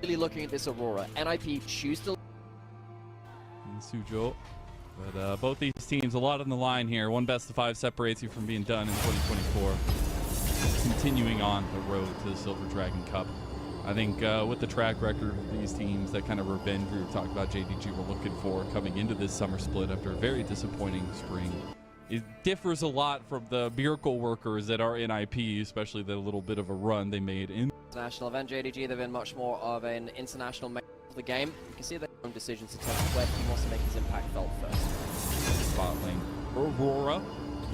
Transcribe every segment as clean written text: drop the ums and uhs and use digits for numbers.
Really looking at this Aurora, NIP choose to... Sujo. But both these teams, a lot on the line here. One best of 5 separates you from being done in 2024. Continuing on the road to the Silver Dragon Cup. I think with the track record of these teams, that kind of revenge we were talking about JDG were looking for coming into this summer split after a very disappointing spring. It differs a lot from the miracle workers that are in IP, especially the little bit of a run they made in international event. JDG, they've been much more of an international main of the game. You can see their own decisions in terms of where he wants to make his impact felt first. Spot lane. Aurora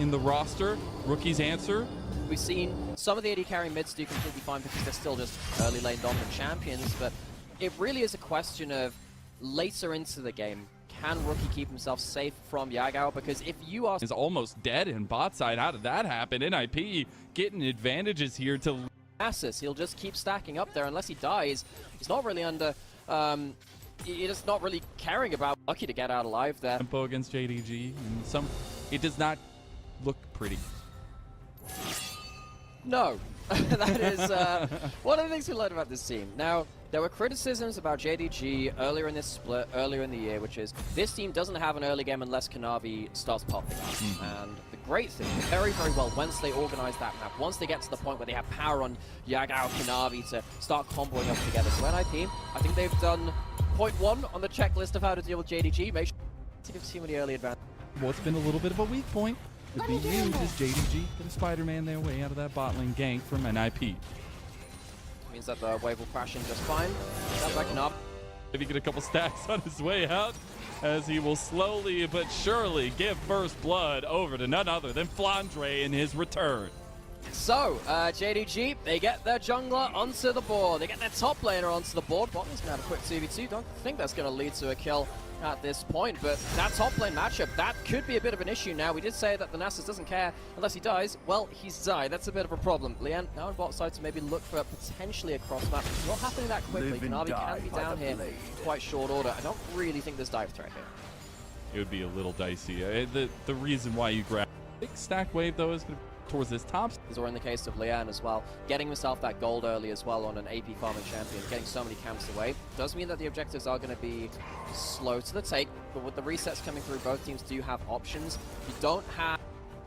in the roster. Rookie's answer. We've seen some of the AD carry mids do completely fine because they're still just early lane dominant champions, but it really is a question of later into the game, can Rookie keep himself safe from Yagao? Because if you are... is almost dead in bot side. How did that happen? NIP getting advantages here to... Assus, he'll just keep stacking up there unless he dies. He's not really under... he's just not really caring about... Lucky to get out alive there. Tempo against JDG. And it does not look pretty. No. That is one of the things we learned about this team. Now, there were criticisms about JDG earlier in this split, earlier in the year, which is this team doesn't have an early game unless Kanavi starts popping up. And the great thing, very, very well, once they organize that map, once they get to the point where they have power on Yagao, Kanavi to start comboing up together. So NIP, I think they've done point 1 on the checklist of how to deal with JDG. Make sure to give too many early advantage. What's been a little bit of a weak point is being used as JDG. Get a Spider-Man their way out of that bot lane gank from NIP. Means that the wave will crash in just fine. Sounds like enough. Maybe get a couple stacks on his way out, as he will slowly but surely give first blood over to none other than Flandre in his return. So, JDG, they get their jungler onto the board. They get their top laner onto the board. Bottom's going to have a quick 2v2. Don't think that's going to lead to a kill at this point, but that top lane matchup, that could be a bit of an issue now. We did say that the Nasus doesn't care unless he dies. Well, he's died. That's a bit of a problem. Lian now on bot side to maybe look for potentially a cross map. It's not happening that quickly. Kanavi can be down here in quite short order. I don't really think there's dive threat here. It would be a little dicey. The reason why you grab big stack wave, though, is going to towards this top. Or in the case of Lian as well, getting himself that gold early as well on an AP farming champion, getting so many camps away, does mean that the objectives are going to be slow to the take, but with the resets coming through, both teams do have options. You don't have...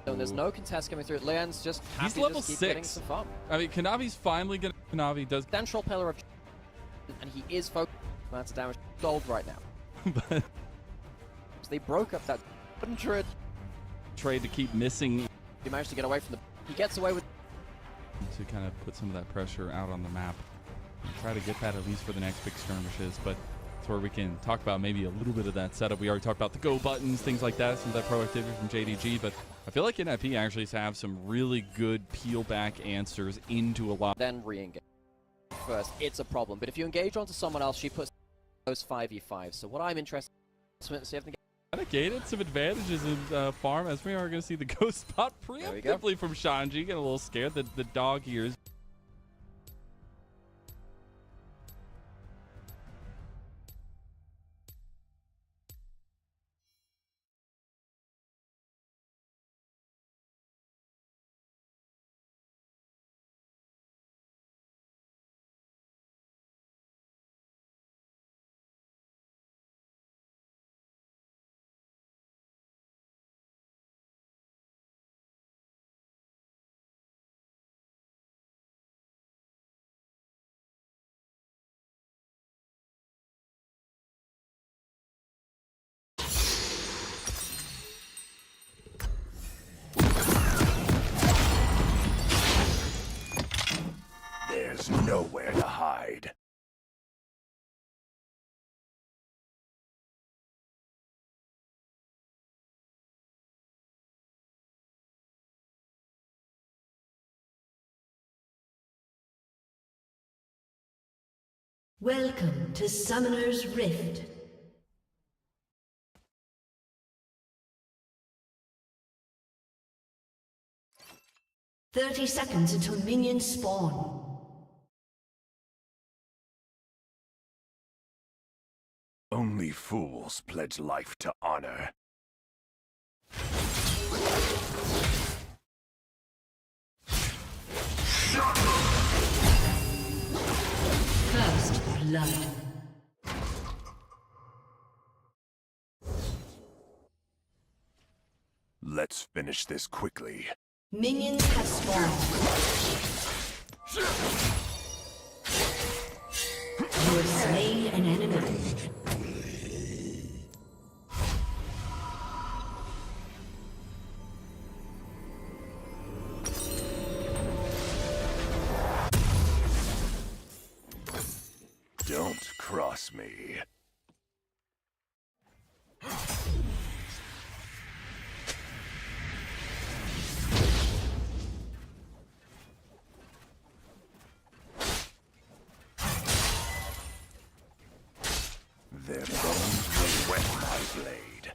There's no contest coming through. Lian's just happy He's level to just keep 6. Getting some fun. I mean, Kanavi's finally going to... Kanavi does... Central pillar of... And he is focused on to damage gold right now. But... So they broke up that 100... Trade to keep missing... He managed to get away from the... He gets away with... To kind of put some of that pressure out on the map. And try to get that at least for the next big skirmishes, but it's where we can talk about maybe a little bit of that setup. We already talked about the go buttons, things like that, some of that proactivity from JDG, but I feel like NIP actually have some really good peel back answers into a lot. Then re-engage. First, it's a problem, but if you engage onto someone else, she puts those 5v5. So what I'm interested in is see if they Gated some advantages in farm, as we are going to see the ghost spot preemptively from Shanji. Getting a little scared that the dog ears. There's nowhere to hide. Welcome to Summoner's Rift. "30 seconds until minions spawn. Only fools pledge life to honor. blood. Let's finish this quickly. Minions have spawned. You have slain an enemy. Don't cross me. Their bones will wet my blade.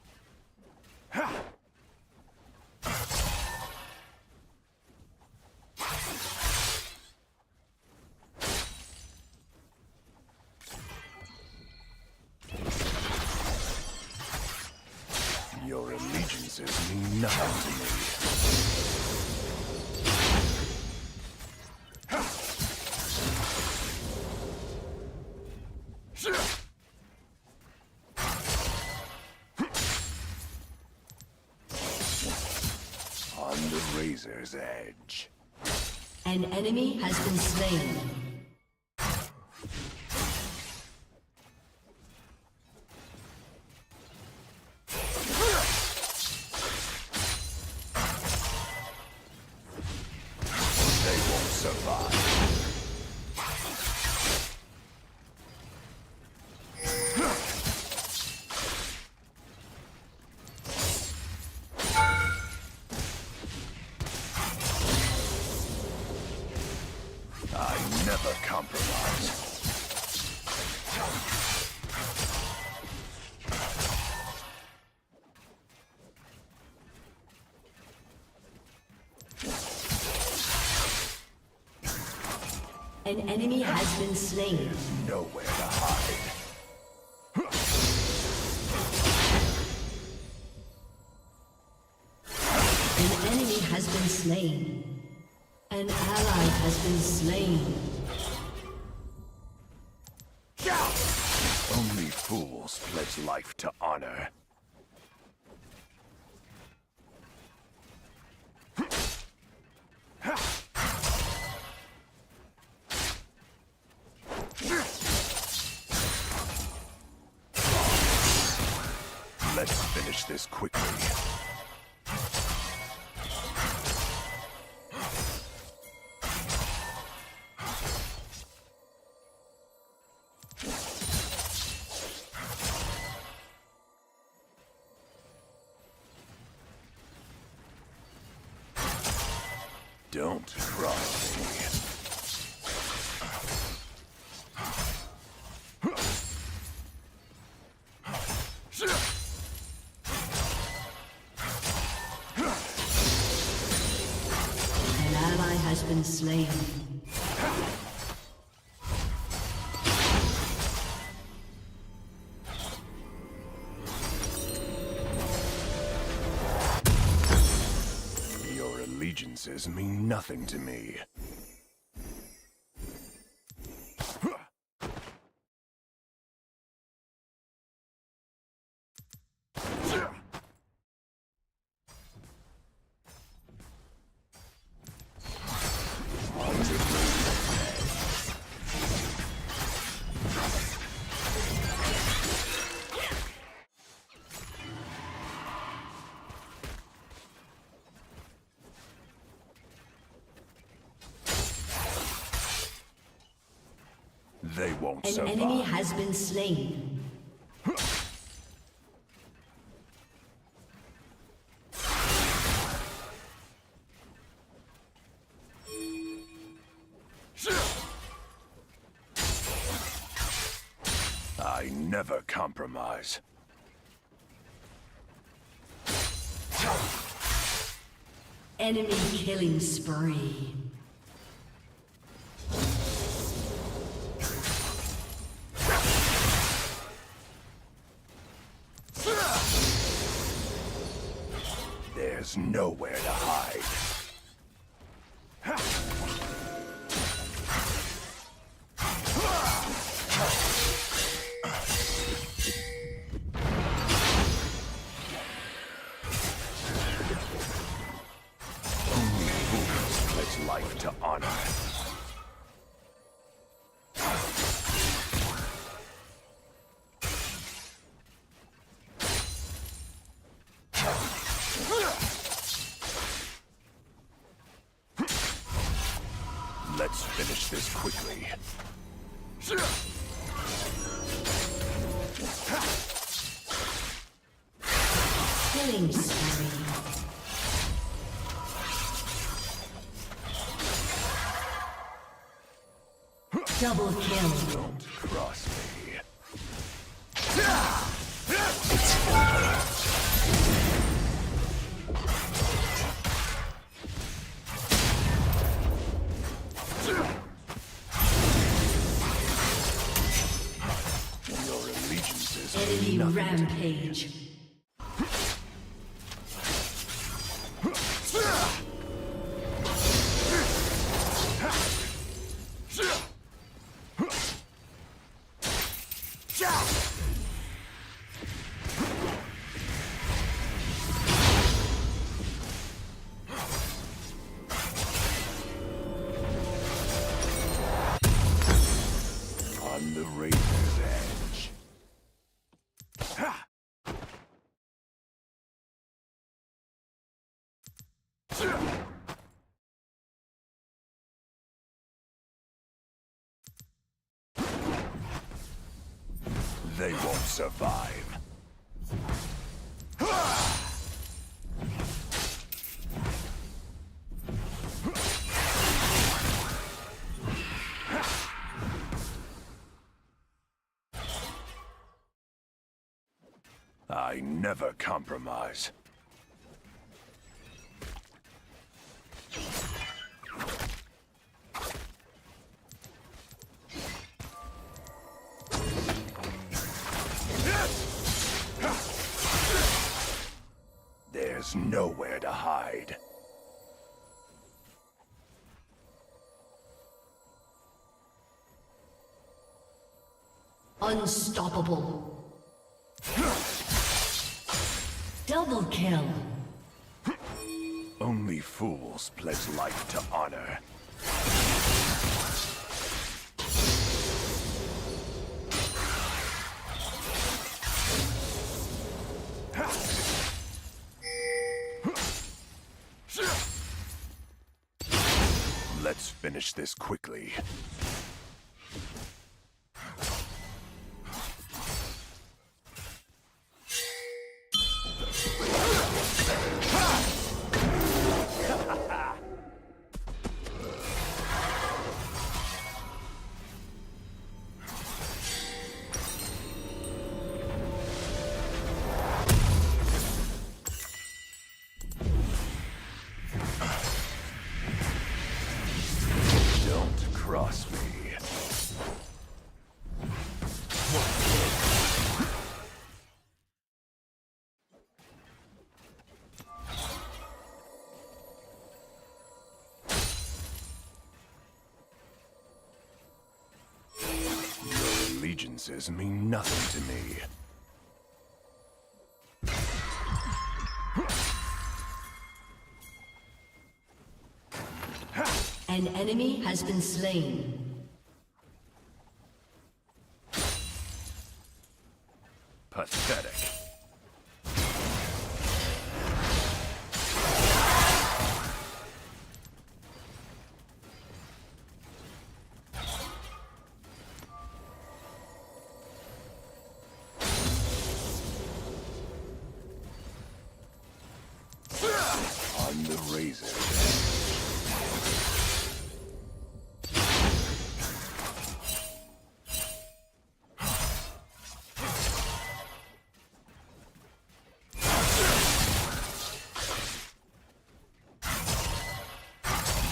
Ha! Your allegiances mean nothing to me. On the razor's edge. An enemy has been slain. They won't survive. I never compromise. An enemy has been slain. Nowhere to hide. An enemy has been slain. An ally has been slain. Only fools pledge life to honor. Let's finish this quickly. Don't cross me. An ally has been slain. Your allegiances mean nothing to me. They won't An survive. enemy has been slain. I never compromise. Enemy killing spree. There's nowhere to hide. life to honor. Let's finish this quickly. Killing spree. Double kill. Don't cross me. Your allegiances Enemy mean nothing. rampage. On the razor's edge. They won't survive. I never compromise. There's nowhere to hide. Unstoppable. Double kill. Only fools pledge life to honor. Let's finish this quickly. Don't cross me. Your allegiances mean nothing to me. An enemy has been slain. Pathetic. On the razor.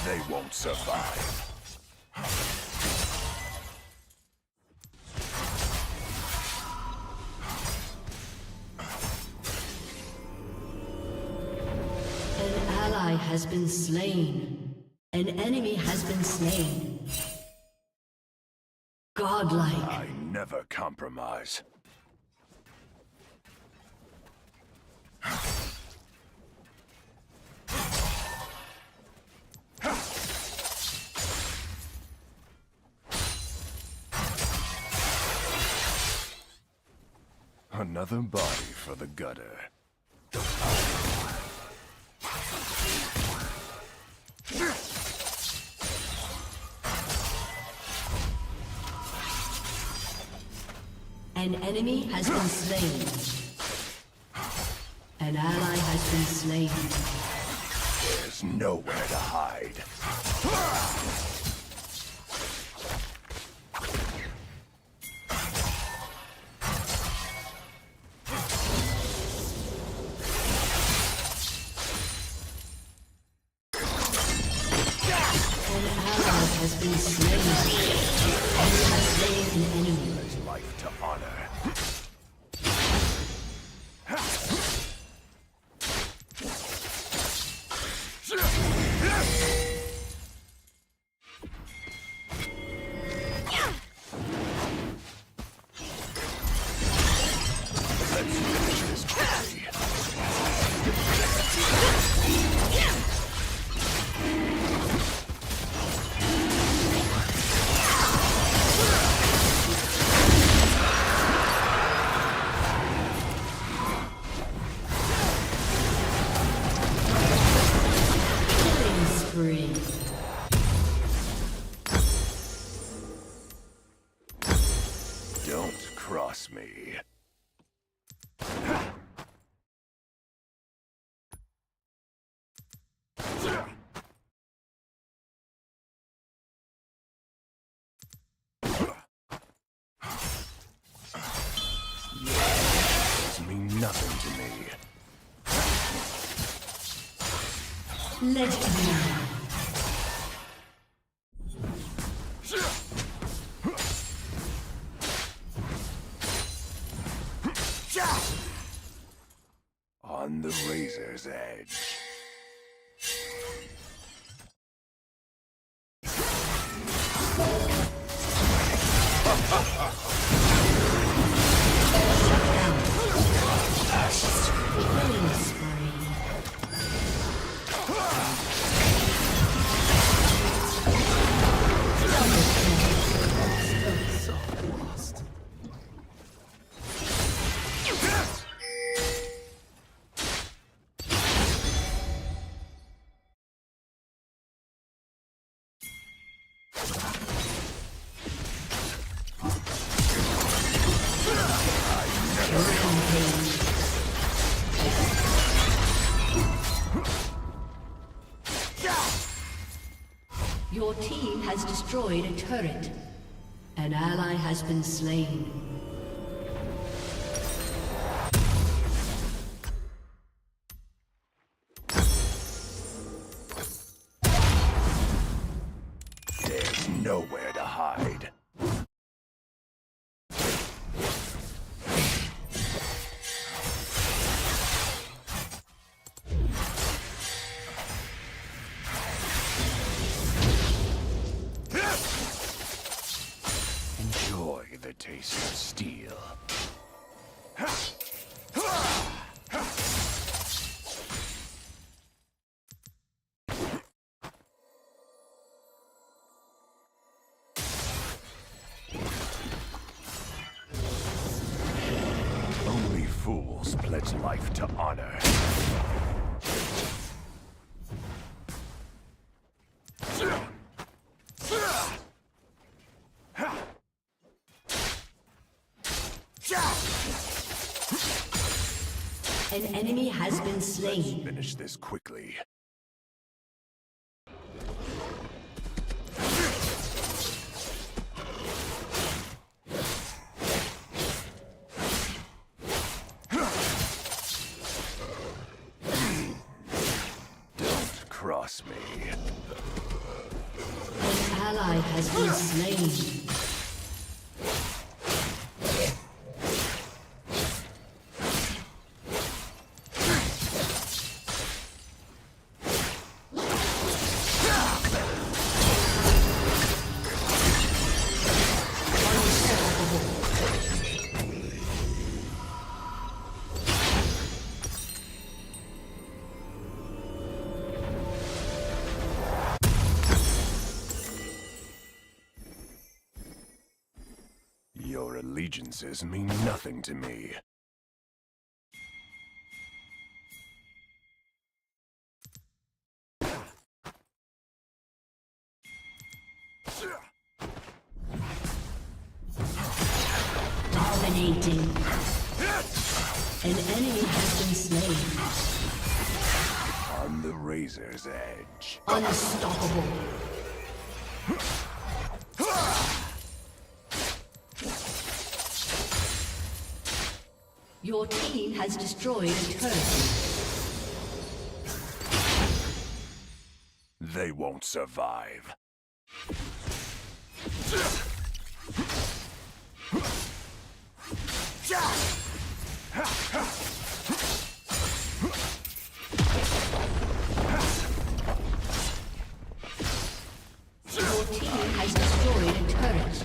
They won't survive. An ally has been slain. An enemy has been slain. Godlike. I never compromise. Another body for the gutter. An enemy has been slain. An ally has been slain. There's nowhere to hide. An ally has been slain. You have slain an enemy. There's life to honor. Let's finish this quickly. Killing spree. Don't cross me. These mean nothing to me. Legendary. On the razor's edge. Killing spree. So lost. Your team has destroyed a turret. An ally has been slain. There's nowhere to hide. Enjoy the taste of steel. Only fools pledge life to honor. An enemy has been Let's slain. finish this quickly. Don't cross me. An ally has been slain. Your allegiances mean nothing to me. razor's edge. Unstoppable. Your team has destroyed a turret. They won't survive. Your team has destroyed a turret.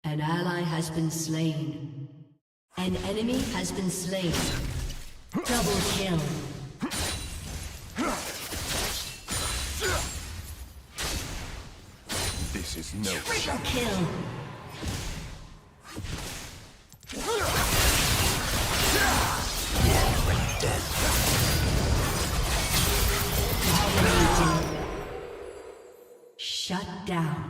An ally has been slain. An enemy has been slain. Double kill. This is no Triple kill. Dominating. Shut down.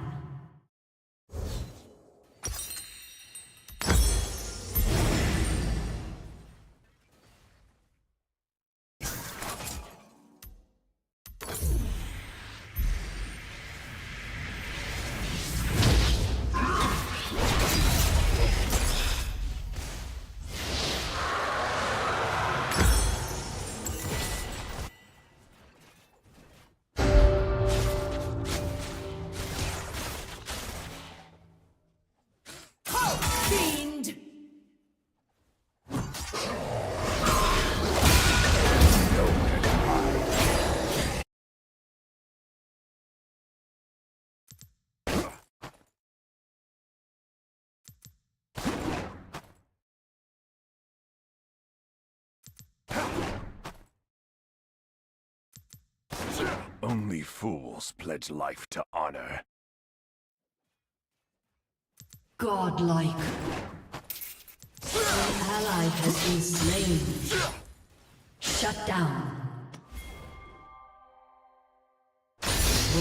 Only fools pledge life to honor. Godlike. An ally has been slain. Shut down.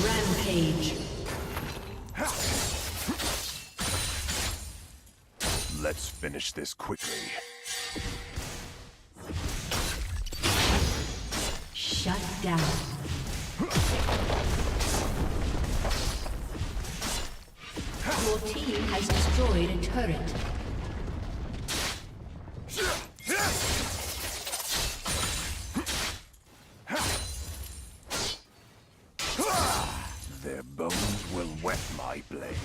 Rampage. Let's finish this quickly. Shut down. Your team has destroyed a turret. Their bones will wet my blade.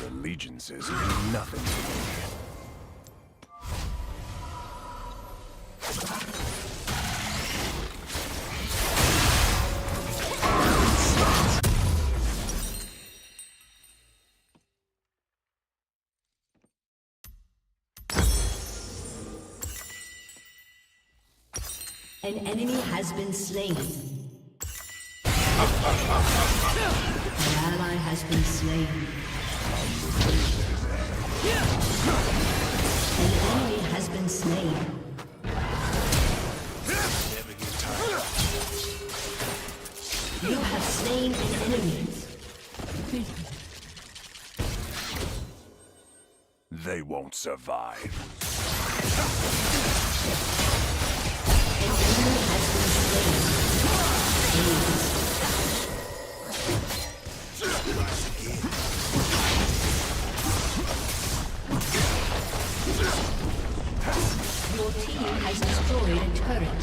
Allegiances mean nothing to me. An enemy has been slain. An ally has been slain. An enemy has been slain. You have slain an enemy. They won't survive. An enemy has been slain. Your team has destroyed a turret.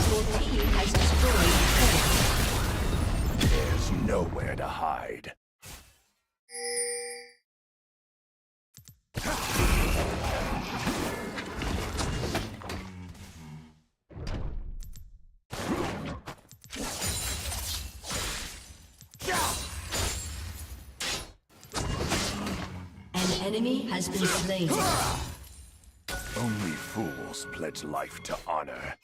Your team has destroyed a turret. There's nowhere to hide. enemy has been slain. Only fools pledge life to honor.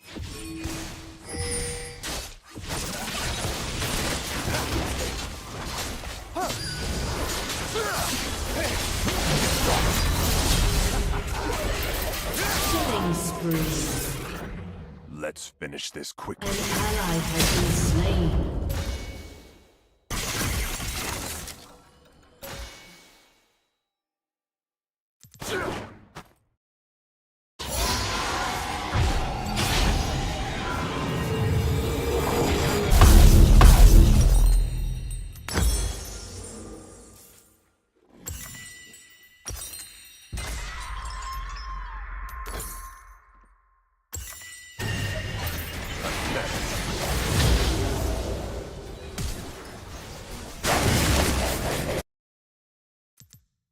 Killing spree. Let's finish this quickly. An ally has been slain.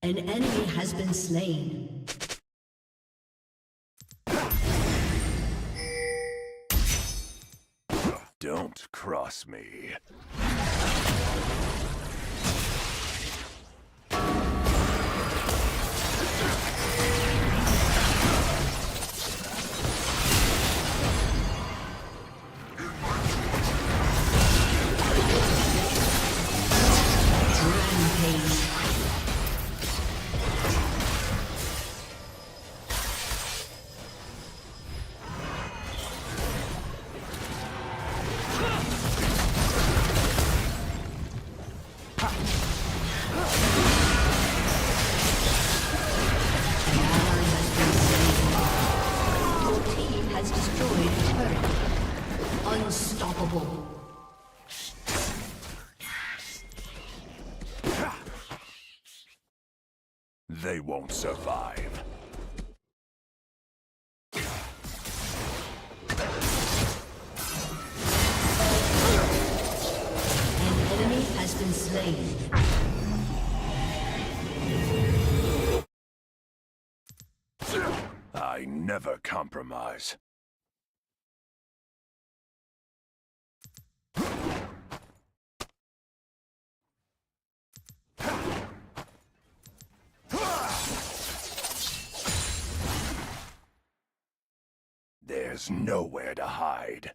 An enemy has been slain. Don't cross me. Unstoppable. They won't survive. An enemy has been slain. I never compromise. There's nowhere to hide.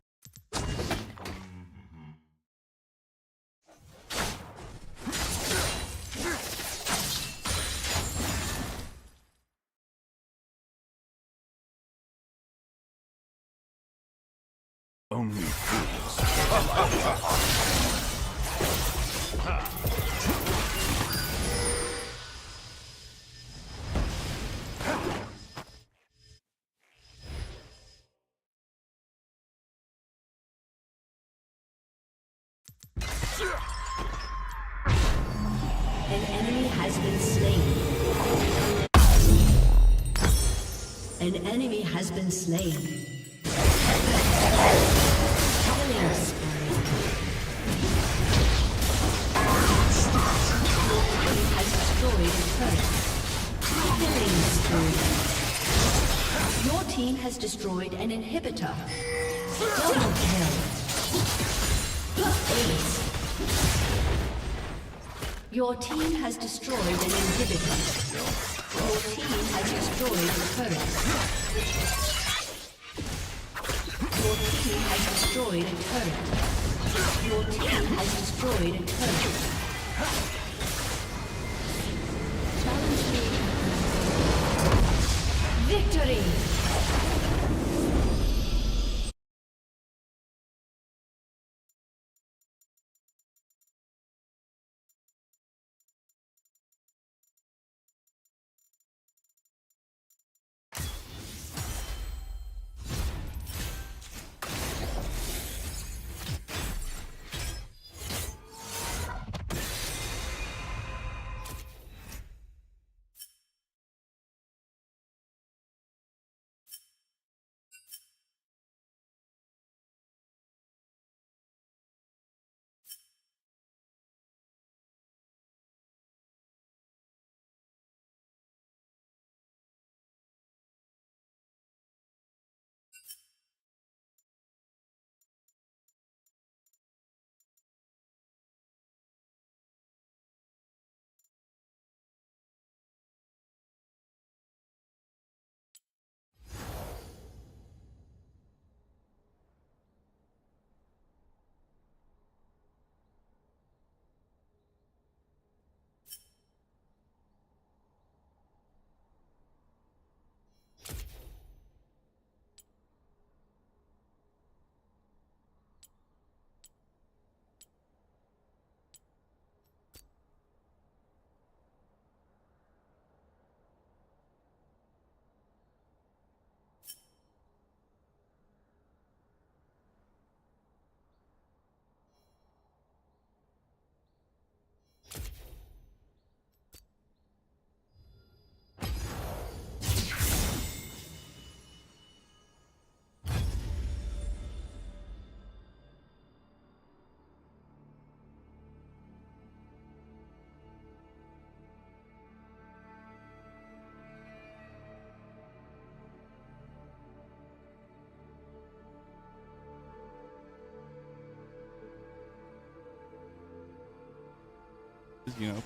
Only fools. An enemy has been slain. An enemy has been slain. Killing spree. Has destroyed a turret. Killing spree. Your team has destroyed an inhibitor. Double kill. Ace. Your team has destroyed an inhibitor. Your team has destroyed a turret. Your team has destroyed a turret. Your team has destroyed a turret. Challenge me. Victory!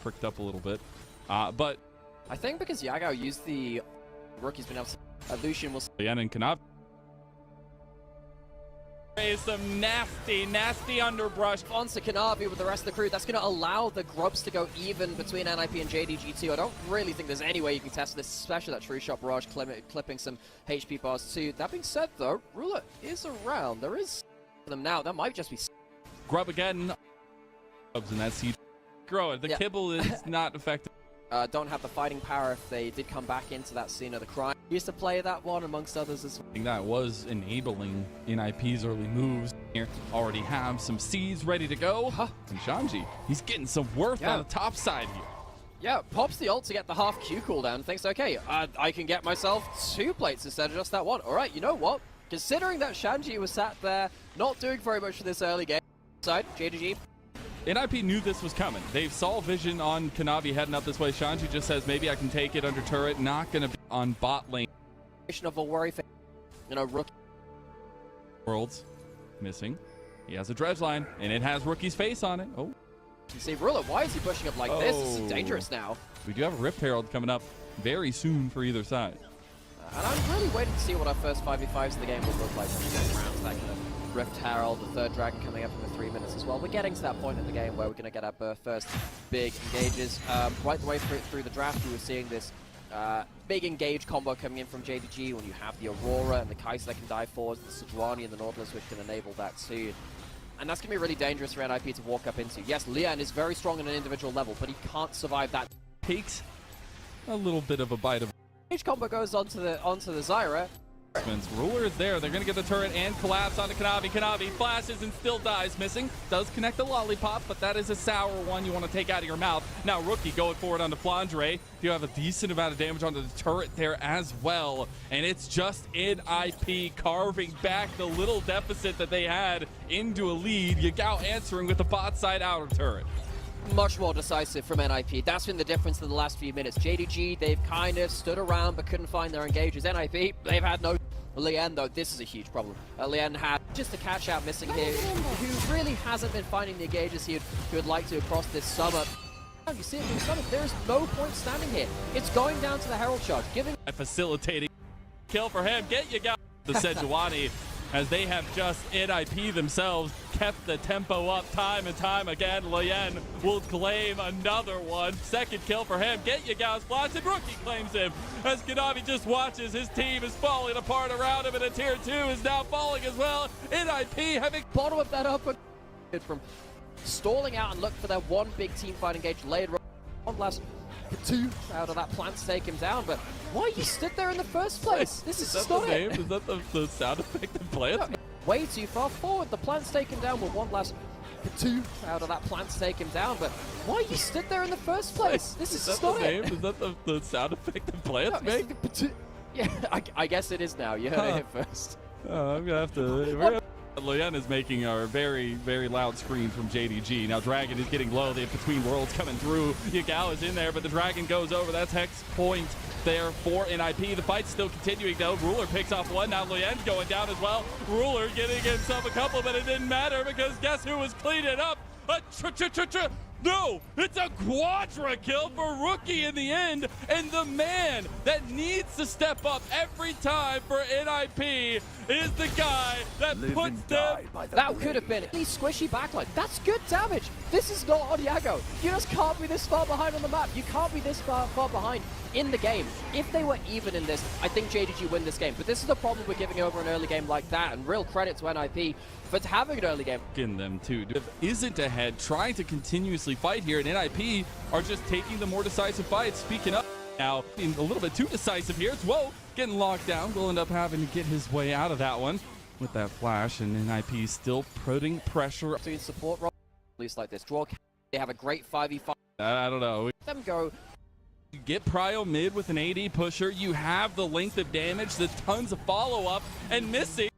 pricked up a little bit. But I think because Yagao used the rookie's been able to, Lucian will Lian and Kanavi. Some nasty underbrush. onto Kanavi with the rest of the crew. That's going to allow the grubs to go even between NIP and JDG2. I don't really think there's any way you can test this, especially that True Shot Barrage clipping some HP bars too. That being said, though, Ruler is around. There is them now. That might just be Grub again. Grubs in that seed. Grow it. The kibble is not effective. don't have the fighting power if they did come back into that scene of the crime. Used to play that one amongst others as well. That was enabling NIP's early moves. Here already have some C's ready to go. And Shanji, he's getting some worth on the top side here. Yeah, pops the ult to get the half Q cooldown and thinks, okay, I can get myself 2 plates instead of just that one. All right, you know what? Considering that Shanji was sat there not doing very much for this early game, side, JDG. NIP knew this was coming. They saw vision on Kanavi heading up this way. Shanji just says, maybe I can take it under turret. Not going to be on bot lane. Of a worry for, rookie. Worlds missing. He has a dredge line, and it has Rookie's face on it. Oh. You see, Ruler, why is he pushing up like this? This is dangerous now. We do have a Rift Herald coming up very soon for either side. And I'm really waiting to see what our first 5v5s of the game will look like when we get around to that kind of Rift Herald, the third dragon coming up in the 3 minutes as well. We're getting to that point in the game where we're going to get our first big engages. Right the way through the draft, we were seeing this big engage combo coming in from JDG when you have the Aurora and the Kai'Sa that can dive forwards, the Sejuani and the Nautilus which can enable that too. And that's going to be really dangerous for NIP to walk up into. Yes, Lian is very strong on an individual level, but he can't survive that. Takes a little bit of a bite of. Each combo goes onto the Zyra. Ruler is there. They're going to get the turret and collapse onto Kanavi. Kanavi flashes and still dies. Missing. Does connect the lollipop, but that is a sour one you want to take out of your mouth. Now Rookie going forward onto Flandre. You have a decent amount of damage onto the turret there as well. And it's just NIP carving back the little deficit that they had into a lead. Yagao answering with the bot side outer turret. Much more decisive from NIP. That's been the difference in the last few minutes. JDG, they've kind of stood around but couldn't find their engages. NIP, they've had no... Lian, though, this is a huge problem. Lian had just a catch out missing here, who really hasn't been finding the engages he would like to across this summer. You see it in summer, there is no point standing here. It's going down to the Herald charge, giving... Facilitating kill for him. Get Yagao. The Sejuani, as they have just NIP themselves kept the tempo up time and time again. Lian will claim another one. Second kill for him. Get Yagao's flash, and Rookie claims him as Kanavi just watches his team is falling apart around him, and a tier 2 is now falling as well. NIP having bottom of that up from stalling out and look for their one big team fight engage later on. Last 2 out of that plant to take him down, but why you stood there in the first place? This is that not the name? Is that the sound effect of plants? No, way too far forward. The plant's taken down with one last 2 out of that plant to take him down, but why you stood there in the first place? This is that not the name? Is that the sound effect of plants make? Yeah, I guess it is now. You heard it first. I'm gonna have to. Lian is making our very, very loud scream from JDG. Now Dragon is getting low. They have Between Worlds coming through. Yagao is in there, but the Dragon goes over. That's Hex point there for NIP. The fight's still continuing though. Ruler picks off one. Now Lian's going down as well. Ruler getting himself a couple, but it didn't matter because guess who was cleaning up? No, it's a quadra kill for Rookie in the end, and the man that needs to step up every time for NIP is the guy that puts them. That could have been a squishy backline. That's good damage. This is not on Yago. You just can't be this far behind on the map. You can't be this far behind in the game. If they were even in this, I think JDG win this game. But this is the problem with giving over an early game like that, and real credit to NIP for having an early game. In them too. Isn't ahead, trying to continuously fight here, and NIP are just taking the more decisive fights. Speaking up now, being a little bit too decisive here. It's Woe getting locked down. Will end up having to get his way out of that one with that flash, and NIP still putting pressure. Doing support role, at least like this. Draw. They have a great 5v5. I don't know. Them go. You get Prio mid with an AD pusher. You have the length of damage, the tons of follow-up, and missing.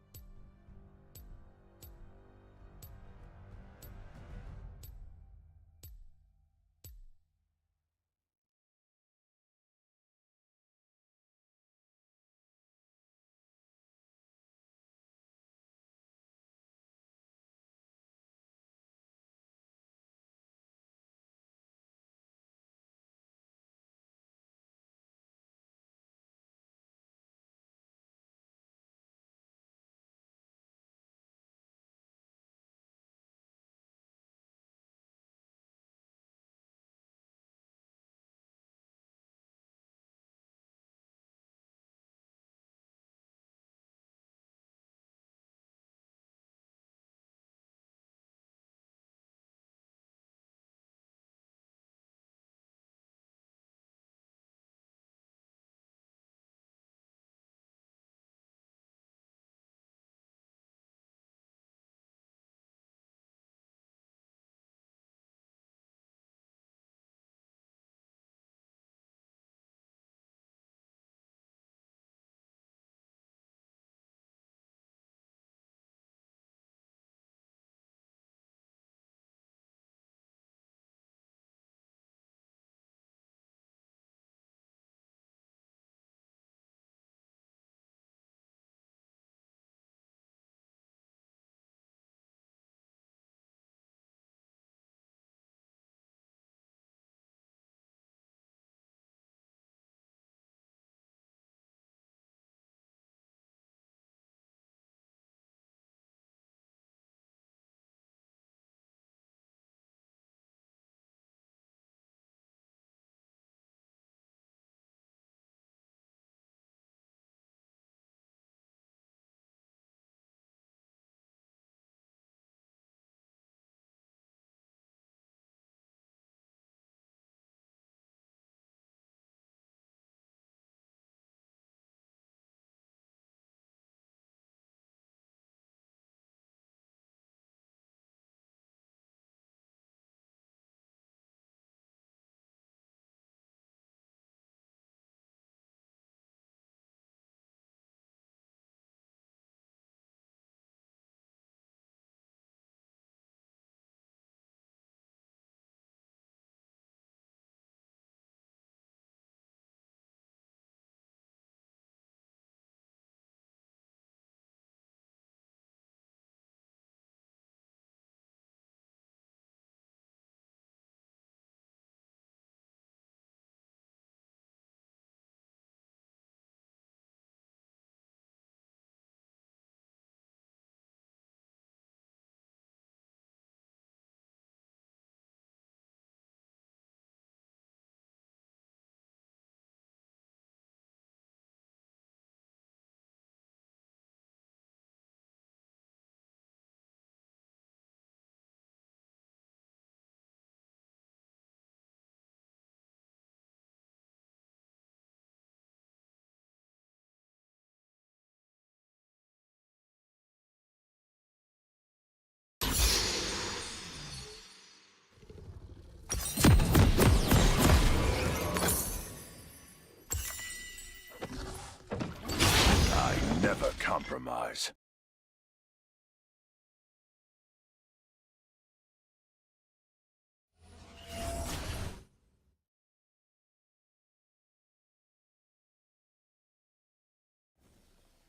compromise.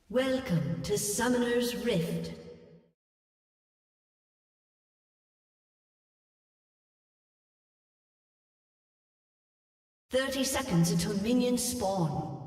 Welcome to Summoner's Rift. "30 seconds until minions spawn.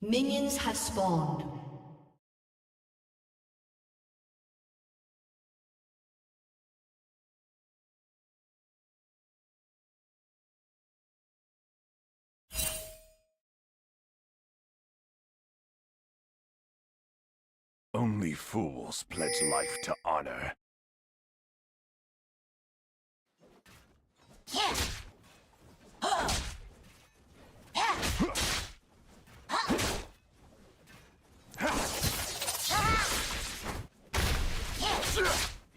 Minions have spawned. Only fools pledge life to honor.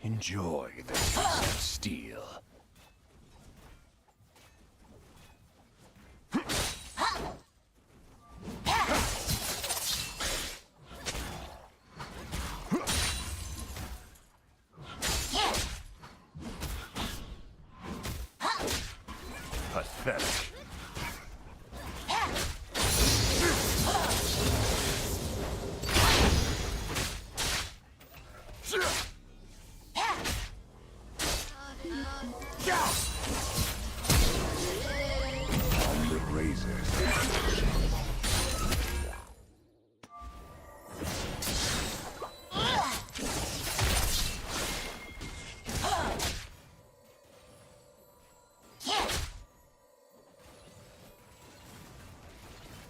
Enjoy the taste of steel. Pathetic. On the razor.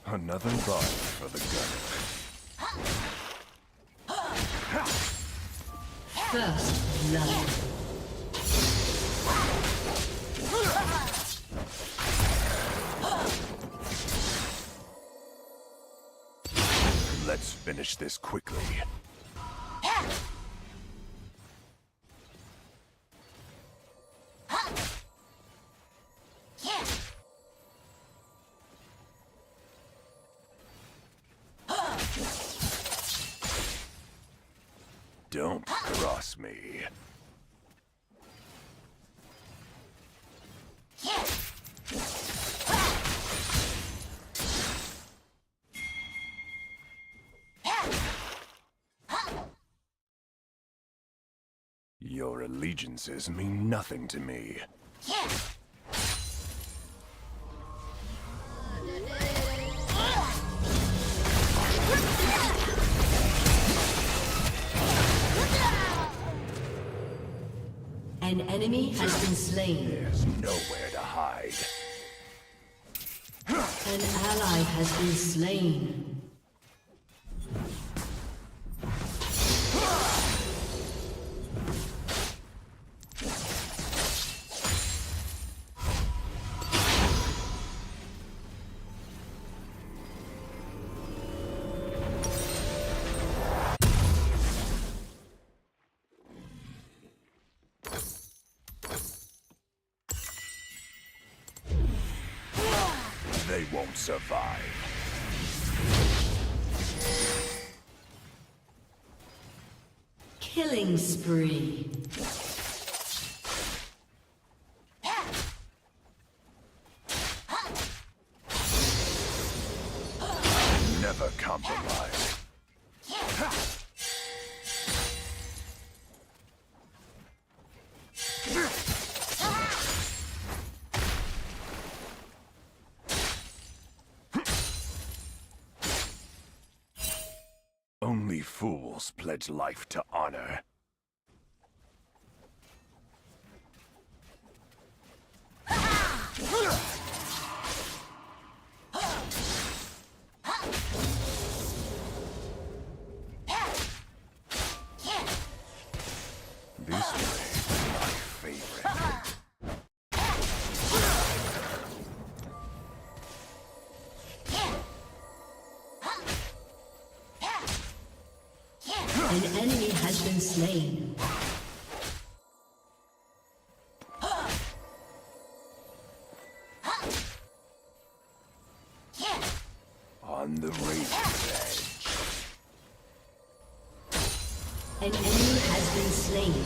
Another body for the gunner. First blood. Let's finish this quickly. Don't cross me. Your allegiances mean nothing to me. An enemy has been slain. There's nowhere to hide. An ally has been slain. They won't survive. Killing spree. Never compromise. Only fools pledge life to honor. This way, life An enemy has been slain. On the razor's edge. An enemy has been slain.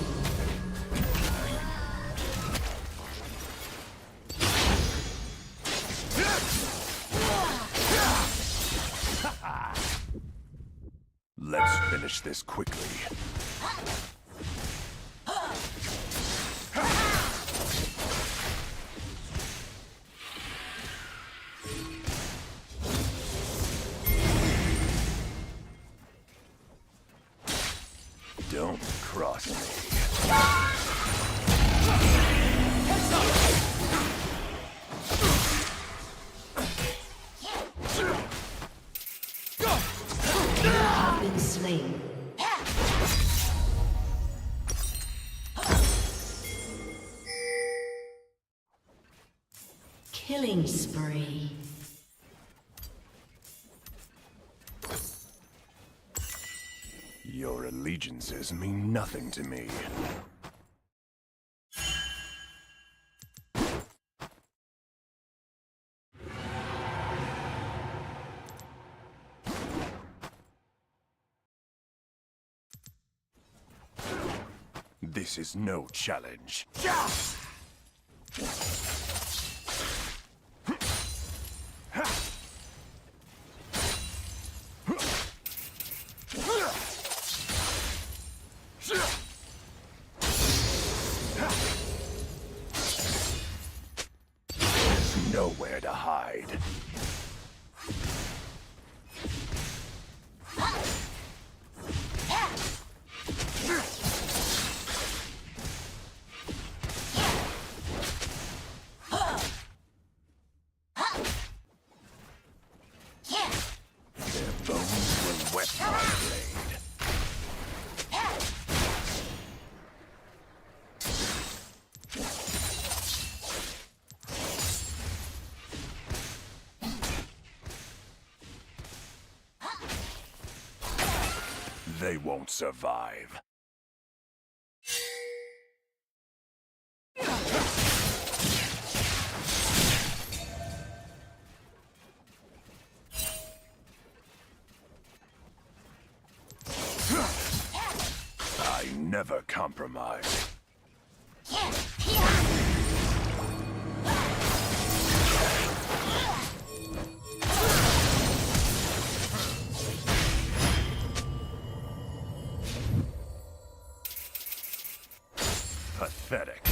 Let's finish this quickly. Don't cross me. Have been slain. Killing spree. Your allegiances mean nothing to me. This is no challenge. There's nowhere to hide. Their bones will wet my blade. They won't survive. I never compromise. Pathetic.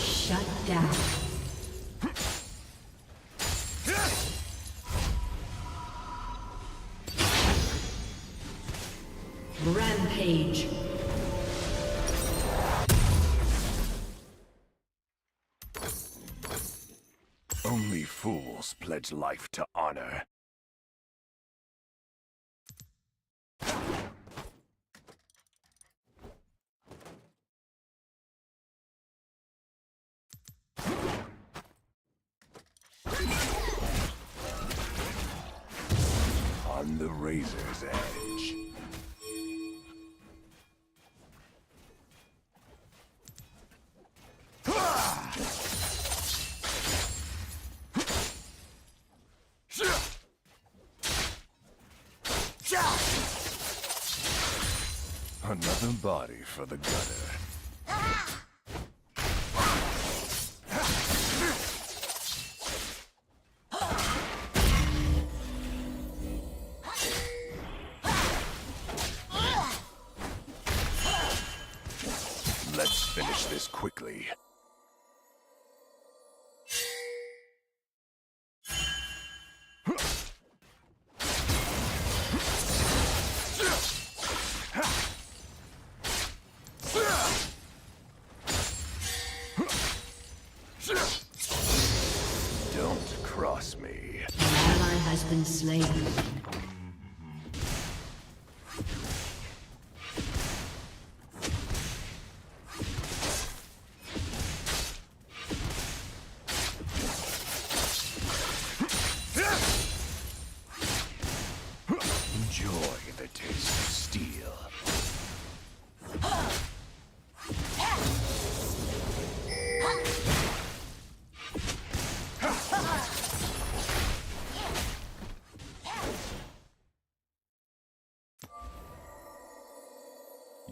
Shut down. Rampage. Only fools pledge life to honor. On the razor's edge. Another body for the gutter. Let's finish this quickly. Don't cross me. An ally has been slain.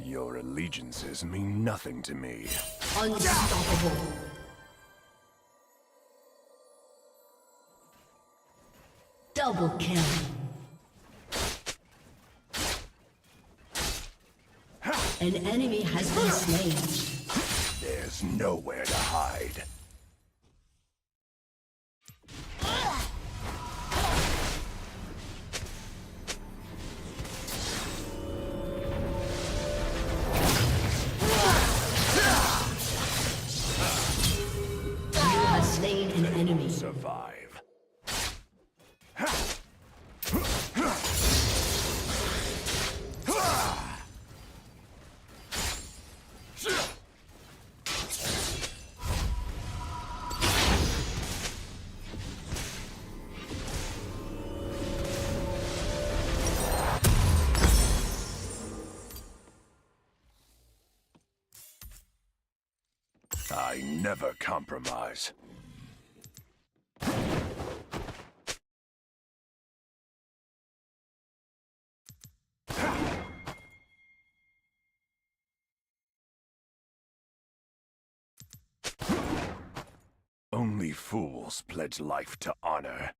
Your allegiances mean nothing to me. Unstoppable. Double kill. An enemy has been slain. There's nowhere to hide. You have slain an enemy. Survive. I never compromise. Only fools pledge life to honor.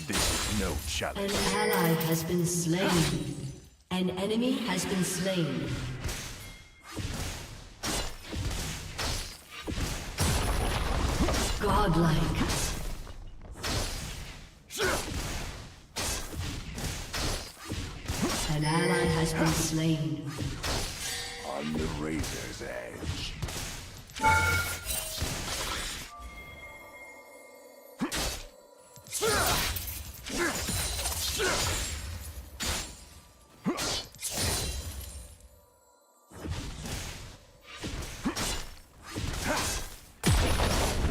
This is no challenge. An ally has been slain. An enemy has been slain. Godlike. An ally has been slain. On the razor's edge.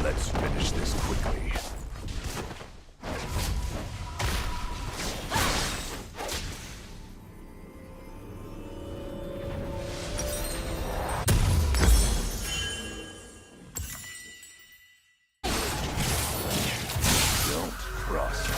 Let's finish this quickly. Don't cross me.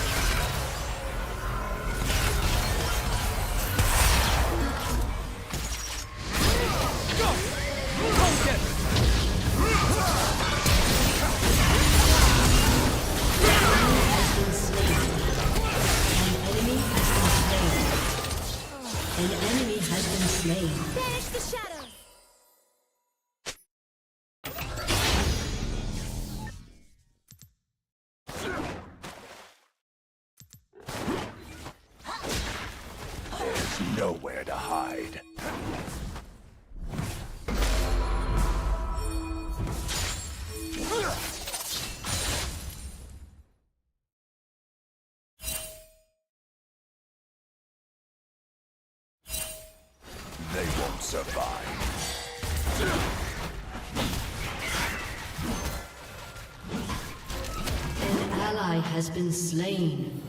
An enemy has been slain. Banish the shadows! There's nowhere to hide. They won't survive. An ally has been slain.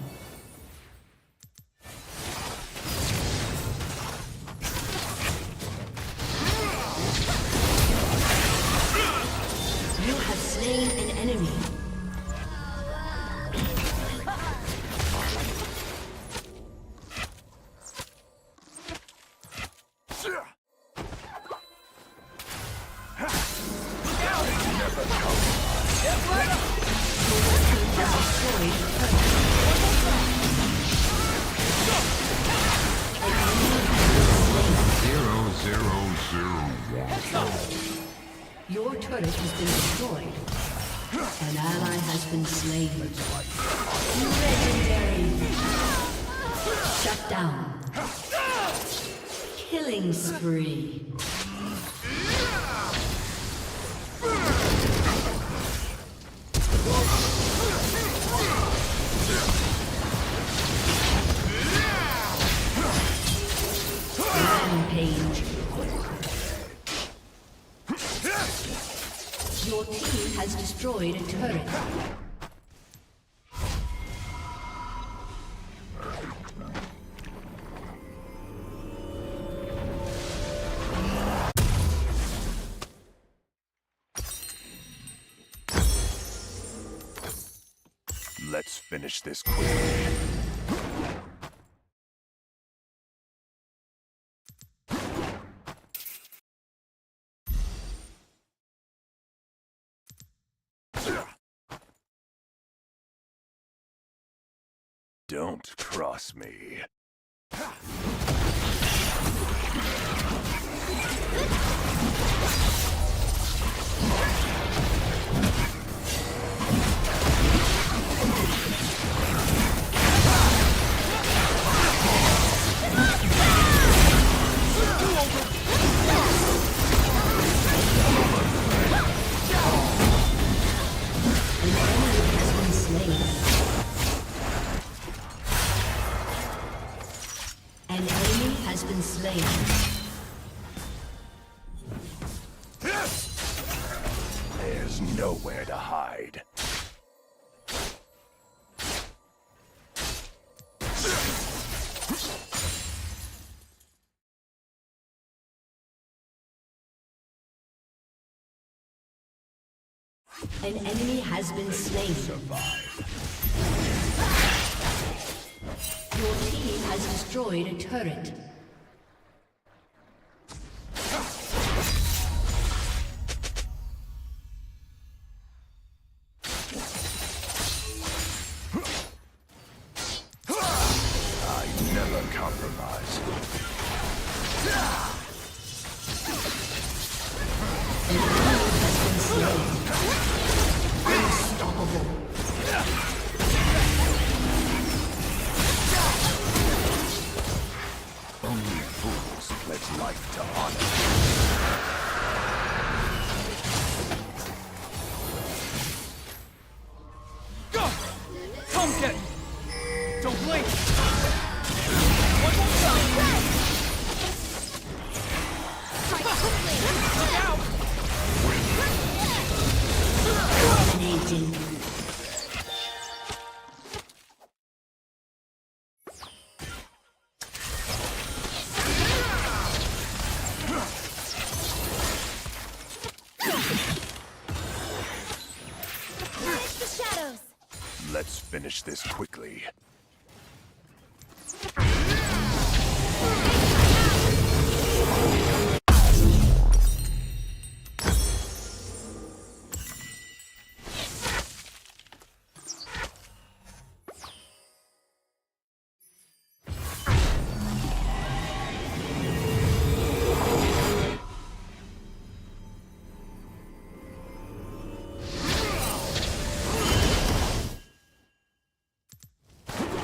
You have slain an enemy. Your turret has been destroyed. An ally has been slain. Legendary. Shut down. Killing spree. Rampage. Your team has destroyed a turret. Let's finish this quickly. Don't cross me. An enemy has been slain. There's nowhere to hide. An enemy has been slain. Your team has destroyed a turret. I never compromise. An enemy has been slain. Unstoppable. Only fools pledge life to honor. Go! Come get it! Don't blink! One more time! Look out! Dominating. Let's finish this quickly.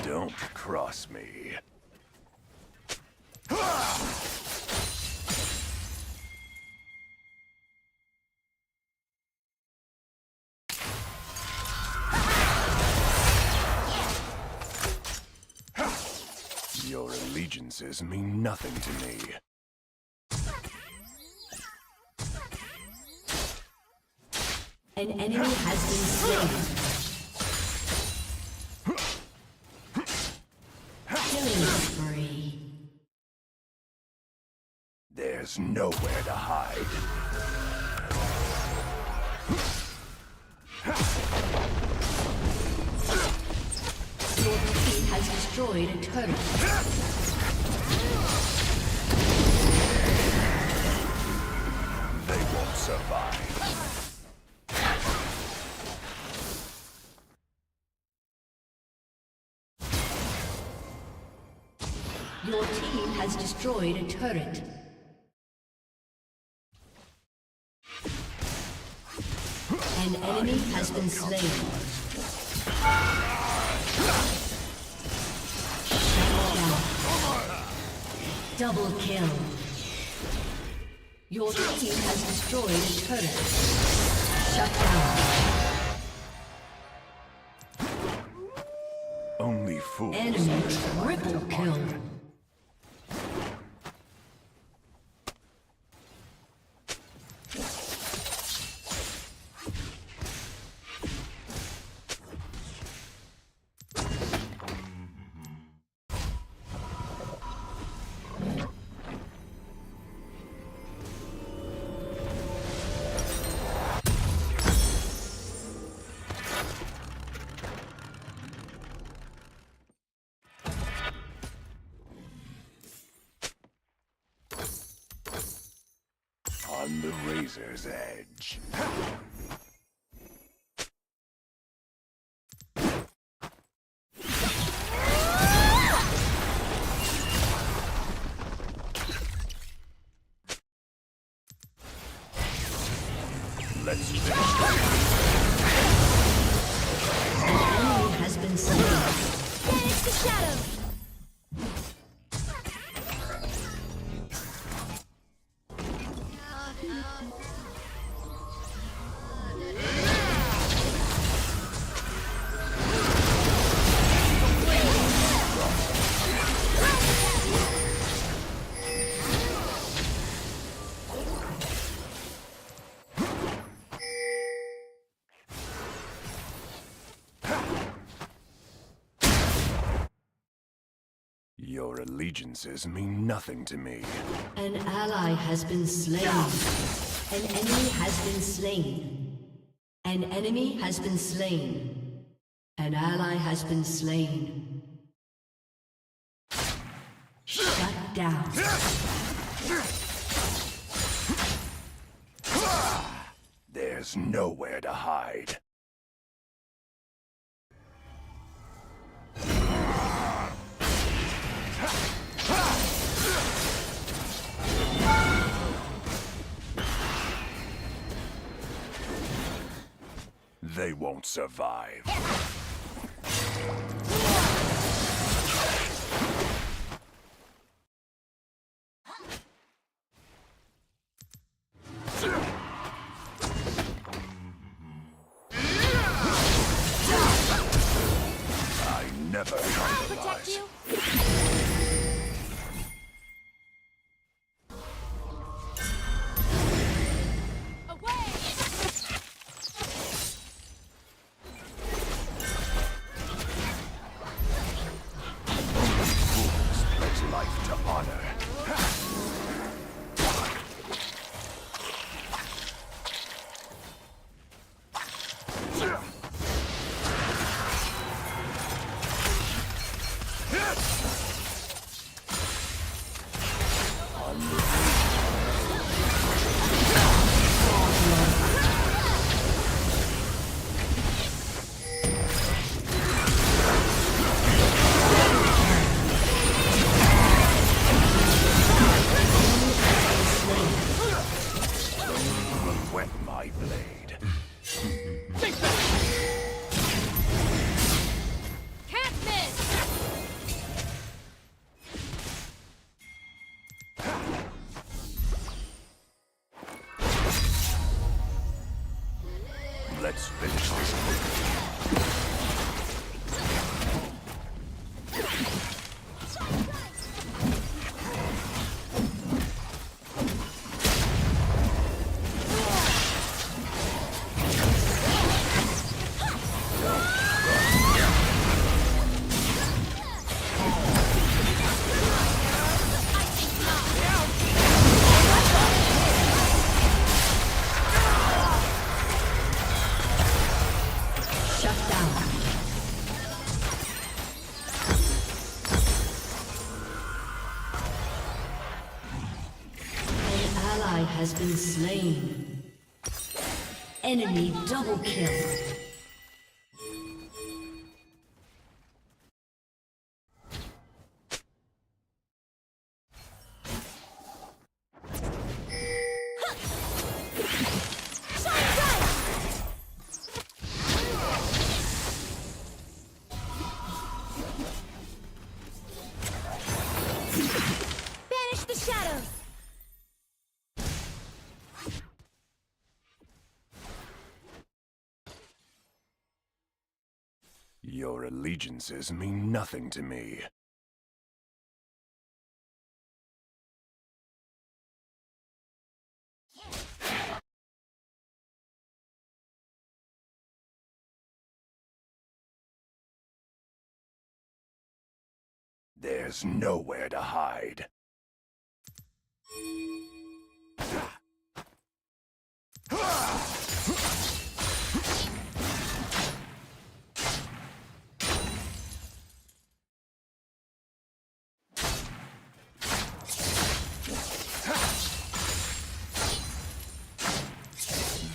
Don't cross me. Your allegiances mean nothing to me. An enemy has been slain. Killing spree. There's nowhere to hide. Your team has destroyed a turret. They won't survive. Your team has destroyed a turret. An enemy has been slain. Shut down. Double kill. Your team has destroyed a turret. Shut down. Only fools. Enemy triple kill. On the razor's edge. Let's finish Enemy has been slain. Banish the shadows! Your allegiances mean nothing to me. An ally has been slain. An enemy has been slain. An enemy has been slain. An ally has been slain. Shut down. There's nowhere to hide. They won't survive. I never I'll protect compromise. you! Away! Fools pledge life to honor. Wet my blade. Can't miss! Let's finish this quickly. Shut down. An ally has been slain. Enemy double kill. Banish the shadows! Your allegiances mean nothing to me. There's nowhere to hide.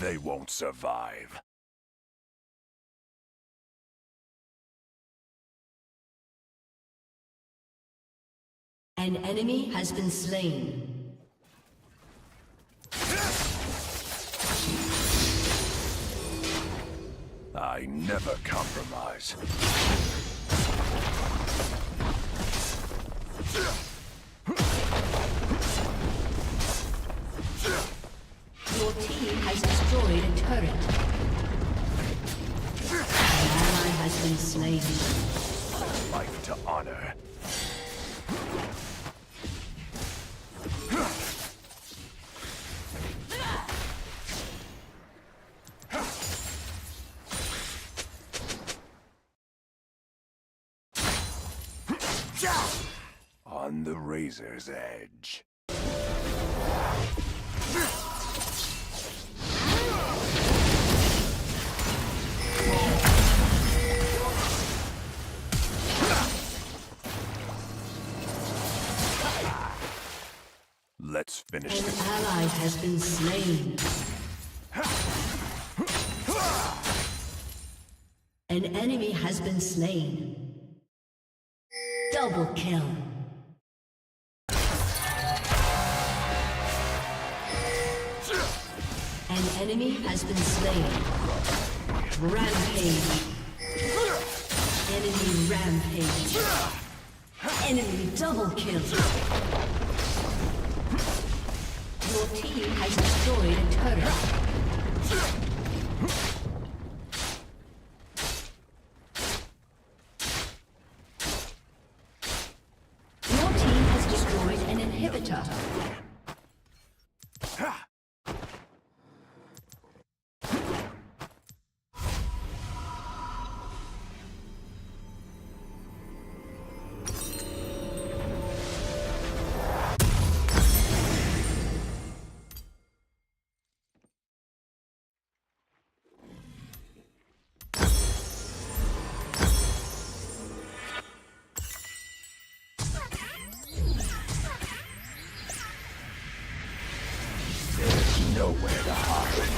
They won't survive. An enemy has been slain. I never compromise. Your team has destroyed a turret. An ally has been slain. Life to honor. On the razor's edge. Let's finish An this. ally has been slain. An enemy has been slain. Double kill. An enemy has been slain. Rampage. Enemy rampage. Enemy double kill. Your team has destroyed a turret. Your team has destroyed an inhibitor. Nowhere to hide.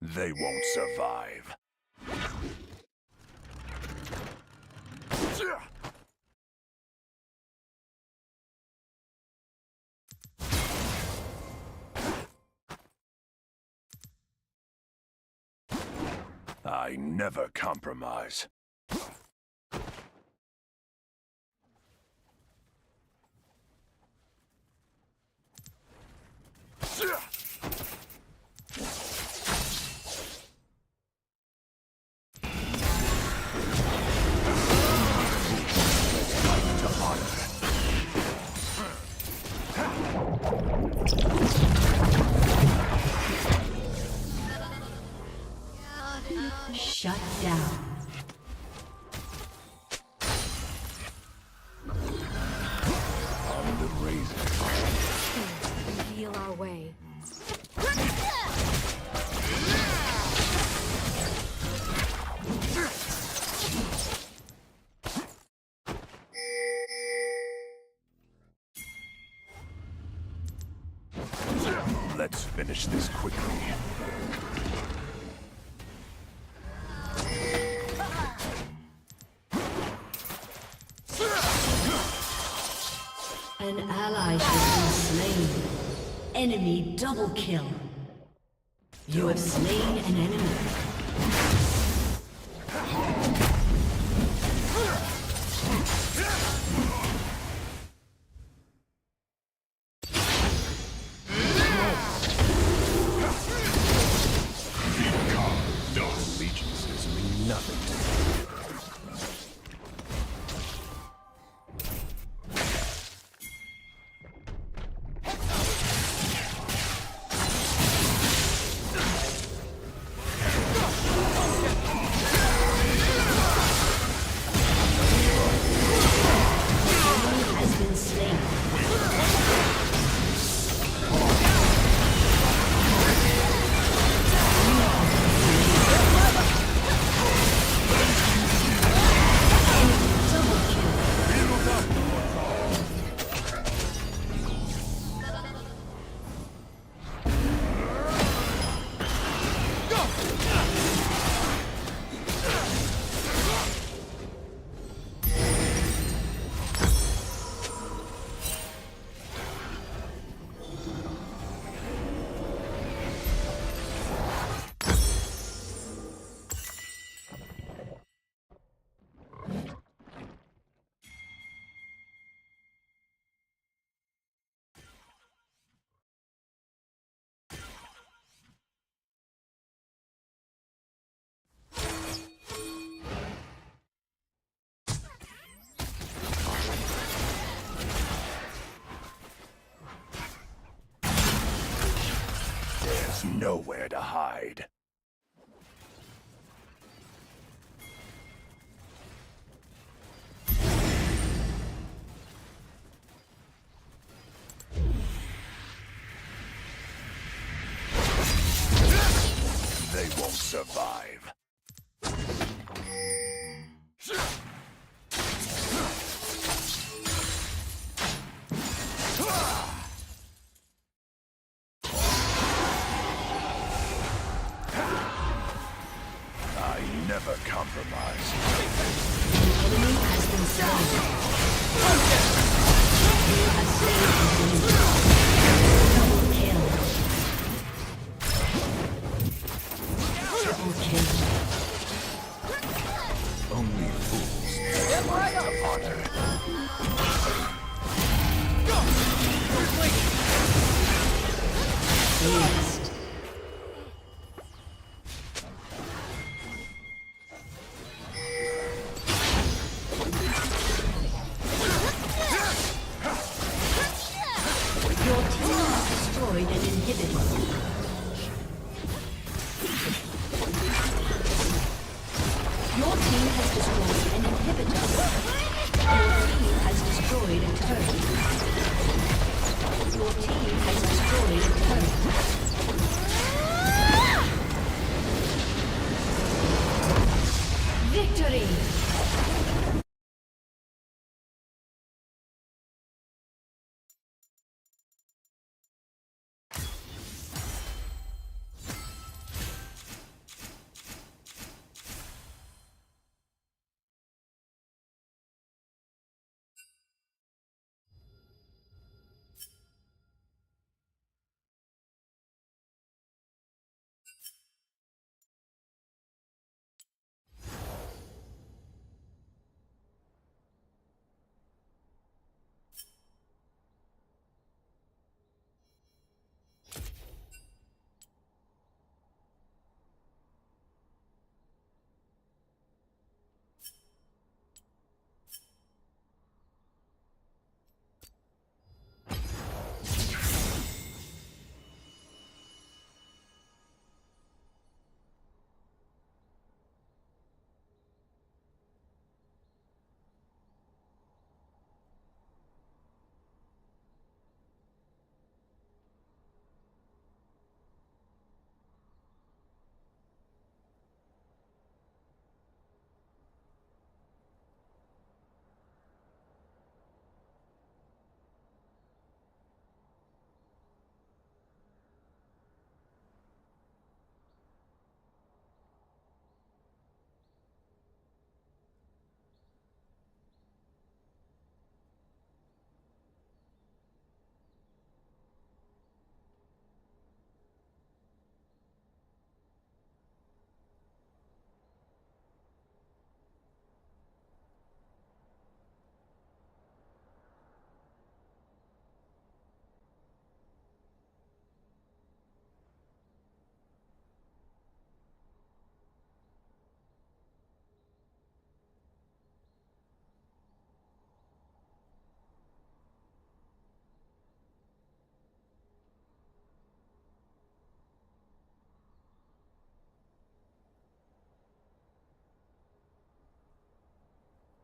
They won't survive. I never compromise. Shut down. On the razor. Feel our way. Let's finish this quickly. Enemy double kill. You have slain an enemy. Allegiances mean nothing to me. Has been slain. There's nowhere to hide. They won't survive. I never compromise. An enemy has been slain. You have slain an enemy. Double kill. Triple kill. Only fools fight to honor. Aced. Your team has destroyed an inhibitor. Your team has destroyed an inhibitor. Your team has destroyed a turret. Your team has destroyed a turret. Victory!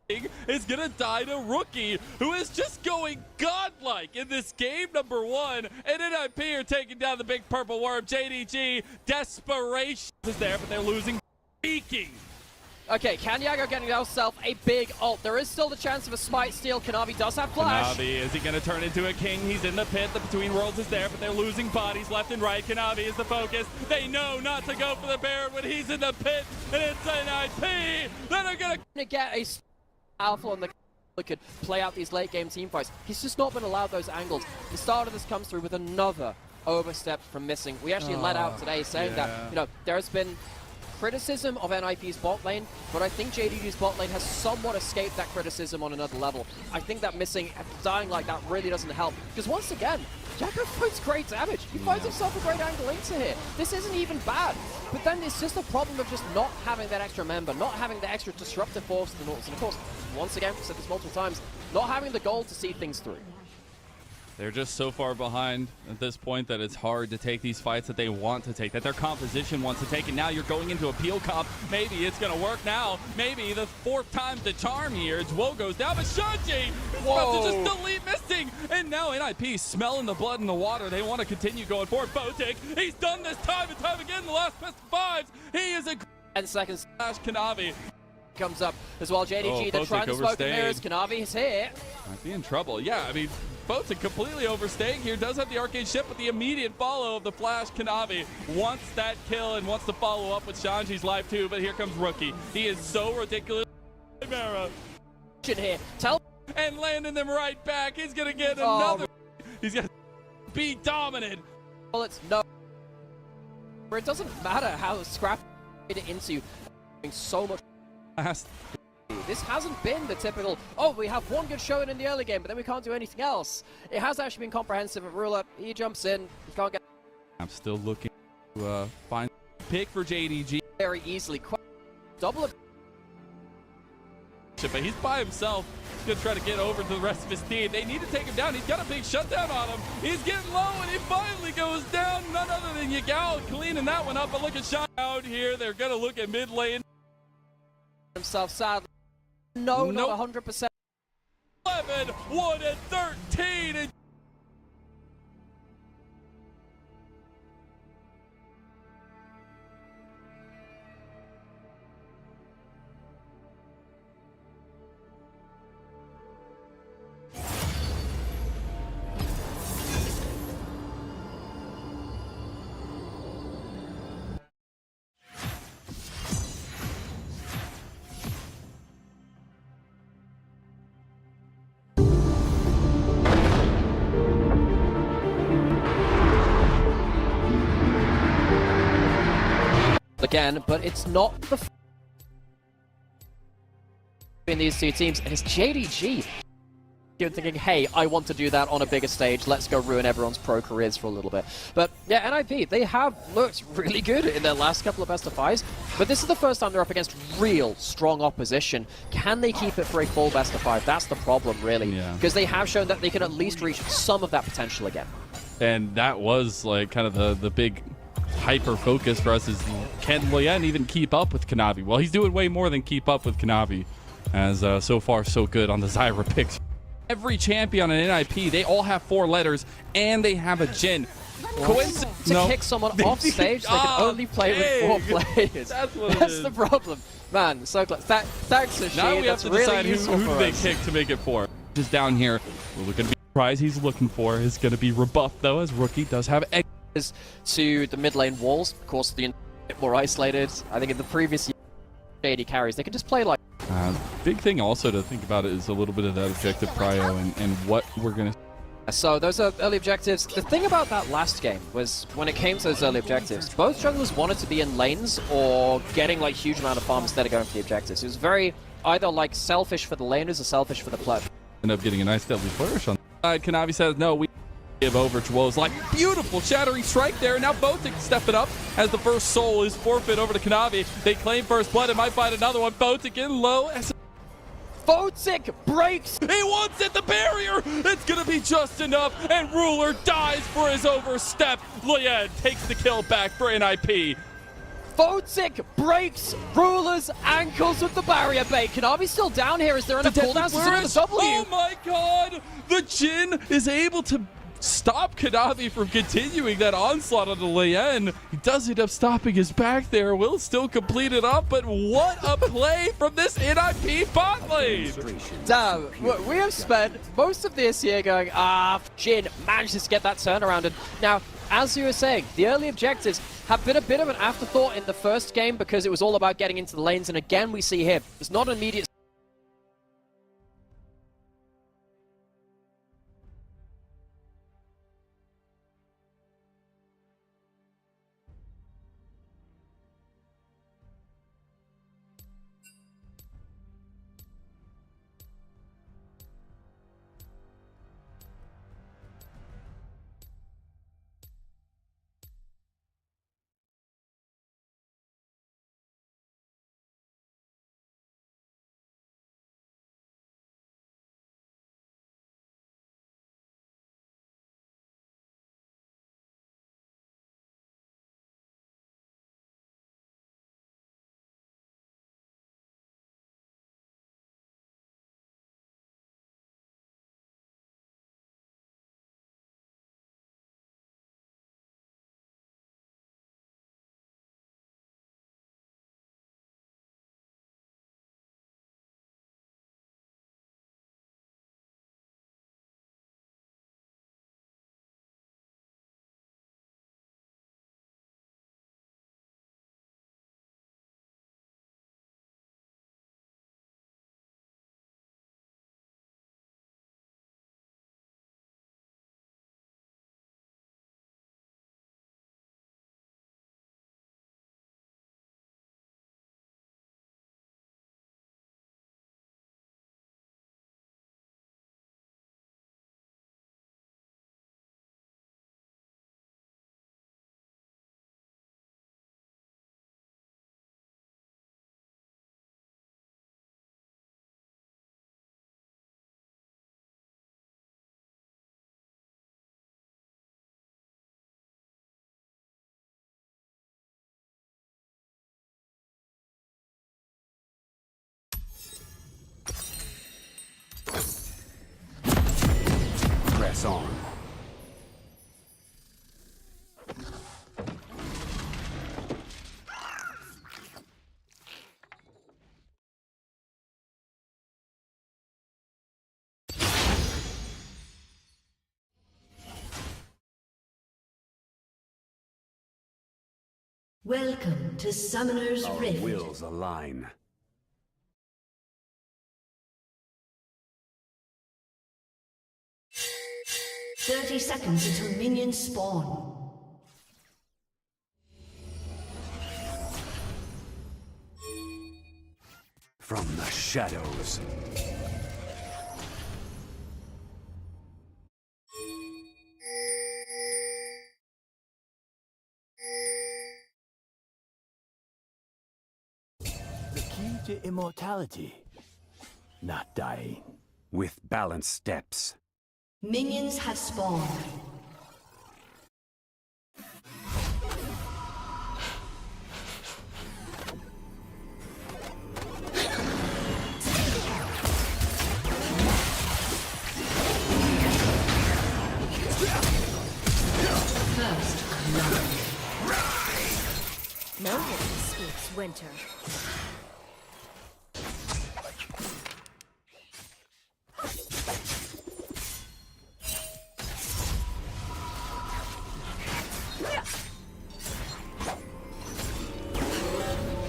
is gonna die to Rookie, who is just going godlike in this game number 1. And NIP are taking down the big purple worm. JDG, desperation is there, but they're losing. Speaking. Okay, Kanyago getting himself a big ult. There is still the chance of a smite steal. Kanavi does have flash. Kanavi, is he going to turn into a king? He's in the pit. The Between Worlds is there, but they're losing bodies left and right. Kanavi is the focus. They know not to go for the Baron when he's in the pit, and it's NIP that are going to get a alpha on the could play out these late game team fights. He's just not been allowed those angles. The start of this comes through with another overstep from missing. We actually let out today saying that, you know, there's been criticism of NIP's bot lane, but I think JDG's bot lane has somewhat escaped that criticism on another level. I think that missing, dying like that really doesn't help, because once again, Jacko finds great damage. He finds himself a great angle into here. This isn't even bad, but then it's just a problem of just not having that extra member, not having the extra disruptive force to the Nautilus, and of course, once again, I've said this multiple times, not having the goal to see things through. They're just so far behind at this point that it's hard to take these fights that they want to take, that their composition wants to take, and now you're going into a peel comp. Maybe it's going to work now. Maybe the 4th time's the charm here. Woe goes down, but Shanji is about to just delete missing, and now NIP smelling the blood in the water. They want to continue going forward. Botic, he's done this time and time again in the last best of 5s. He is a 10 seconds. Slash Kanavi Comes up as well. JDG, they're trying to smoke the mirrors. Kanavi is here. Might be in trouble. Yeah, I mean, Botic completely overstaying here. Does have the arcade ship, but the immediate follow of the flash. Kanavi wants that kill and wants to follow up with Shanji's life too, but here comes Rookie. He is so ridiculous. Chimera. Here. Tell and landing them right back. He's going to get another. He's going to be dominant. Well, it's no. It doesn't matter how scrap it into so much. This hasn't been the typical, oh, we have one good showing in the early game, but then we can't do anything else. It has actually been comprehensive. Ruler, he jumps in, he can't get. I'm still looking to find a pick for JDG. Very easily. Double it. But he's by himself. He's going to try to get over to the rest of his team. They need to take him down. He's got a big shutdown on him. He's getting low, and he finally goes down. None other than Yagao cleaning that one up. But look at Shot out here. They're going to look at mid lane. Himself sadly. No, not 100%. 11, 1, and 13. And again, but it's not the in these two teams, and it's JDG. You're thinking, hey, I want to do that on a bigger stage. Let's go ruin everyone's pro careers for a little bit. But yeah, NIP, they have looked really good in their last couple of best of 5s, but this is the first time they're up against real strong opposition. Can they keep it for a full best of 5? That's the problem, really, because they have shown that they can at least reach some of that potential again. And that was like kind of the big hyper focus for us is, can Lien even keep up with Kanavi? Well, he's doing way more than keep up with Kanavi, as so far so good on the Zyra picks. Every champion in NIP, they all have 4 letters and they have a Jhin. Coincidence to kick someone off stage, they can only play with 4 players. That's what it That's is. the problem. Man, so close. Thanks, Ashid. Now we have to really decide who they us. kick to make it 4. Just down here, we're looking to be the prize he's looking for is going to be rebuffed, though, as Rookie does have to the mid lane walls. Of course, the bit more isolated. I think in the previous year, AD carries, they could just play like. Big thing also to think about is a little bit of that objective prio and what we're going to. So those are early objectives. The thing about that last game was when it came to those early objectives, both jugglers wanted to be in lanes or getting like huge amount of farm instead of going for the objectives. It was very either like selfish for the laners or selfish for the pleb. End up getting a nice deadly flourish on the side. Kanavi says no, we give over to Woes. Like beautiful shattering strike there. Now Botic stepping up as the first soul is forfeit over to Kanavi. They claim first blood and might find another one. Botic in low. Botic breaks. He wants it. The barrier. It's going to be just enough. And Ruler dies for his overstep. Lien takes the kill back for NIP. Photic breaks Ruler's ankles with the barrier bait. Kanavi's still down here. Is there enough cooldowns to sit the W? Oh my god! The Jhin is able to stop Kanavi from continuing that onslaught on the Leyen. He does end up stopping his back there. Will still complete it off, but what a play from this NIP bot lane! Damn, we have spent most of this year going, Jhin manages to get that turnaround. And now, as you were saying, the early objectives have been a bit of an afterthought in the first game because it was all about getting into the lanes. And again, we see here, it's not an immediate Press on. Welcome to Summoner's Our Rift. wills align. "30 seconds until minions spawn. From the shadows. The key to immortality, not dying. With balanced steps. Minions have spawned. First blood. No one escapes winter.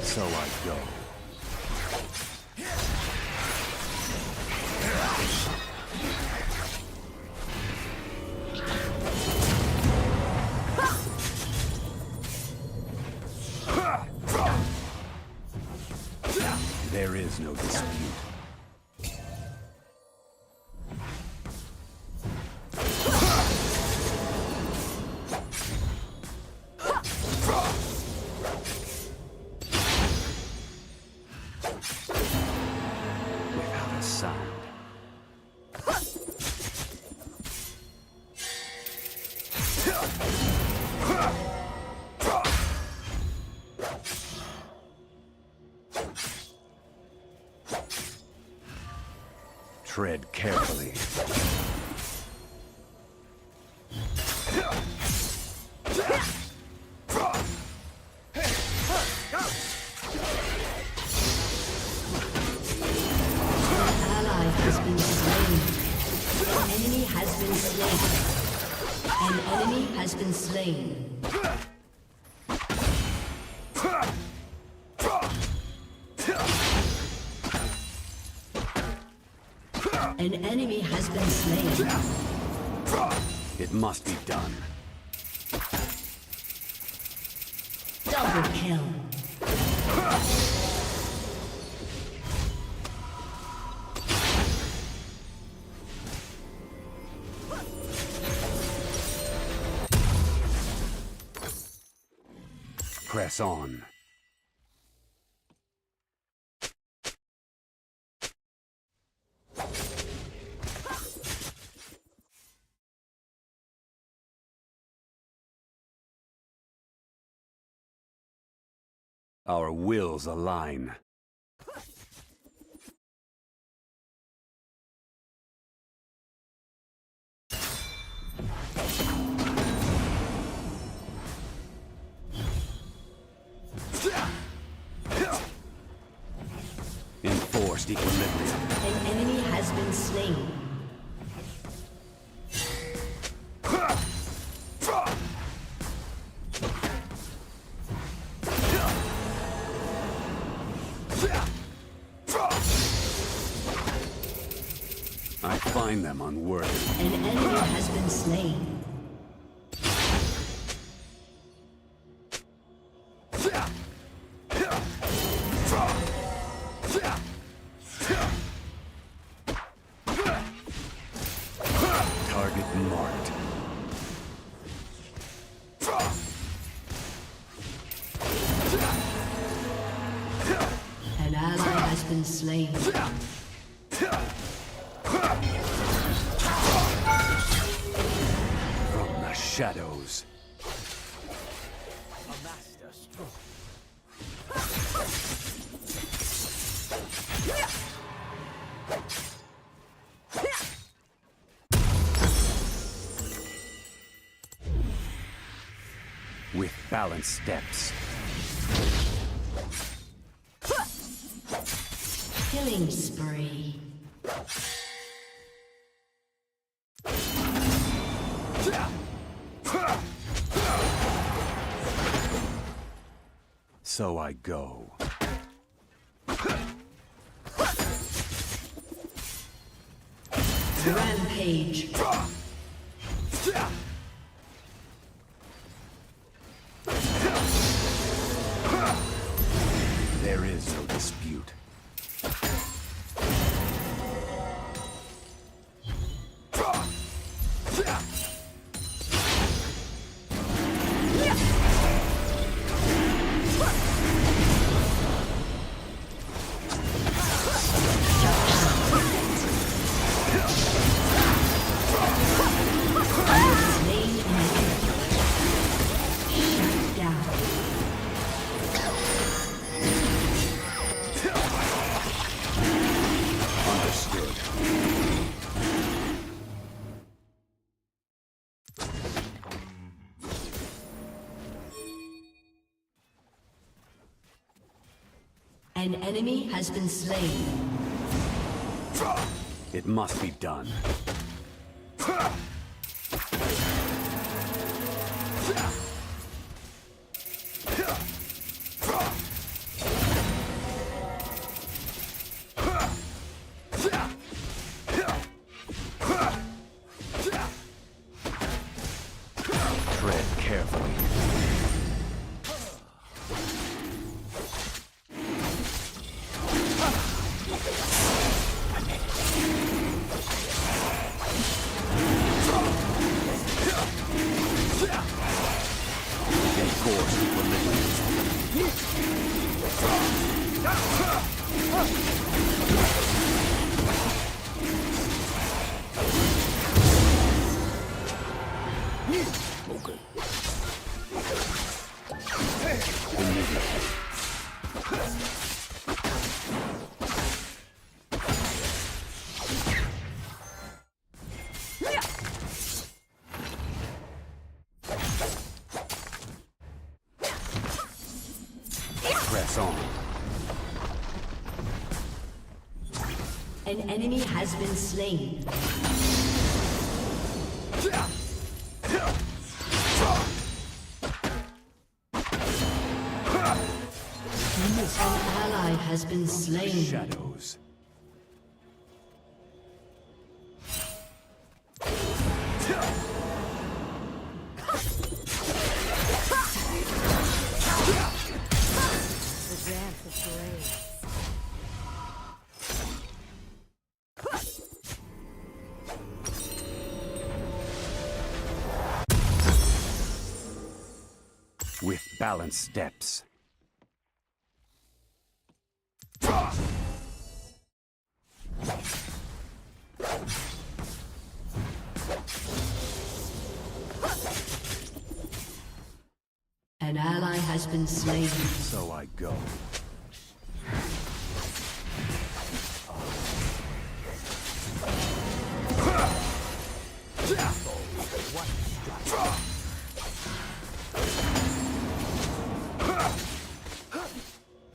So I go. There is no dispute. Without a sound. Tread carefully. Ally has been slain. An enemy has been slain. An enemy has been slain. An enemy has been slain. It must be done. Double kill. Press on. Our wills align. Enforced equilibrium. An enemy has been slain. I find them unworthy. An enemy has been slain. Target marked. An ally has been slain. From the shadows. A master stroke. With balanced steps. Killing spree. So I go. Rampage. There is no dispute. Slain an enemy. Shut down. Understood. An enemy has been slain. It must be done. Tread carefully. Enforced equilibrium. Okay. Immediately. Press on. An enemy has been slain. An ally has been slain. Shadows. The dance of blades. With balanced steps. An ally has been slain. So I go.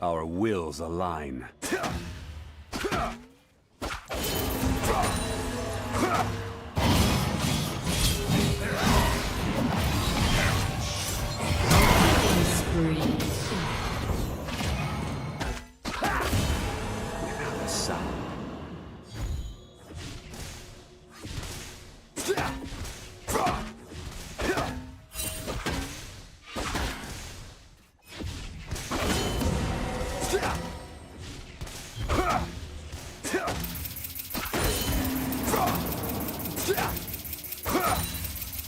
Our wills align. Spree. Without a sound.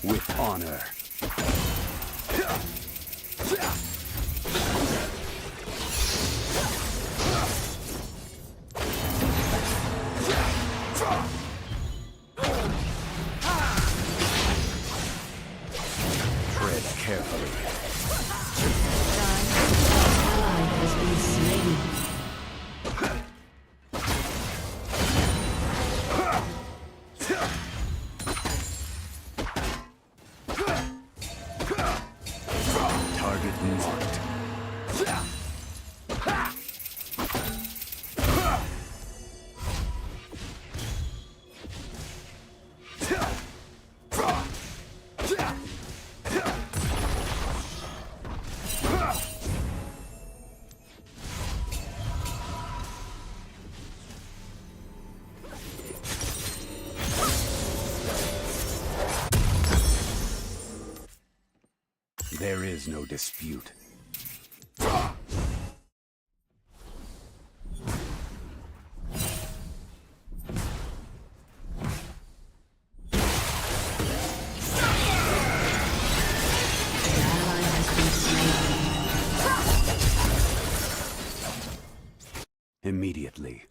With honor. Tread carefully. Ally has been slain. Target marked. There is no dispute. An ally has been slain. Immediately.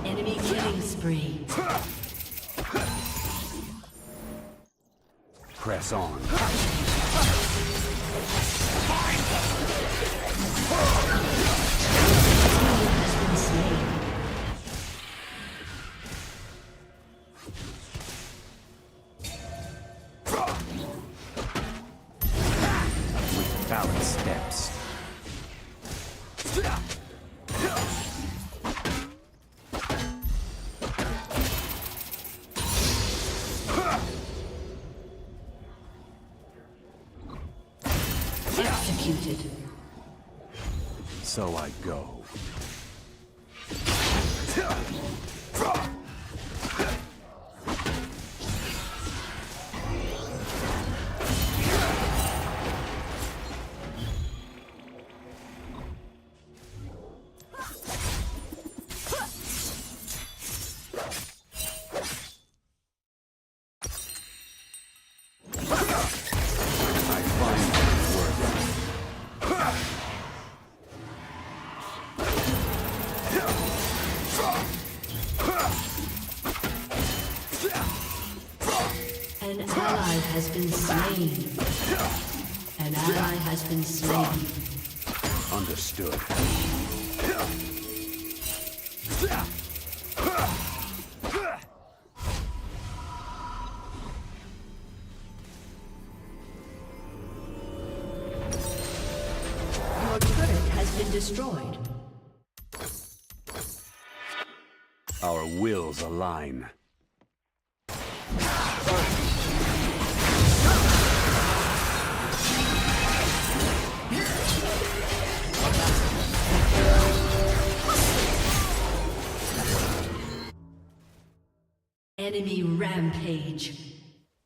Enemy killing spree. Press on. Has been slain. With balanced steps. Executed. So I go. I find it worthy. An ally has been slain. An ally has been slain. Understood. destroyed. Our wills align. Enemy rampage.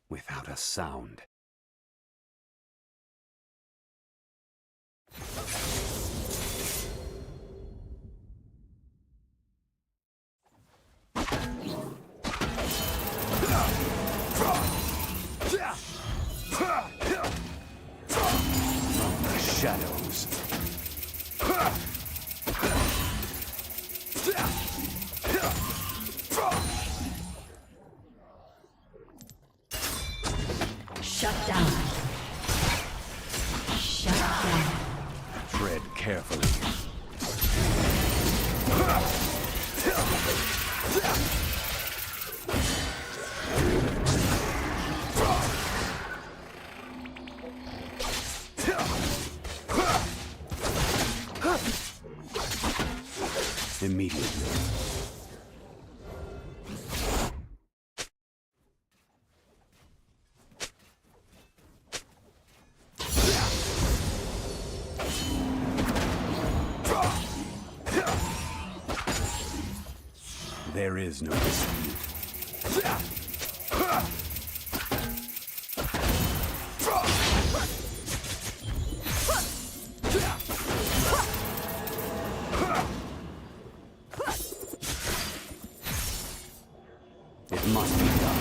Without a sound. From the shadows. Shut down. Shut down. Tread carefully. Immediately. There is no dispute. It must be done.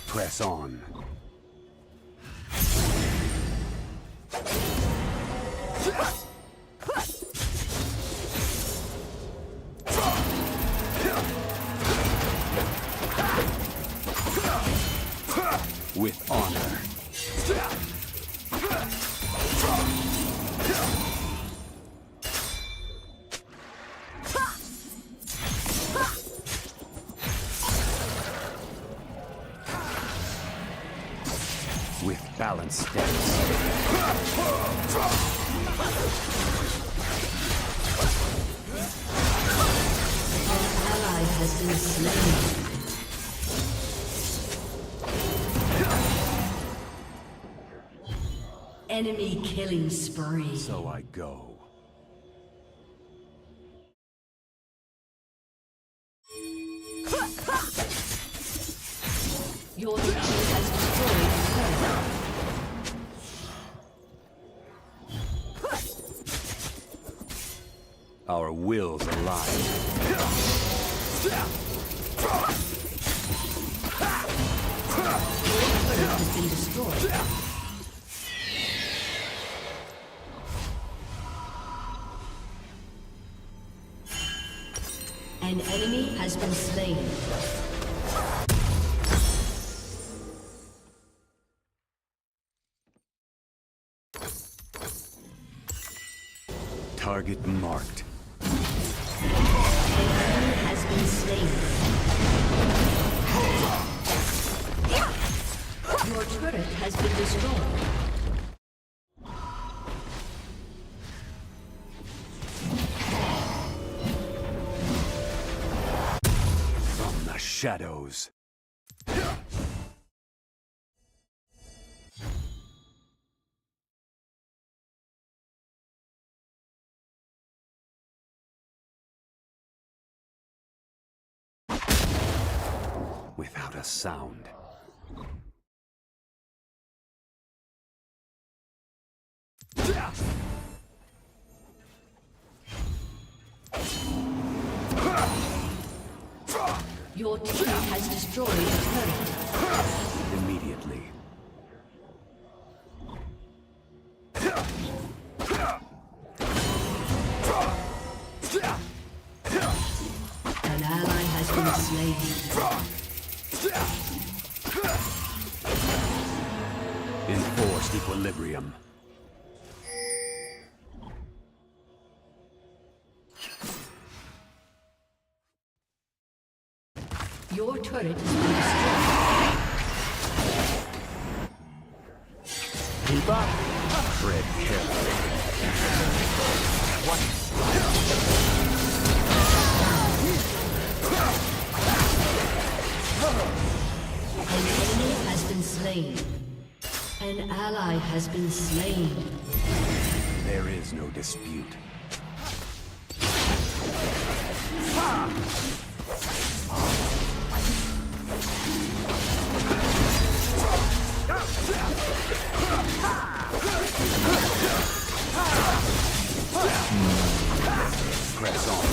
Press on. With honor. With balanced steps. Ally has been slain. Enemy killing spree. So I go. Your team has destroyed a turret. Our wills align. Has been destroyed. An enemy has been slain. Target marked. An enemy has been slain. Your turret has been destroyed. From the shadows. Without a sound. Your team has destroyed a turret. Immediately. An ally has been slain. Enforced equilibrium. turret has been destroyed. Keep up. Tread carefully. An enemy has been slain. An ally has been slain. There is no dispute. Press on.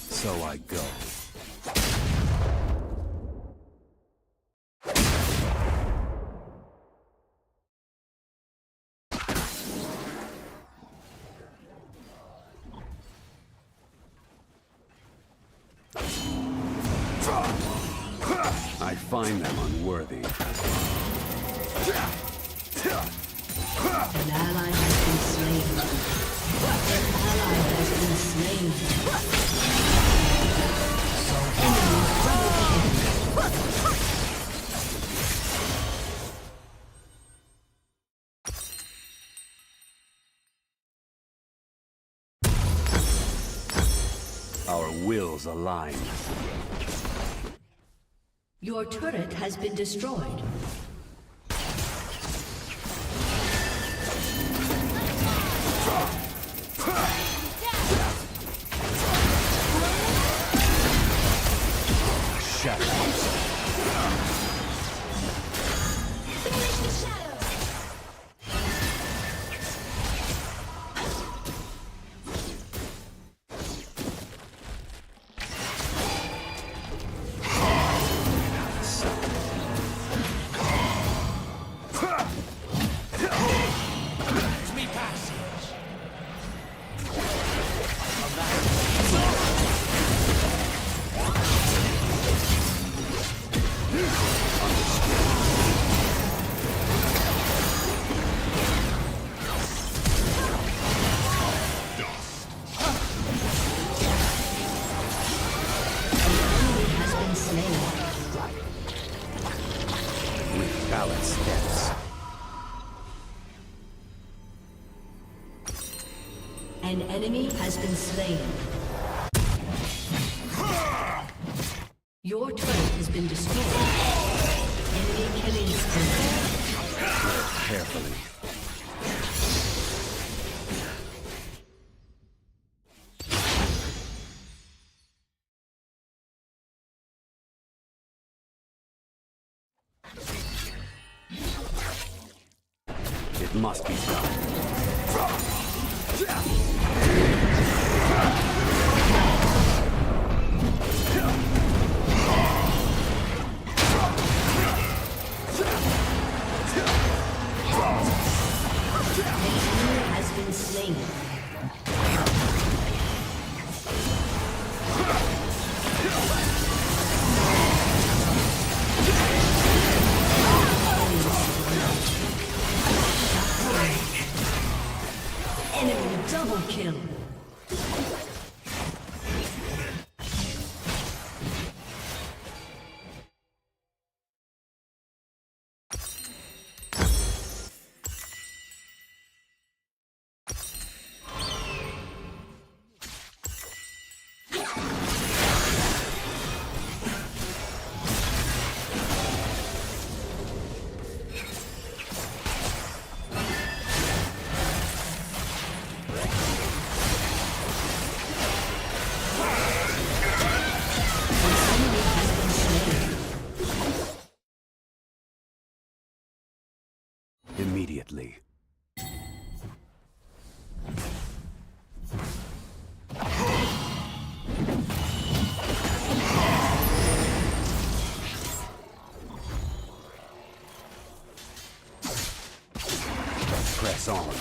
So I go. I find them unworthy. An ally has been slain. An ally has been slain. Enemy double kill. Our wills align. Your turret has been destroyed. Balance steps. An enemy has been slain. Your turret has been destroyed. Enemy killing spree. Carefully. It must be done. Has been slain. Enemy double kill. Immediately. Press on.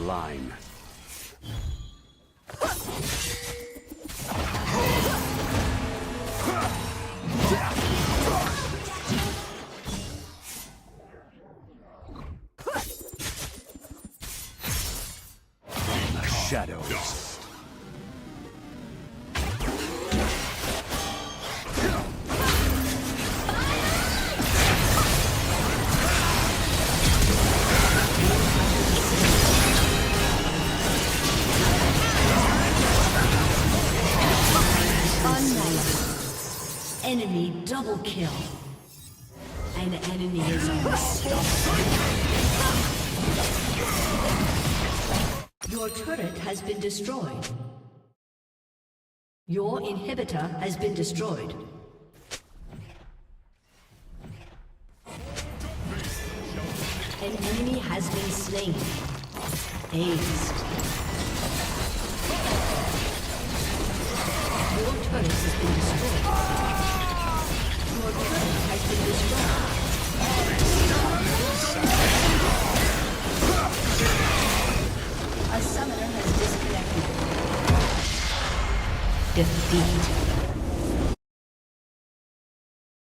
line. The shadows. Enemy double kill. An enemy is unstoppable. Your turret has been destroyed. Your inhibitor has been destroyed. An enemy has been slain. Aced. Your turret has been destroyed. Your turret has been destroyed. A summoner has disconnected. Defeat.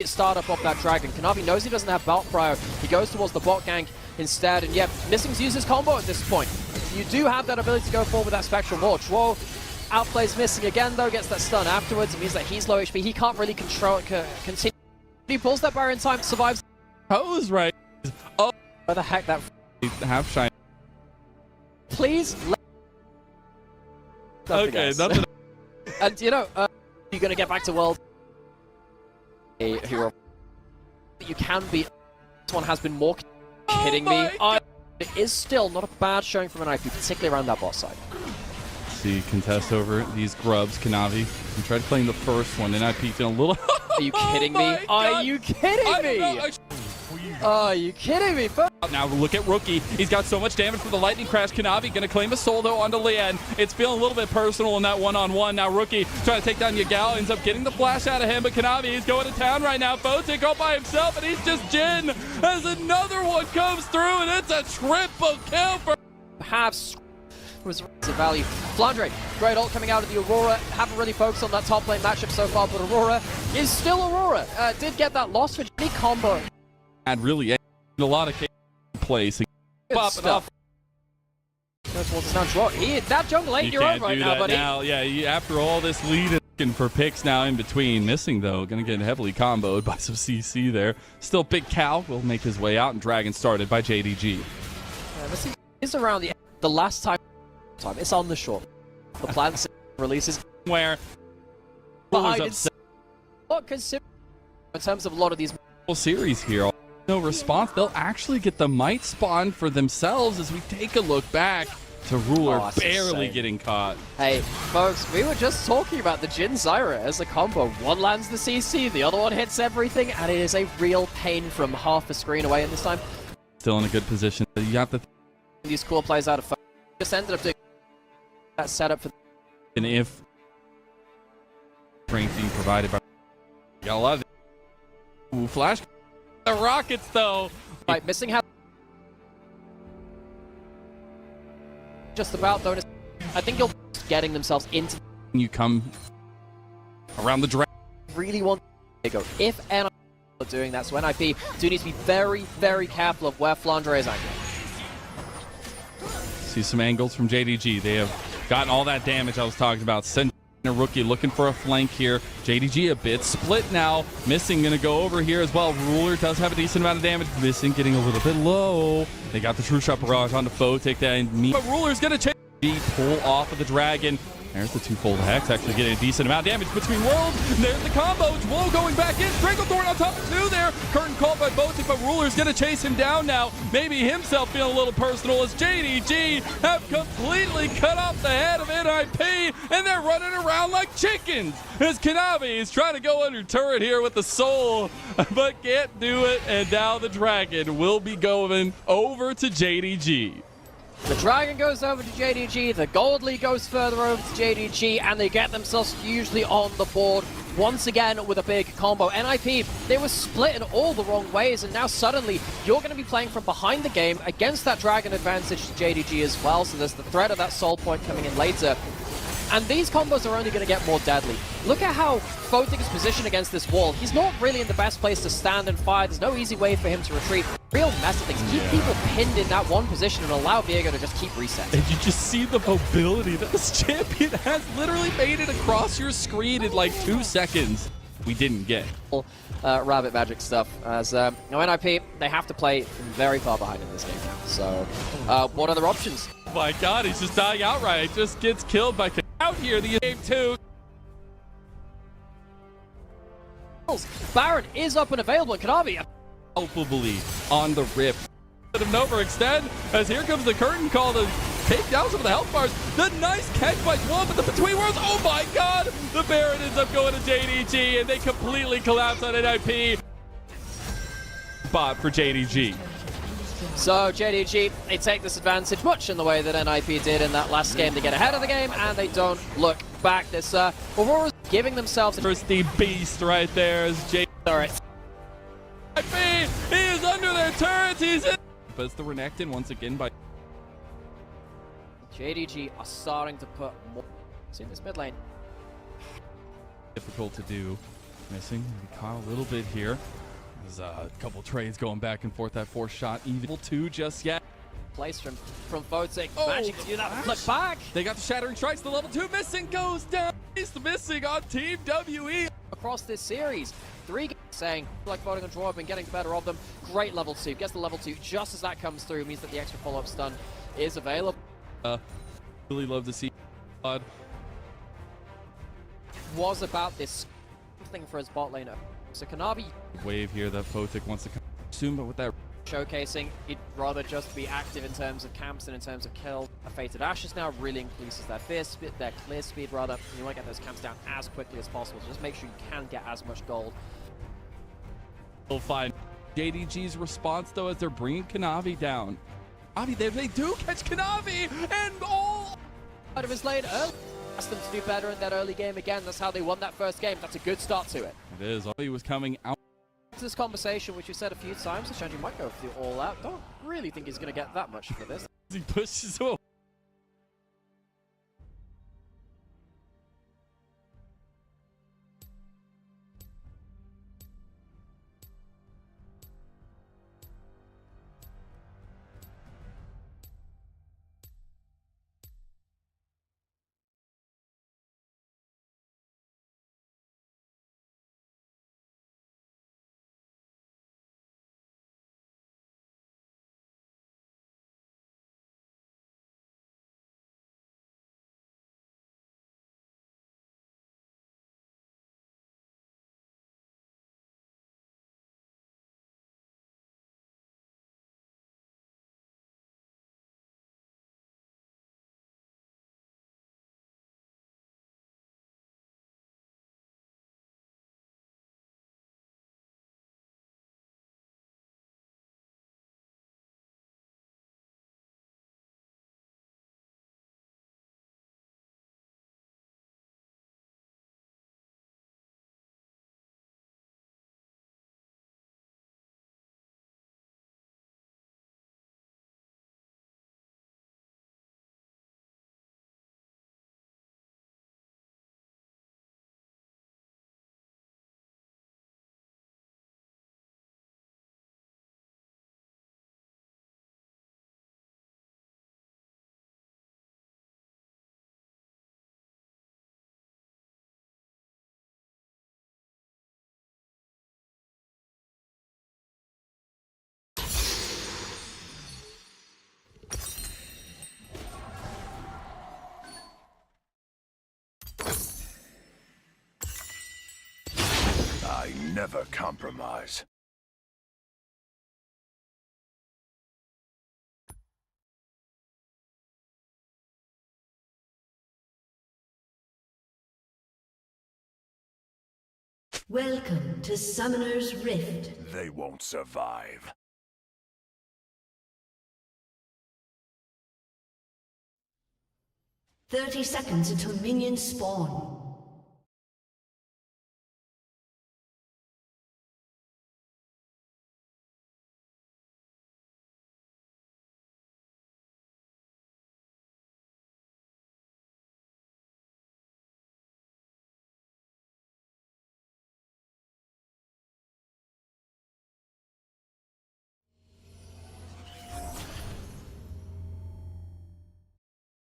Startup of that dragon. Kanavi knows he doesn't have belt prio. He goes towards the bot gank instead, and yep, Missing's used his combo at this point. You do have that ability to go forward with that Spectral Launch. Whoa. Outplays Missing again, though, gets that stun afterwards. It means that he's low HP. He can't really continue. He pulls that barrier in time, survives. Pose right. Oh, Where the heck that half shine. please let Okay, nothing. And you know, you're gonna get back to world a hero. You can be. This one has been more kidding me. It is still not a bad showing from an IP, particularly around that boss side. See, contest over these grubs, Kanavi. And tried playing the first one, and I peeked in a little. Are you kidding me? Are you kidding me? Are you kidding me? Now look at Rookie. He's got so much damage from the Lightning Crash. Kanavi gonna claim a soul though onto Lian. It's feeling a little bit personal in that one-on-one. Now Rookie trying to take down Yagal, ends up getting the flash out of him, but Kanavi is going to town right now. Photic all by himself, and he's just Jin as another one comes through, and it's a triple kill for Perhaps was value. Flandre, great ult coming out of the Aurora. Haven't really focused on that top lane matchup so far, but Aurora is still Aurora. Did get that loss for Jenny combo. and really a lot of plays. Popping off. Goes towards his down draw. That jungle ain't You your own can't right do now, that buddy. now. Yeah, after all this lead, looking for picks now in between. Missing though, gonna get heavily comboed by some CC there. Still, Big Cal will make his way out, and Dragon started by JDG. This is around the last time. It's on the short. The plan releases Where behind upset. What consider in terms of a lot of these Series here. No response. They'll actually get the might spawn for themselves as we take a look back to Ruler that's barely insane. getting caught. Hey, folks, we were just talking about the Jin Zyra as a combo. One lands the CC, the other one hits everything, and it is a real pain from half a screen away. And this time, Still in a good position. You have to. these core plays out of fun. Just ended up doing that setup for. And if strength being provided by, got a lot of. Ooh, flash. The Rockets though. Right, missing how. Just about though. I think you're getting themselves into. You come around the dragon. Really want to go. If NIP are doing that, so NIP do need to be very, very careful of where Flandre is angled. See some angles from JDG. They have gotten all that damage I was talking about. Send a Rookie looking for a flank here. JDG a bit split now. Missing gonna go over here as well. Ruler does have a decent amount of damage. Missing getting a little bit low. They got the True Shot Barrage on the foe. Take that and meet. But Ruler's gonna change. Pull off of the dragon. There's the twofold hex, actually getting a decent amount of damage between worlds. There's the combo. Woe going back in. Stranglethorn on top of two there. Curtain called by Botic, but Ruler's going to chase him down now. Maybe himself feeling a little personal as JDG have completely cut off the head of NIP, and they're running around like chickens. As Kanavi is trying to go under turret here with the soul, but can't do it. And now the dragon will be going over to JDG. The Dragon goes over to JDG, the Gold League goes further over to JDG, and they get themselves hugely on the board once again with a big combo. NIP, they were split in all the wrong ways, and now suddenly you're going to be playing from behind the game against that Dragon advantage to JDG as well, so there's the threat of that soul point coming in later. And these combos are only going to get more deadly. Look at how Photic is positioned against this wall. He's not really in the best place to stand and fire. There's no easy way for him to retreat. Real mess of things. Keep people pinned in that one position and allow Viego to just keep resetting. And you just see the mobility that this champion has. Literally made it across your screen in like 2 seconds. We didn't get. Rabbit magic stuff. As now NIP, they have to play very far behind in this game now. So what are their options? Oh my god, he's just dying outright. Just gets killed by out here the game 2. Baron is up and available in Kanavi. Palpably on the rip. Let him overextend as here comes the curtain call to take down some of the health bars. The nice catch by Twom, but the Between Worlds, oh my god! The Baron ends up going to JDG and they completely collapse on NIP. Bot for JDG. So JDG, they take this advantage much in the way that NIP did in that last game. They get ahead of the game and they don't look back. This Aurora's giving themselves First the beast right there as JDG. Sorry. NIP, he is under their turrets, he's in. But it's the Renekton once again by JDG are starting to put more in this mid lane. difficult to do. Missing maybe Kyle a little bit here. There's a couple trades going back and forth. That 4th shot even 2 just yet. Place from Photic, Oh, managing to do that flip back. They got the Shattering Strikes, the level 2 missing goes down. He's missing on Team WE. Across this series, 3 games saying, like voting on draw, have been getting better of them. Great level 2, gets the level 2 just as that comes through, means that the extra follow-up stun is available. Really love to see Was about this thing for his bot laner. So Kanavi wave here that Photic wants to come soon, but with that showcasing, he'd rather just be active in terms of camps and in terms of kills. A Fated Ashes now really increases their fear speed, their clear speed rather. And you want to get those camps down as quickly as possible. So just make sure you can get as much gold. we'll find JDG's response though as they're bringing Kanavi down. Kanavi, they do catch Kanavi and all Out of his lane early. Asked them to do better in that early game again. That's how they won that first game. That's a good start to it. It is. He was coming out. This conversation, which we've said a few times, Shanji might go for the all out. Don't really think he's going to get that much for this. He pushes away. I never compromise. Welcome to Summoner's Rift. They won't survive. 30 seconds until minions spawn.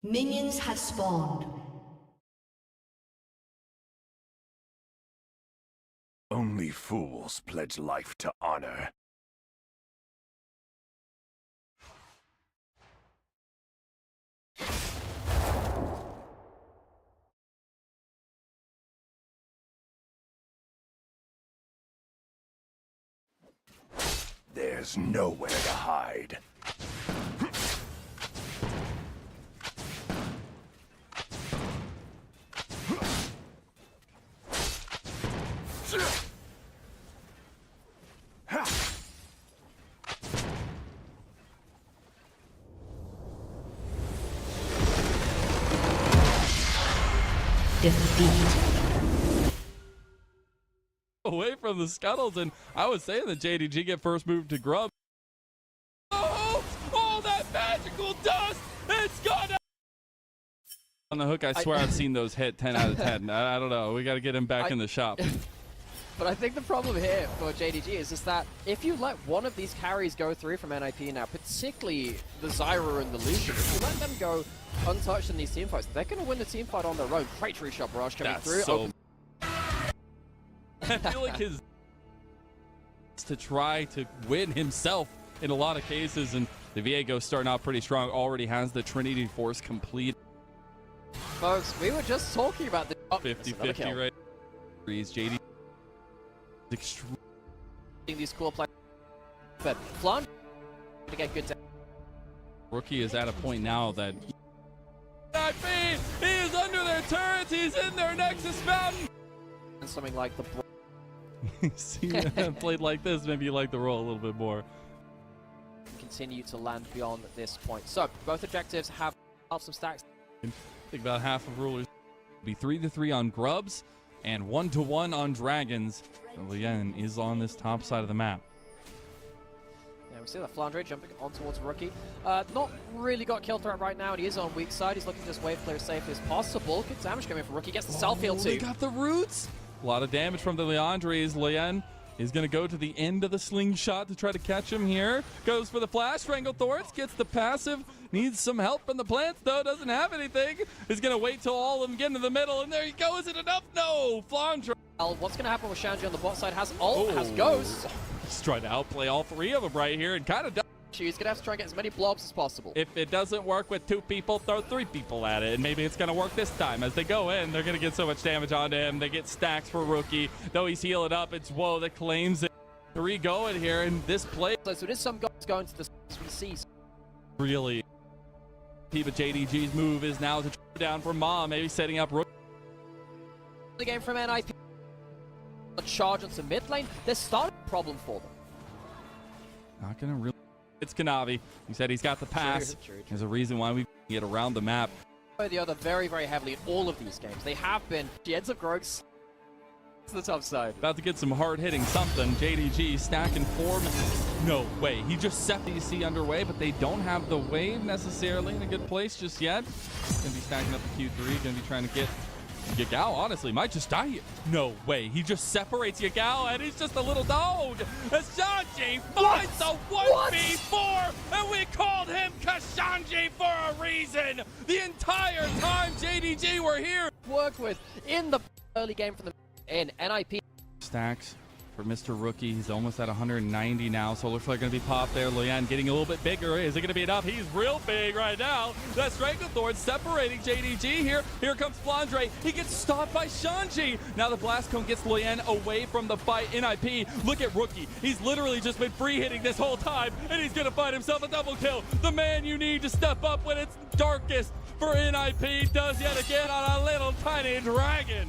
Minions have spawned. Only fools pledge life to honor. There's nowhere to hide. Defeat. Away from the scuttles, and I was saying that JDG get first move to Grub. Oh, that magical dust! It's gone on the hook. I swear I've seen those hit 10 out of 10. I don't know. We got to get him back in the shop. But I think the problem here for JDG is just that if you let one of these carries go through from NIP now, particularly the Zyra and the Lucian, if you let them go untouched in these teamfights, they're going to win the teamfight on their own. Great tree shot barrage coming through. So I feel like his to try to win himself in a lot of cases, and the Viego starting out pretty strong, already has the Trinity Force complete. Folks, we were just talking about the 50-50 right. JD extreme. These cool players, but Flan to get good. Rookie is at a point now that he is under their turrets. He's in their Nexus Mountain. And something like the. See, played like this, maybe you like the role a little bit more. Continue to land beyond this point. So both objectives have some stacks. I think about half of rulers be 3-3 on Grubs and 1-1 on Dragons. And Lien is on this top side of the map. Yeah, we see that Flandre jumping on towards Rookie. Not really got kill threat right now, and he is on weak side. He's looking to just wave clear as safely as possible. Good damage coming from Rookie. Gets the self-heal too. They got the roots. A lot of damage from the Leandres. Lien is going to go to the end of the slingshot to try to catch him here. Goes for the flash. Stranglethorns gets the passive. Needs some help from the plants, though. Doesn't have anything. Is going to wait till all of them get into the middle. And there you go. Is it enough? No. Flandre. What's going to happen with Shanji on the bot side? Has ult, has Ghost. He's trying to outplay all three of them right here and kind of does. He's going to have to try and get as many blobs as possible. If it doesn't work with 2 people, throw 3 people at it. And maybe it's going to work this time. As they go in, they're going to get so much damage onto him. They get stacks for Rookie. Though he's healing up, it's Woe that claims it. 3 going here in this play. So there's some guys going to the seas. Really. But JDG's move is now to throw down for Mom. Maybe setting up Rookie. The game from NIP. A charge onto mid lane. There's starting a problem for them. Not going to really. It's Kanavi. He said he's got the pass. True. There's a reason why we get around the map. The other very, very heavily in all of these games. They have been. She ends up growing to the top side. About to get some hard-hitting something. JDG stacking form. No way. He just set the EC underway, but they don't have the wave necessarily in a good place just yet. Going to be stacking up the Q3. Going to be trying to get Yagao, honestly, might just die here. No way. He just separates Yagao, and he's just a little dog. As Sanji finds the 1v4, and we called him Kashanji for a reason. The entire time JDG were here. Worked with in the early game from the in NIP. Stacks for Mr. Rookie. He's almost at 190 now, so looks like going to be popped there. Lien getting a little bit bigger. Is it going to be enough? He's real big right now. That Stranglethorn separating JDG here. Here comes Flandre. He gets stopped by Shanji. Now the Blast Cone gets Lien away from the fight. NIP, look at Rookie. He's literally just been free hitting this whole time, and he's going to find himself a double kill. The man you need to step up when it's darkest for NIP does yet again on a little tiny dragon.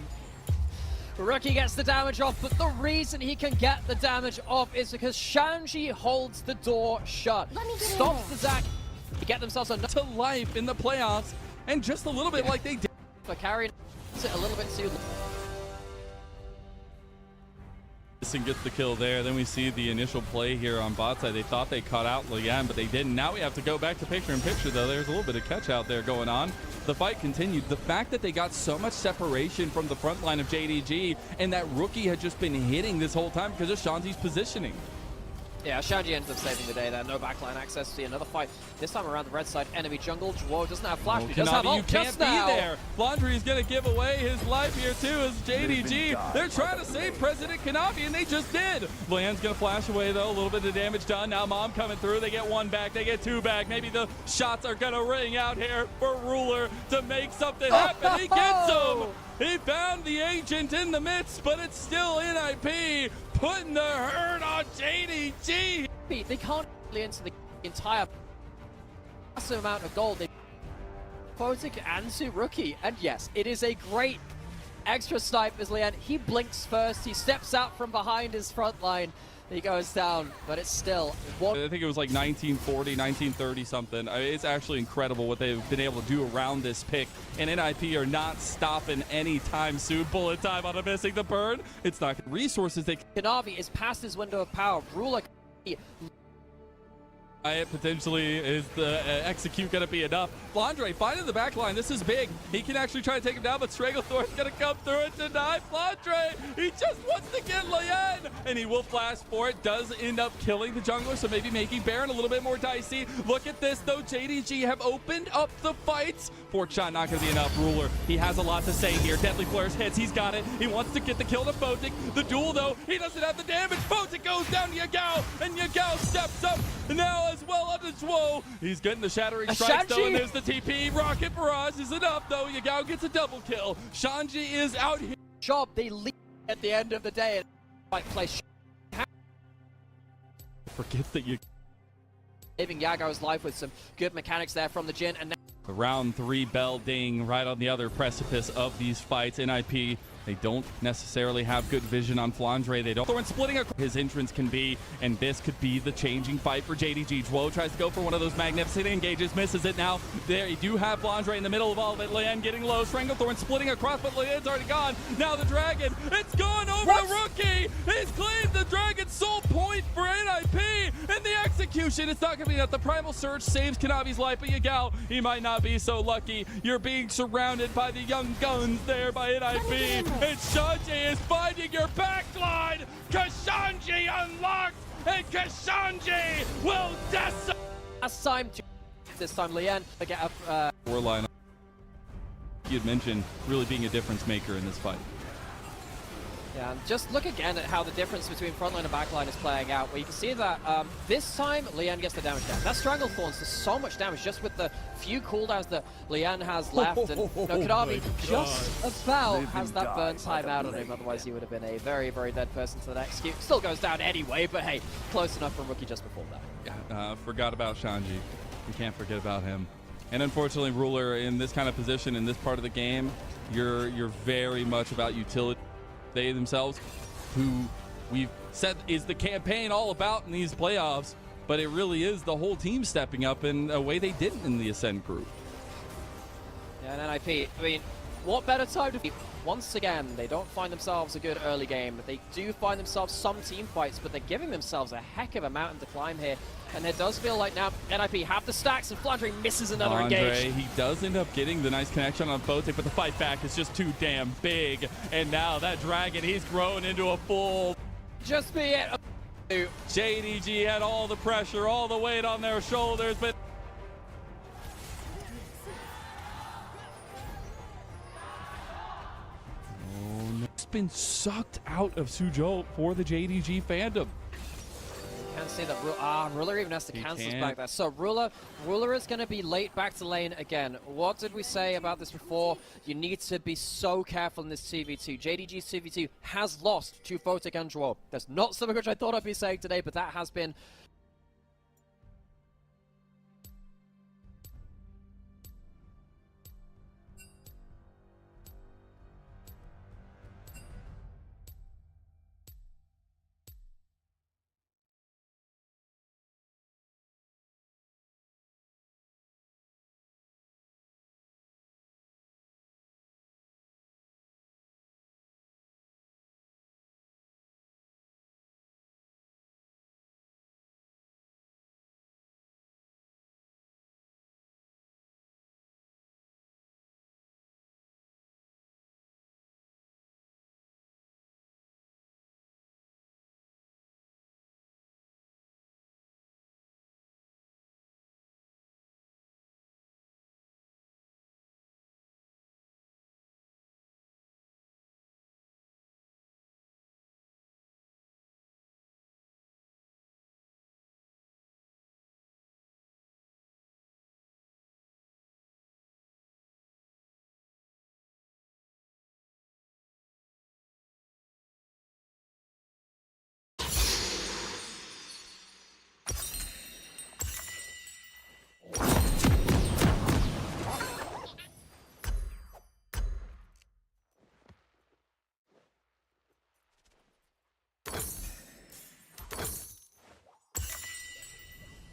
Rookie gets the damage off, but the reason he can get the damage off is because Shanji holds the door shut. Stops the Zac to get themselves to life in the playoffs, and just a little bit like they did. For carrying it a little bit too long. And gets the kill there. Then we see the initial play here on bot side. They thought they caught out Lian, but they didn't. Now we have to go back to picture-in-picture, though. There's a little bit of catch out there going on. The fight continued. The fact that they got so much separation from the front line of JDG and that Rookie had just been hitting this whole time because of Shanji's positioning. Yeah, Shanji ends up saving the day there. No backline access. See another fight. This time around the red side, enemy jungle. Duo doesn't have flash, but he does have ult. You can't just be now. there. Laundry is going to give away his life here too as JDG. They're trying to save President Kanavi, and they just did. Bland's going to flash away though. A little bit of damage done. Now Mom coming through. They get one back. They get two back. Maybe the shots are going to ring out here for Ruler to make something happen. He gets him. He found the agent in the midst, but it's still NIP putting the hurt on JDG. They can't really into the entire massive amount of gold. They Photic and to Rookie, and yes, it is a great extra snipe as Lian. He blinks first. He steps out from behind his front line. He goes down, but it's still one. I think it was like 1940, 1930 something. It's actually incredible what they've been able to do around this pick. And NIP are not stopping anytime soon. Bullet time on a missing the burn. It's not resources. Kanavi is past his window of power. Ruler. Potentially is the execute going to be enough. Flandre finding the back line. This is big. He can actually try to take him down, but Stranglethorn's going to come through and deny Flandre. He just wants to get Lian, and he will flash for it. Does end up killing the jungler, so maybe making Baron a little bit more dicey. Look at this, though. JDG have opened up the fights. Fourth shot not going to be enough. Ruler, he has a lot to say here. Deadly Flares hits. He's got it. He wants to get the kill to Photic. The duel, though, he doesn't have the damage. Photic goes down to Yagao, and Yagao steps up now as well onto Zwo. He's getting the shattering strikes, though, and there's the TP. Rocket Barrage is enough, though. Yagao gets a double kill. Shanji is out here. Job, they lead at the end of the day. Right place. Forget that you. Saving Yagao's life with some good mechanics there from the Jhin, and now round 3 bell ding right on the other precipice of these fights. NIP, they don't necessarily have good vision on Flandre. They don't. Thorn splitting his entrance can be, and this could be the changing fight for JDG. Zwo tries to go for one of those magnificent engages, misses it now. There you do have Flandre in the middle of all of it. Lian getting low. Stranglethorn splitting across, but Lian's already gone. Now the dragon, it's gone over to Rookie. He's claimed the dragon's sole point for NIP, and the execution, it's not going to be enough. The primal surge saves Kanavi's life, but Yagao, he might not be so lucky. You're being surrounded by the young guns there by NIP. And Shanji is finding your backline! Kashanji unlocked! And Kashanji will decimate! last time, this time Lian to get a Line. You had mentioned really being a difference maker in this fight. yeah, and just look again at how the difference between frontline and backline is playing out, where you can see that this time Lian gets the damage down. That Stranglethorns does so much damage just with the few cooldowns that Lian has left, and Kanavi just about has that burn time out on him, otherwise he would have been a very, very dead person to that execute. Still goes down anyway, but hey, close enough for Rookie just before that. Forgot about Shanji. You can't forget about him. And unfortunately, Ruler, in this kind of position, in this part of the game, you're very much about utility. They themselves, who we've said is the campaign all about in these playoffs, but it really is the whole team stepping up in a way they didn't in the Ascend group. Yeah, and NIP, I mean, what better time to be? Once again, they don't find themselves a good early game. They do find themselves some team fights, but they're giving themselves a heck of a mountain to climb here. And it does feel like now NIP have the stacks, and Flandre misses another engage. He does end up getting the nice connection on Photic, but the fight back is just too damn big. And now that dragon, he's grown into a full. Just be it. JDG had all the pressure, all the weight on their shoulders, but it's been sucked out of Suzhou for the JDG fandom. Can't see that Ruler even has to cancel can't. back there. So Ruler is going to be late back to lane again. What did we say about this before? You need to be so careful in this 2v2. JDG's 2v2 has lost to Photic and Zwo. That's not something which I thought I'd be saying today, but that has been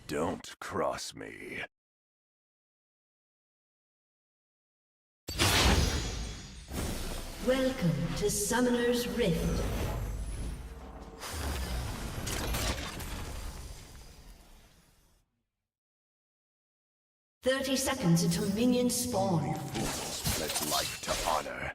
Don't cross me. Welcome to Summoner's Rift. "30 seconds until minions spawn. Fools pledge life to honor.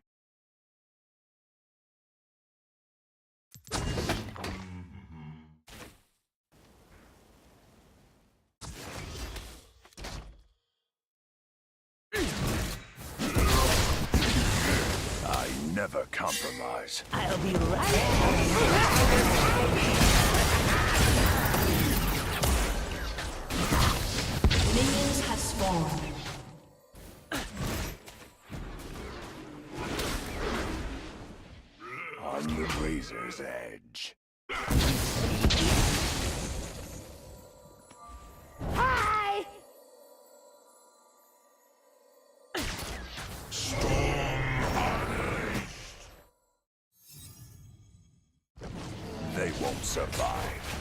I never compromise. I'll be right. Minions have spawned. On the razor's edge. Hi! They won't survive.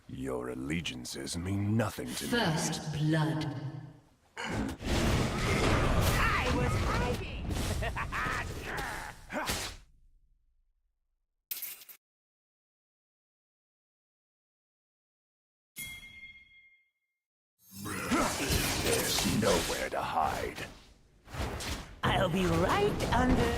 Your allegiances mean nothing to me. First blood. I was hiding! There's nowhere to hide. I'll be right under.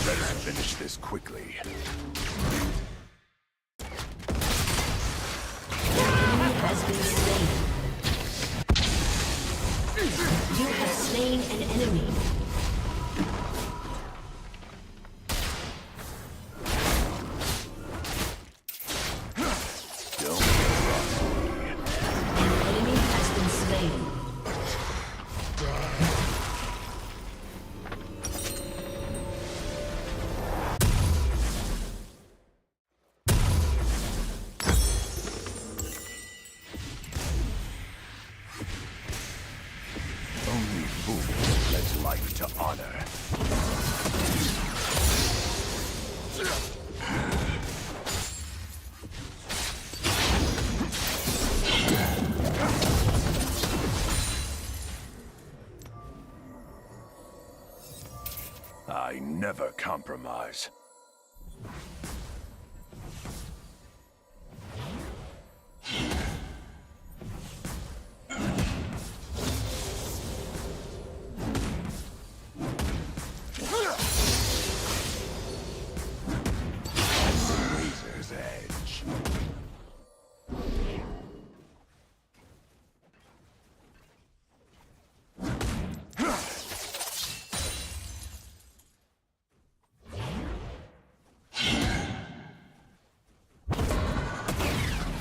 Better finish this quickly. Enemy has been slain. You have slain an enemy. Don't cross me. An enemy has been slain. Only fools pledge life to honor. I never compromise. Razor's edge.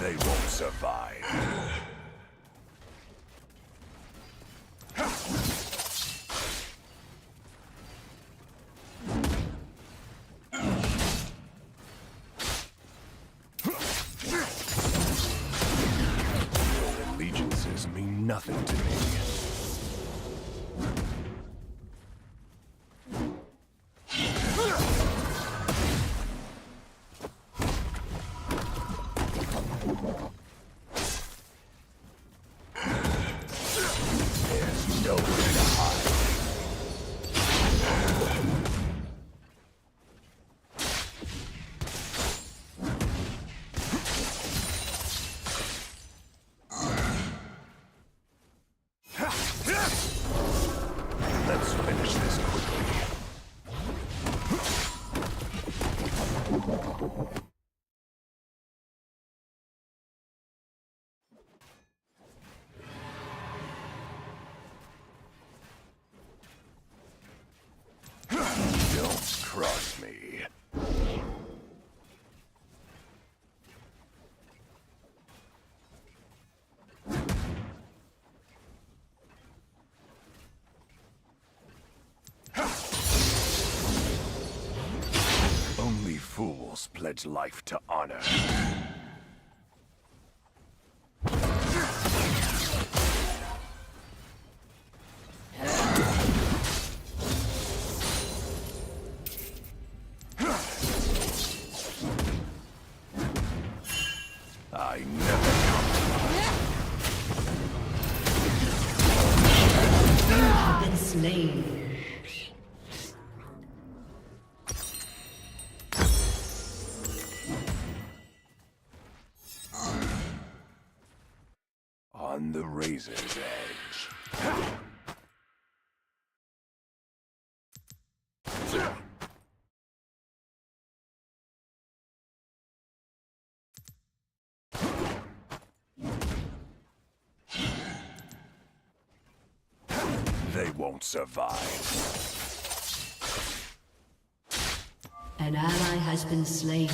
They won't survive. Your allegiances mean nothing to me. There's nowhere to hide. Let's finish this quickly. Don't cross me. fools pledge life to honor. I never You have been slain. on the razor's edge. They won't survive. An ally has been slain.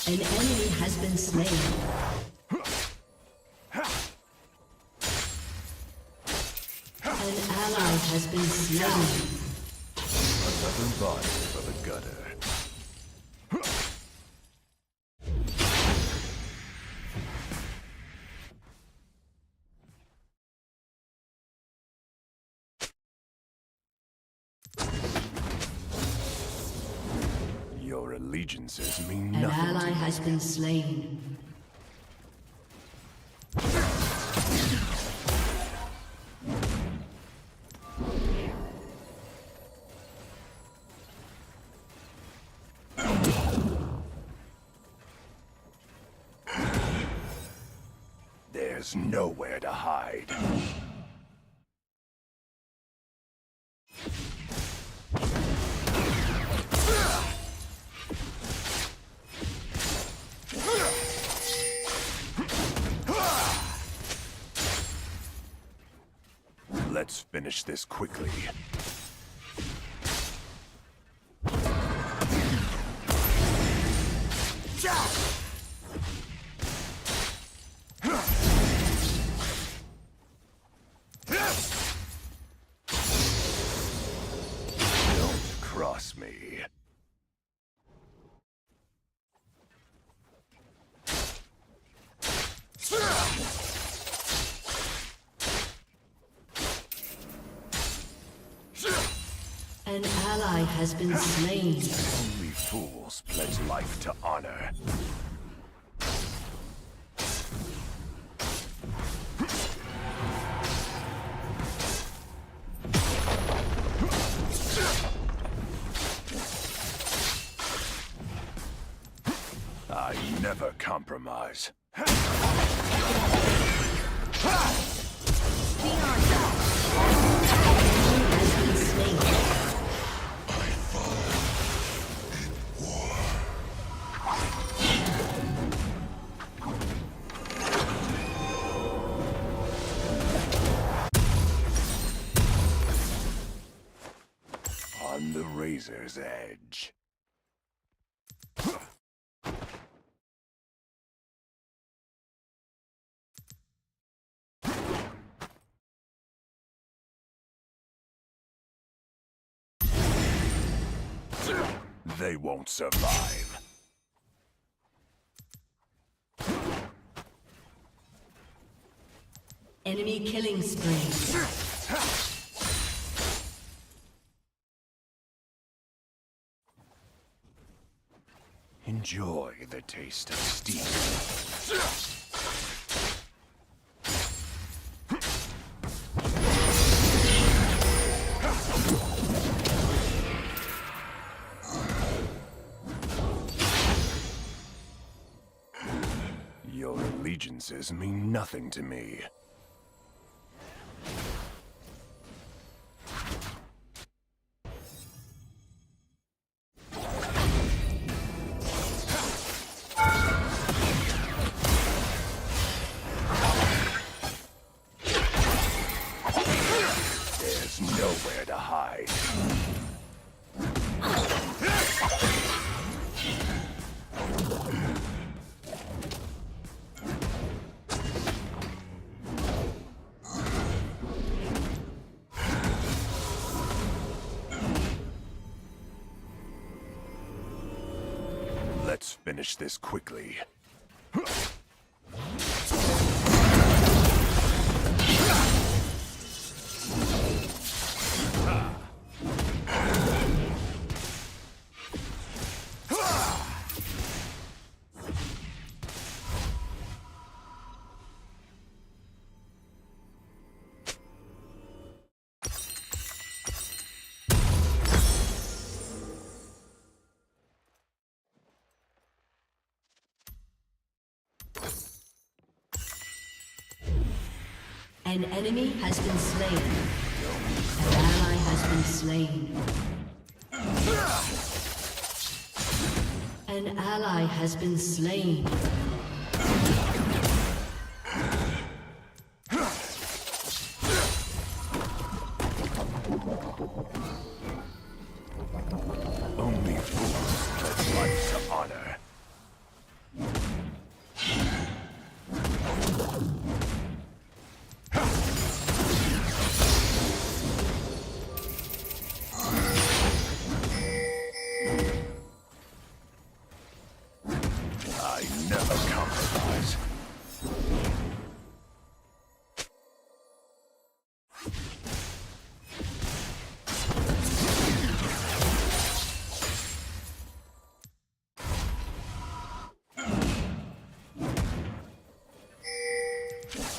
An enemy has been slain. An ally has been slain. Another body for the gutter. Your allegiances mean An nothing. ally has been slain. There's nowhere to hide. Let's finish this quickly. Don't cross me. An ally has been slain. Only fools pledge life to honor. I never compromise. Has been slain. On the razor's edge. They won't survive. Enemy killing spree. Enjoy the taste of steel. Your allegiances mean nothing to me. There's nowhere to hide. finish this quickly. An enemy has been slain. An ally has been slain. An ally has been slain. Only fools pledge life to honor. I never compromise.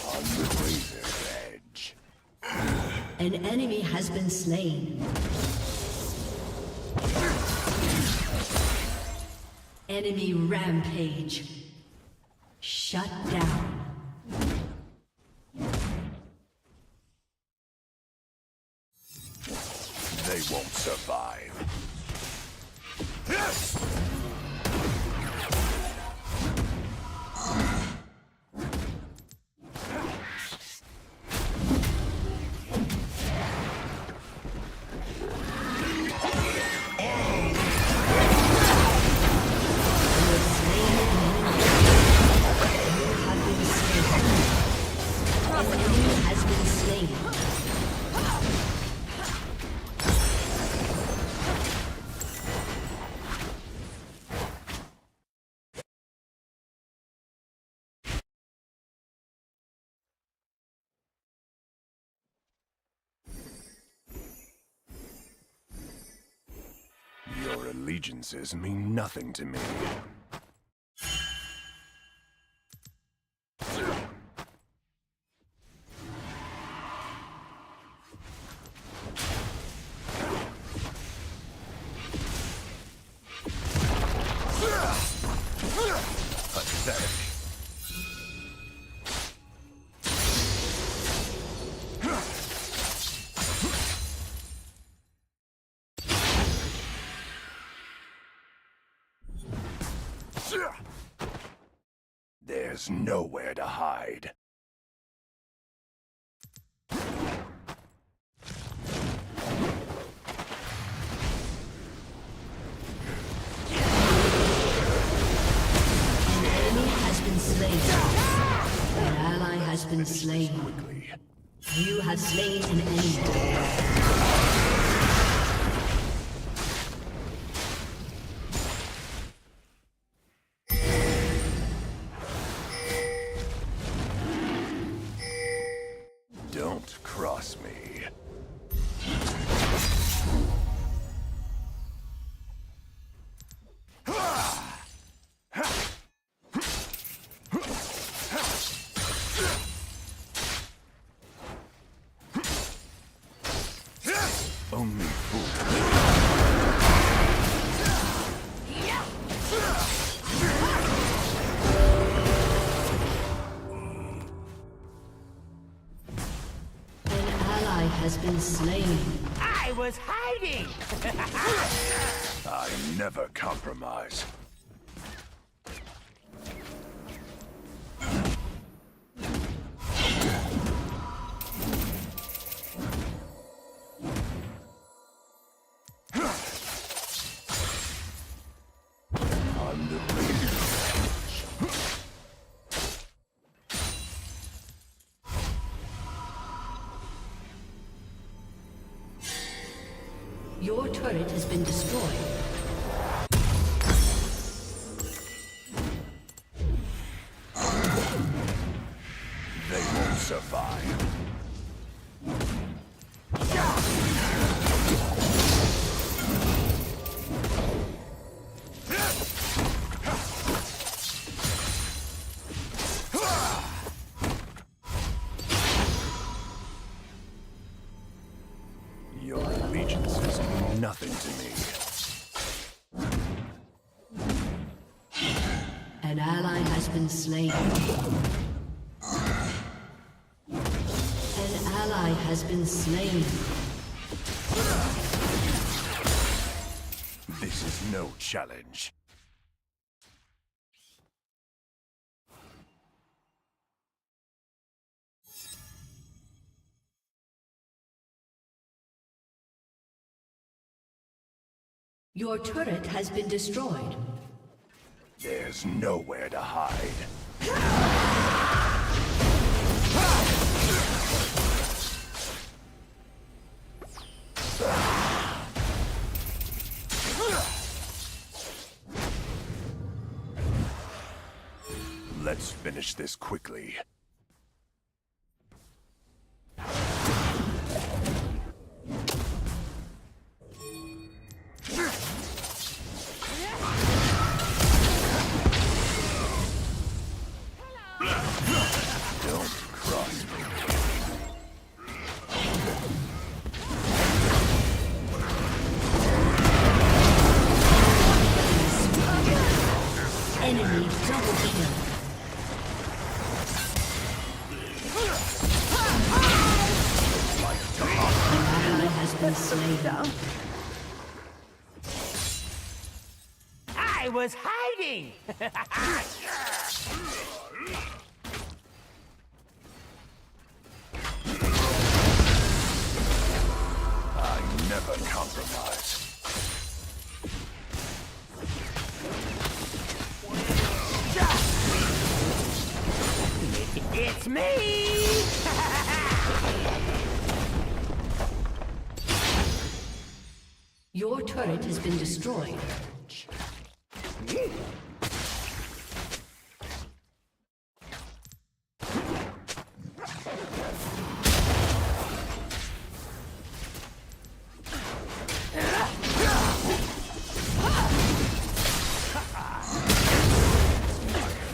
On the razor's edge. An enemy has been slain. Enemy rampage. Shut down. They won't survive. Your allegiances mean nothing to me. Pathetic. There's nowhere to hide. An ally has been slain. Quickly. You have slain an enemy. Don't cross me. Only fools. Has been slain. I was hiding! I never compromise. On the Your turret has been destroyed. survive. Your allegiances mean nothing to me. An ally has been slain. An ally has been slain. This is no challenge. Your turret has been destroyed. There's nowhere to hide. Let's finish this quickly. Don't cross me. Enemy double kill. An ally has been slain. I was hiding! I never compromise. It's me! Your turret has been destroyed.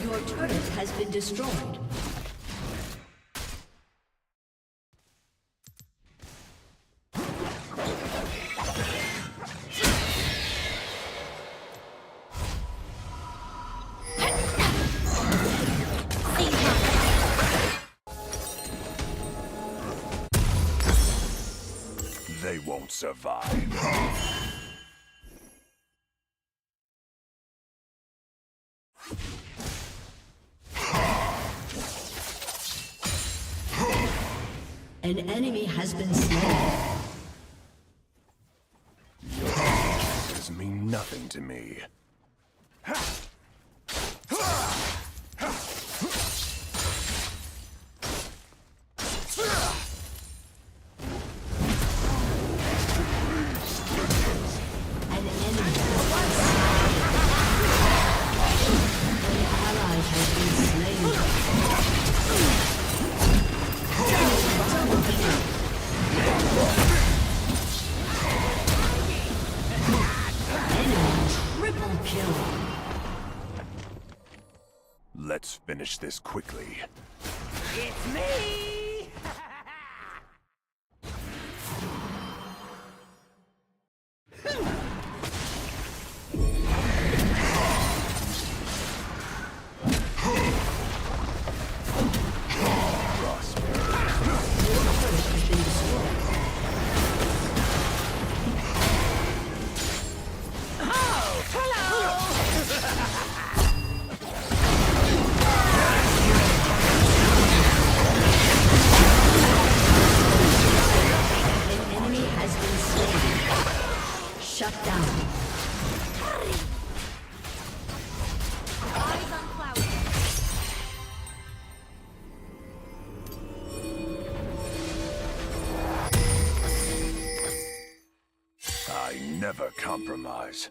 Your turret has been destroyed. They won't survive. An enemy has been slain. Your allegiances mean nothing to me. An enemy An ally has been slain. Double kill. Enemy triple kill. Let's finish this quickly. It's me! Shut down. Eyes on cloud. I never compromise.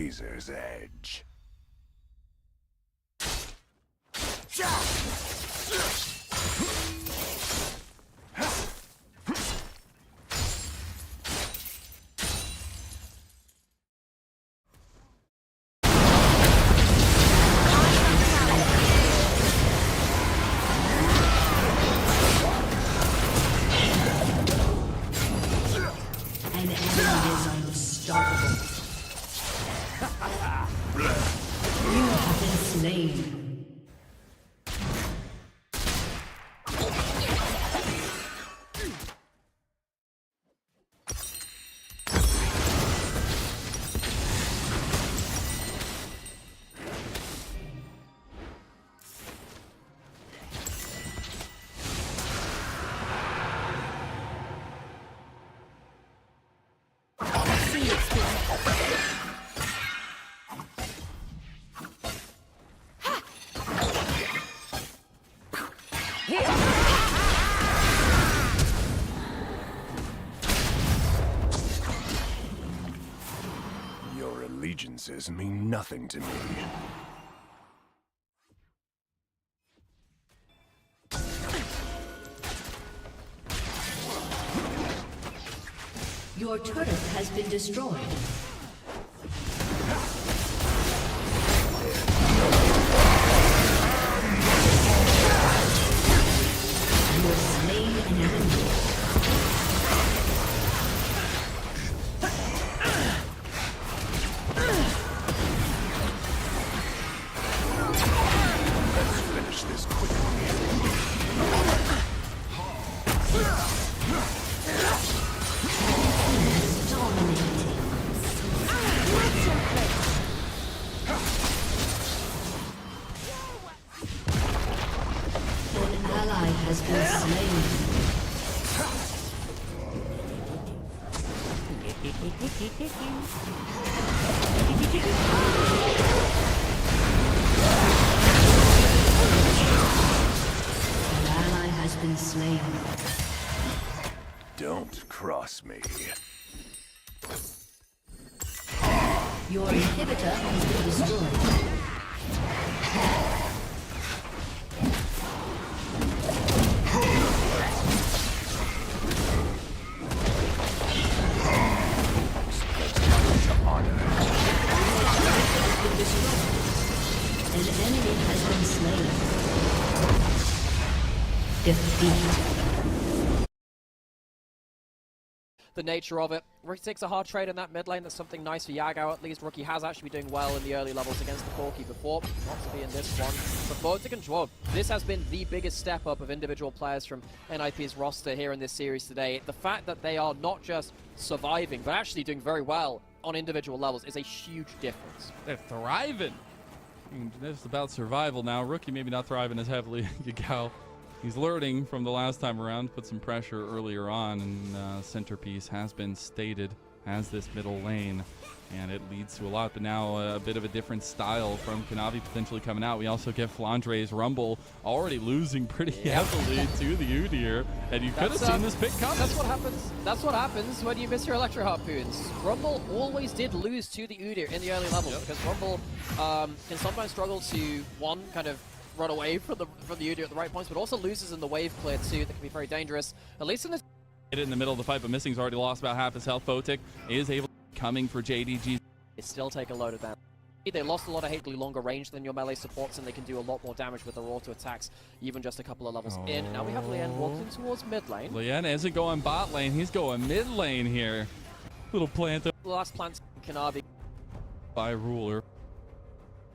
razor's edge. An enemy is unstoppable. You have been slain. Your allegiances mean nothing to me. Your turret has been destroyed. You have slain an enemy. Let's finish this quickly. An ally has been slain. An ally has been slain. Don't cross me. Your inhibitor has been destroyed. An enemy has been slain. Defeat. The nature of it. Rookie takes a hard trade in that mid lane. That's something nice for Yagao at least. Rookie has actually been doing well in the early levels against the Corki before. Not to be in this one. But Botic and Dwarf, this has been the biggest step up of individual players from NIP's roster here in this series today. The fact that they are not just surviving, but actually doing very well on individual levels is a huge difference. They're thriving. It's about survival now. Rookie maybe not thriving as heavily. Yagao, he's learning from the last time around. Put some pressure earlier on, and Centerpiece has been stated as this middle lane, and it leads to a lot. But now a bit of a different style from Kanavi potentially coming out. We also get Flandre's Rumble already losing pretty heavily to the Udyr, and you could have seen this pick coming. That's what happens. That's what happens when you miss your Electro Harpoons. Rumble always did lose to the Udyr in the early levels because Rumble can sometimes struggle to kind of run away from the Udyr at the right points, but also loses in the wave clear too. That can be very dangerous. At least in this. It in the middle of the fight, but Missing's already lost about half his health. Botic is able to coming for JDG. They still take a load of damage. They lost a lot of hatefully longer range than your melee supports, and they can do a lot more damage with their auto attacks, even just a couple of levels in. Now we have Lien walking towards mid lane. Lien isn't going bot lane, he's going mid lane here. Little plant The last plant Kanavi. by ruler.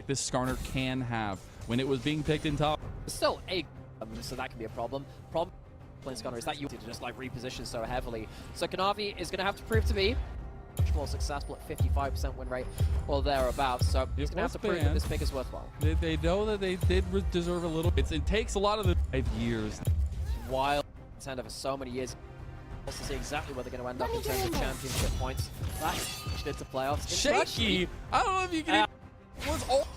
This Skarner can have when it was being picked in top. Still a so that can be a problem. Playing Skarner is that you to just like reposition so heavily. So Kanavi is going to have to prove to be much more successful at 55% win rate or thereafter. So he's going to have to prove that this pick is worthwhile. They know that they did deserve a little. It takes a lot of the 5 years. Wild contender for so many years. Also see exactly where they're going to end up in terms of championship points. That did to playoffs. Shaky. I don't know if you can. What's all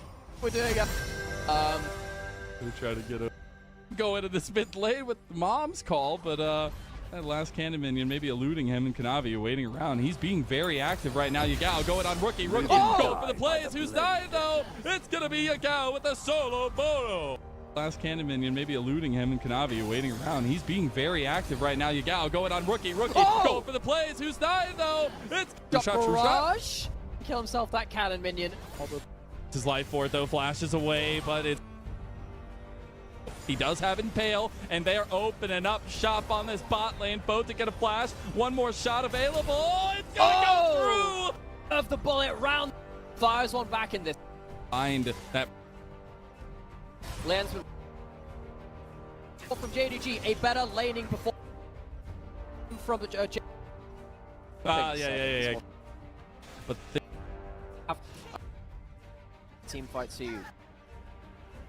we're doing? We try to get a go into this mid lane with mom's call, but That last cannon minion maybe eluding him, and Kanavi waiting around. He's being very active right now. Yagao going on Rookie. Rookie going for the plays. Who's dying though? It's gonna be Yagao with a solo photo. Last cannon minion maybe eluding him, and Kanavi waiting around. He's being very active right now. Yagao going on Rookie. Rookie going for the plays. Who's dying though? It's Barrage. Kill himself that cannon minion. His life for it though, flashes away, but it's he does have Impale, and they are opening up shop on this bot lane. Both to get a flash. One more shot available. Oh, it's gonna go through! Of the bullet round. Fires one back in this. Find that. Lands with from JDG. A better laning performance from the yeah. But team fight to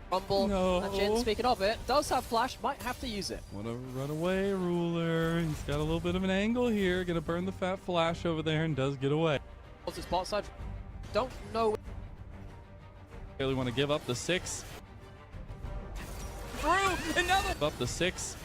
Rumble. No. And Jin, speaking of it, does have flash, might have to use it. what a runaway ruler. He's got a little bit of an angle here. Gonna burn the fat flash over there and does get away. What's his bot side? Don't know. Really want to give up the 6. Through! And now up the 6.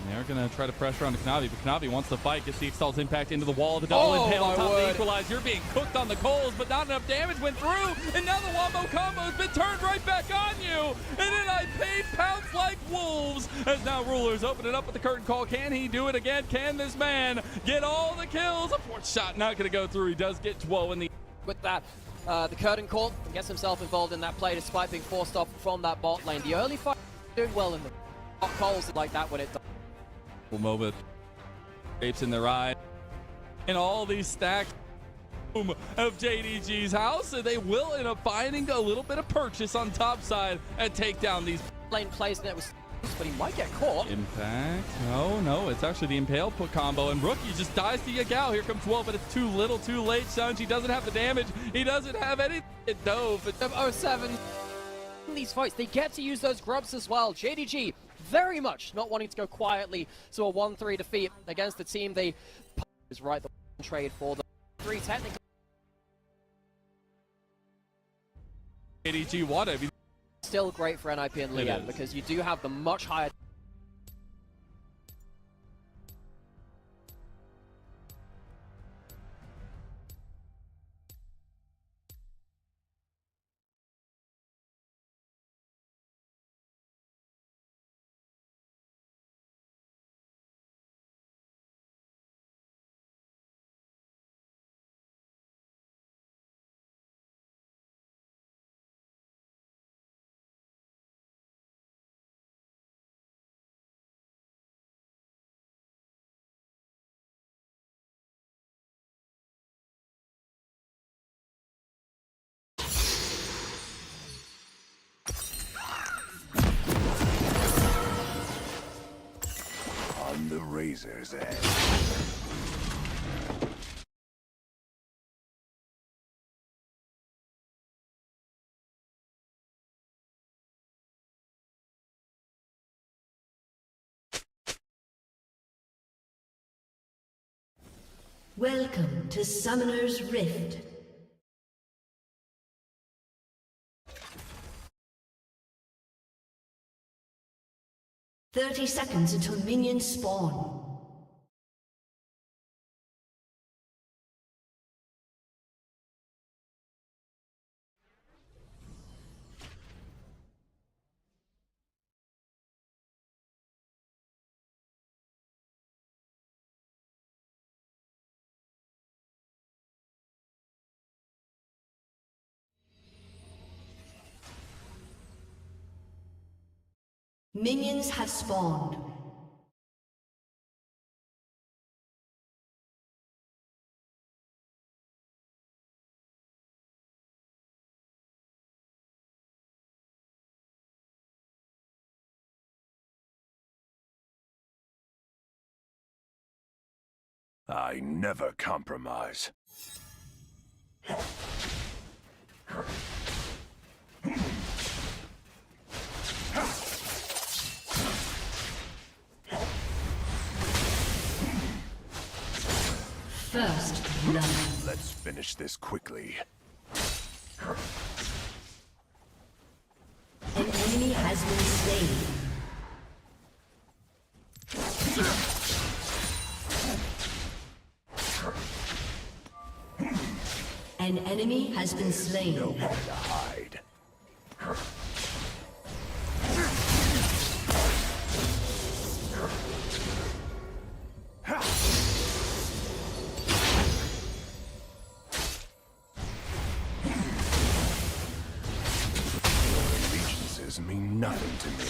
And they're going to try to pressure on Kanavi, but Kanavi wants to fight, gets the Exalt's impact into the wall. The double impale on top of the equalize. You're being cooked on the coals, but not enough damage went through. And now the wombo combo has been turned right back on you. And then I paid pounds like wolves. As now Ruler's opening up with the curtain call. Can he do it again? Can this man get all the kills? A fourth shot not going to go through. He does get 12 in the... With that, the curtain call gets himself involved in that play despite being forced off from that bot lane. The early fight doing well in the calls like that when it does. Moment, apes in their eye, and all these stacks of JDG's house, and they will end up finding a little bit of purchase on top side and take down these Lane plays and it was, but he might get caught. impact. No, it's actually the impale put combo, and Rookie just dies to Yagao. Here comes 12, but it's too little, too late. Sunj, he doesn't have the damage. He doesn't have anything. It dove. But 07. In these fights, they get to use those grubs as well. JDG very much not wanting to go quietly, so a 1-3 defeat against the team. They is right the trade for the 3 technically. JDG what? I mean, Still great for NIP and Lian because you do have the much higher. On the razor's edge. Welcome to Summoner's Rift. "30 seconds until minions spawn. Minions have spawned. I never compromise. First blood. Let's finish this quickly. An enemy has been slain. An enemy has been slain. Nowhere to hide. Allegiances mean nothing to me.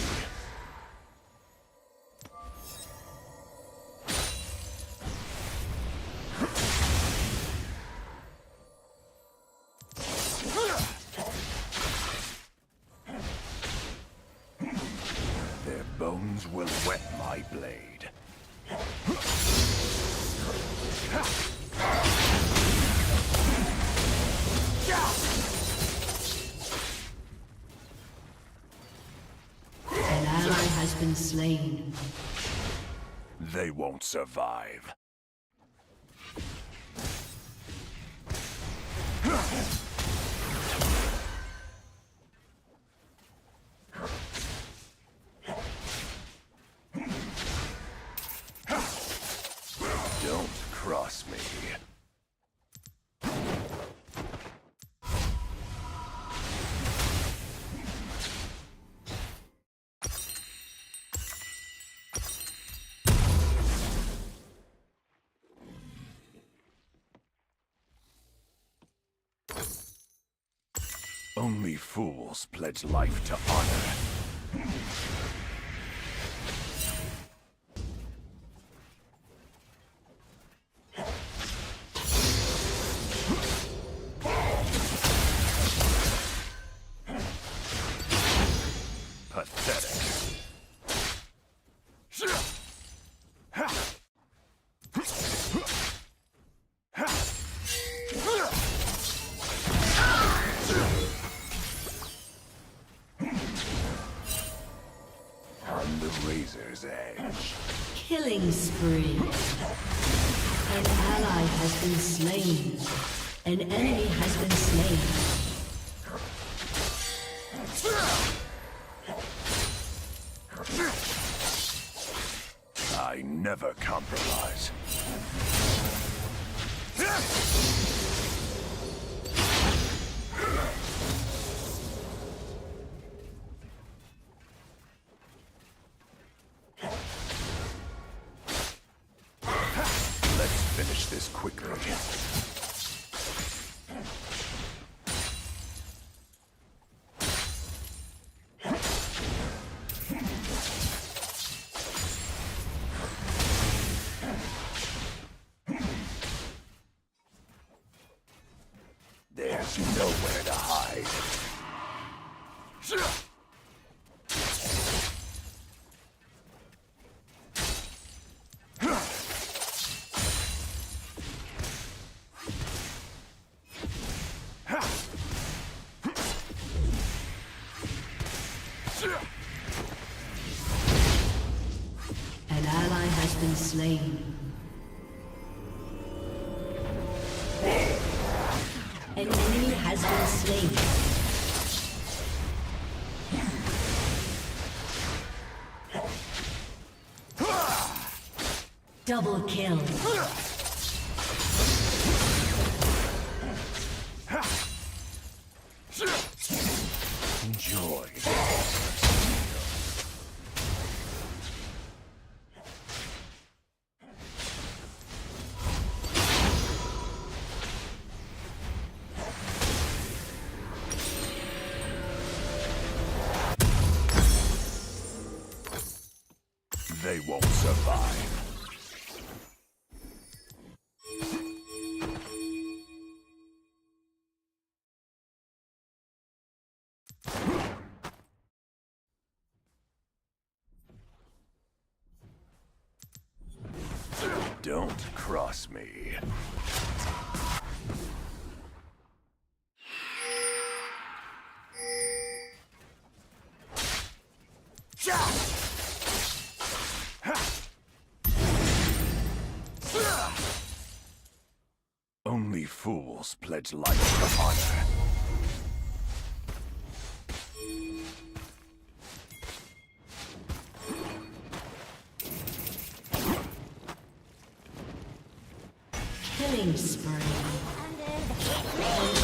Their bones will wet my blade. An ally has been slain. They won't survive. Don't cross me. Only fools pledge life to honor. Pathetic. On the razor's edge. Killing spree. An ally has been slain. An enemy has been slain. I never compromise. Let's finish this quickly. There's nowhere to hide. An ally has been slain. An enemy has been slain. Double kill. Enjoy. They won't survive. Don't cross me. Only fools pledge life to honor. Killing spree. An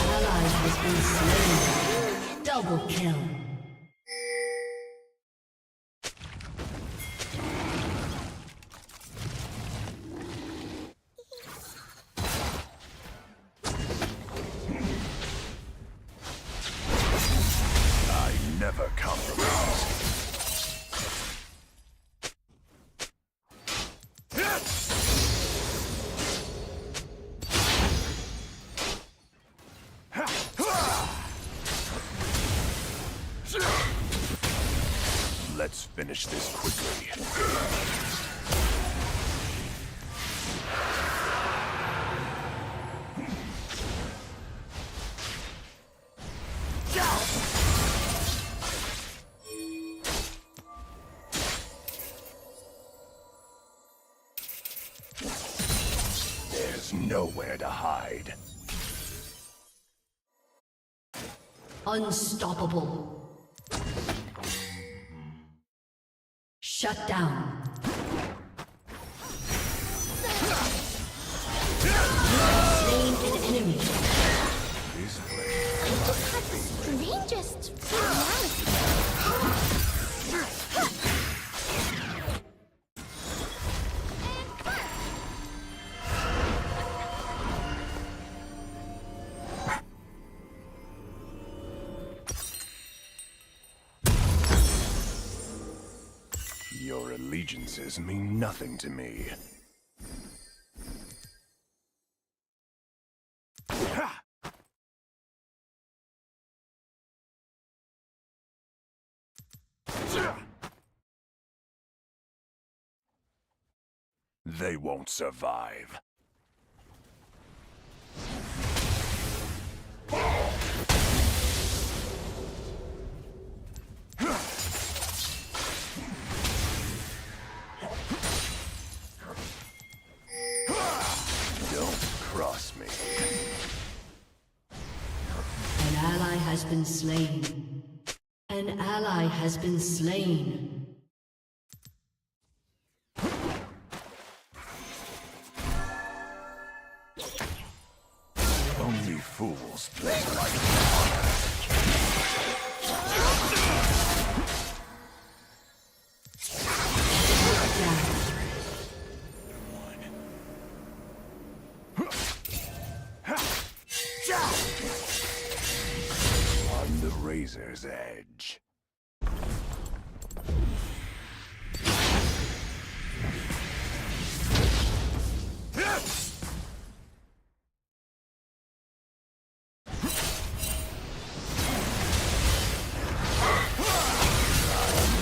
been slain. Double kill. I never compromise. Let's finish this quickly. There's nowhere to hide. Unstoppable. Shut down. Slain an enemy. This place Strangest reality. Your allegiances mean nothing to me. They won't survive. Don't cross me. An ally has been slain. An ally has been slain. Only fools play like on the razor's edge.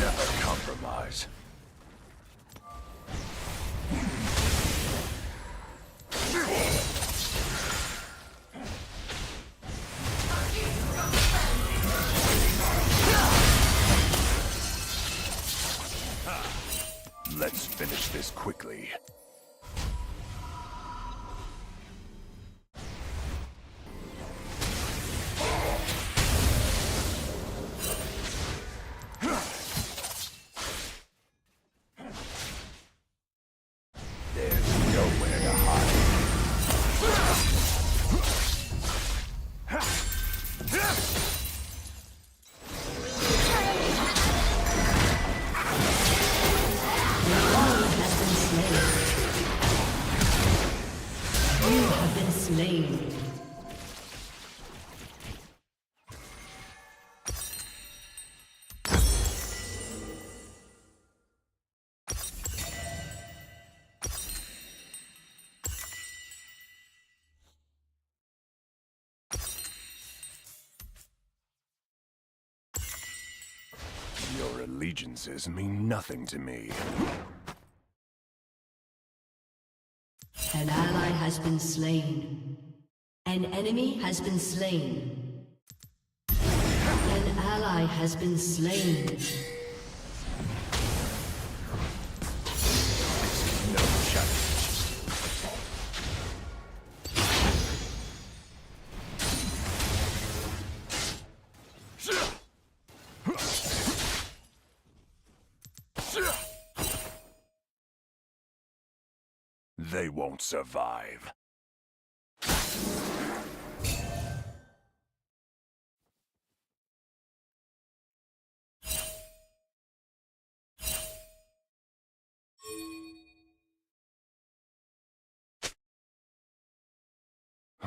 Never compromise. Let's finish this quickly. There's nowhere to hide. You have been slain. Your allegiances mean nothing to me. An ally has been slain. An enemy has been slain. An ally has been slain. No challenge. They won't survive.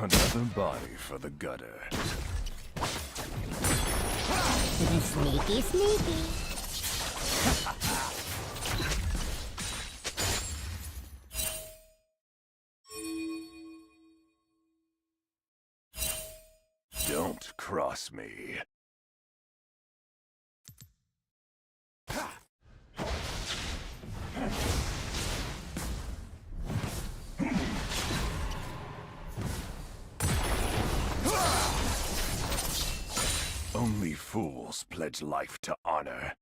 Another body for the gutter. Sneaky, sneaky. Don't cross me. Only fools pledge life to honor.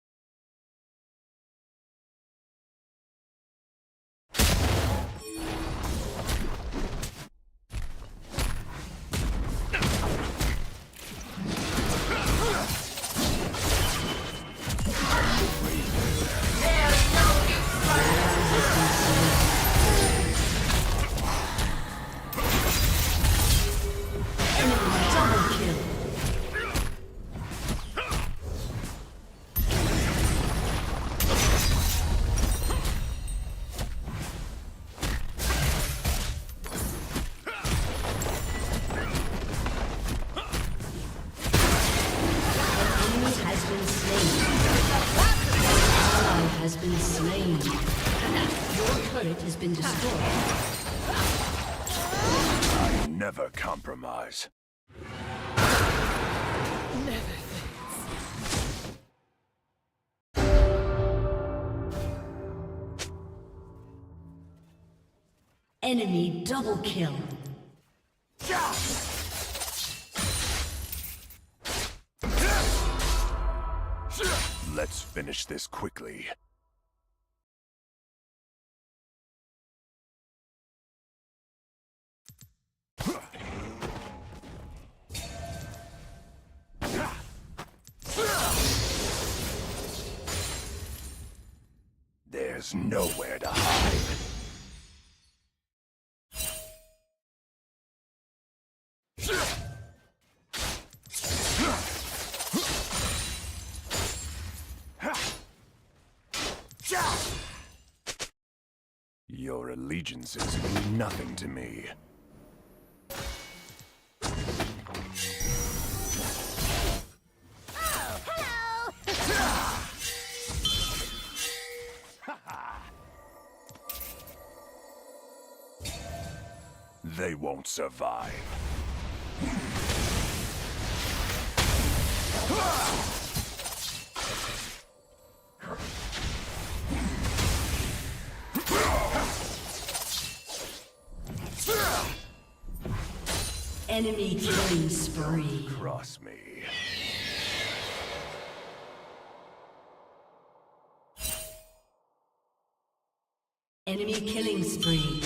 I never compromise. Enemy double kill. Let's finish this quickly. There's nowhere to hide. Your allegiances mean nothing to me. Oh, hello! They won't survive. Enemy killing spree. Cross me. Enemy killing spree.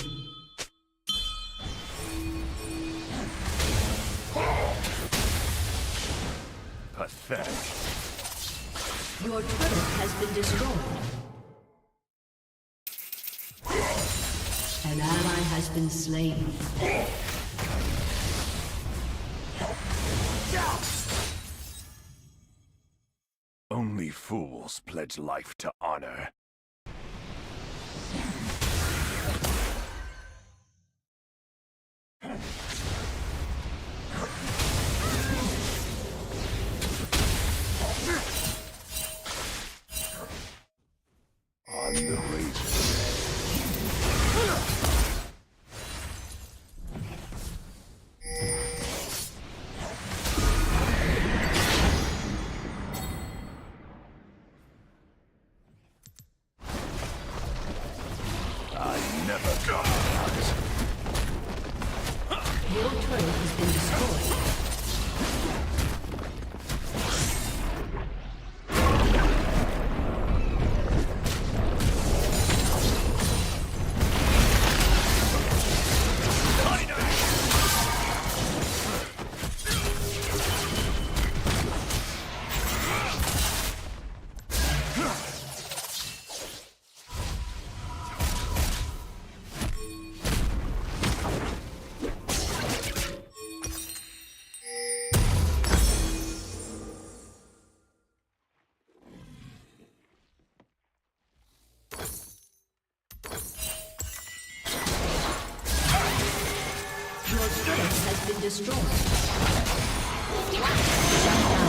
Pathetic. Your turret has been destroyed. An ally has been slain. Only fools pledge life to honor. On the razor. I never compromise. Your turret has been destroyed. destroyed. Shut down.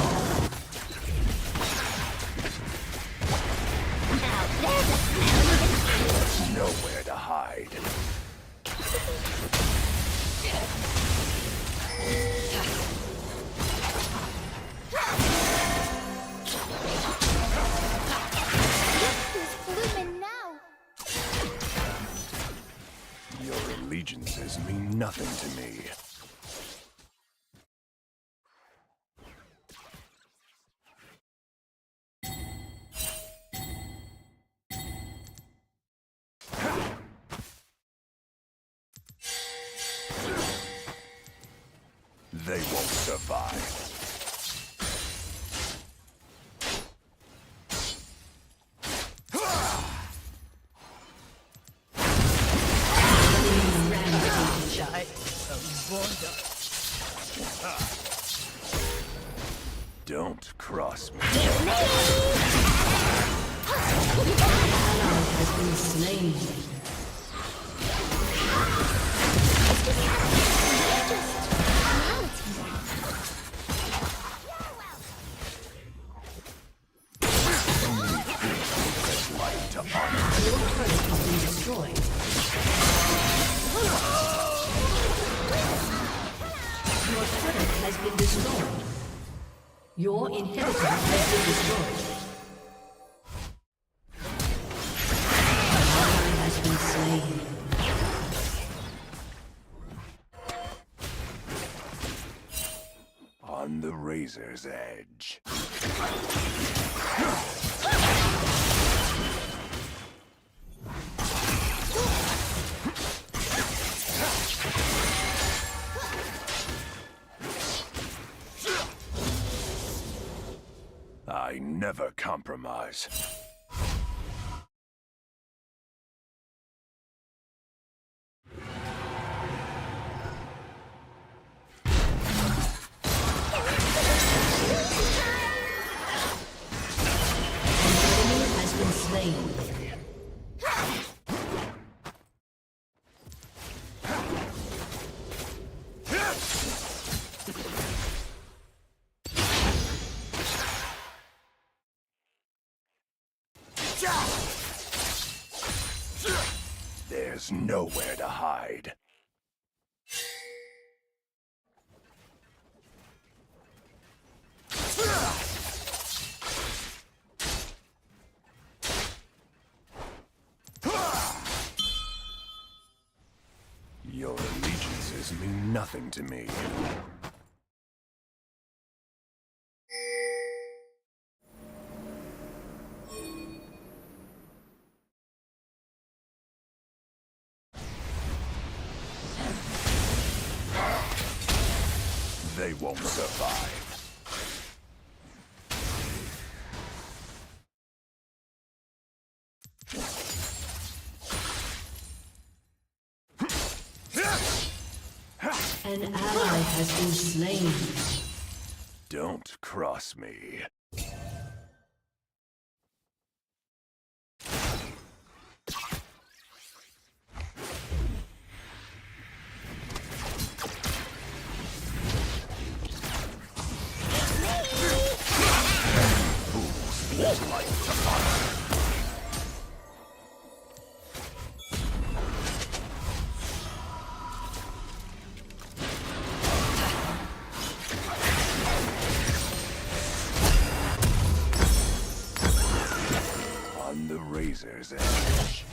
Nowhere to hide. Who's blooming now? Your allegiances mean nothing to me. They won't survive. Don't cross me. Has been slain. To honor. Your turret has been destroyed. Your turret has been destroyed. Your inhibitor has been destroyed. An ally has been slain. On the razor's edge. I never compromise. Has been slain. There's nowhere to hide. Your allegiances mean nothing to me. They won't survive. An ally has been slain. Don't cross me. Fools like to honor. On the razor's edge.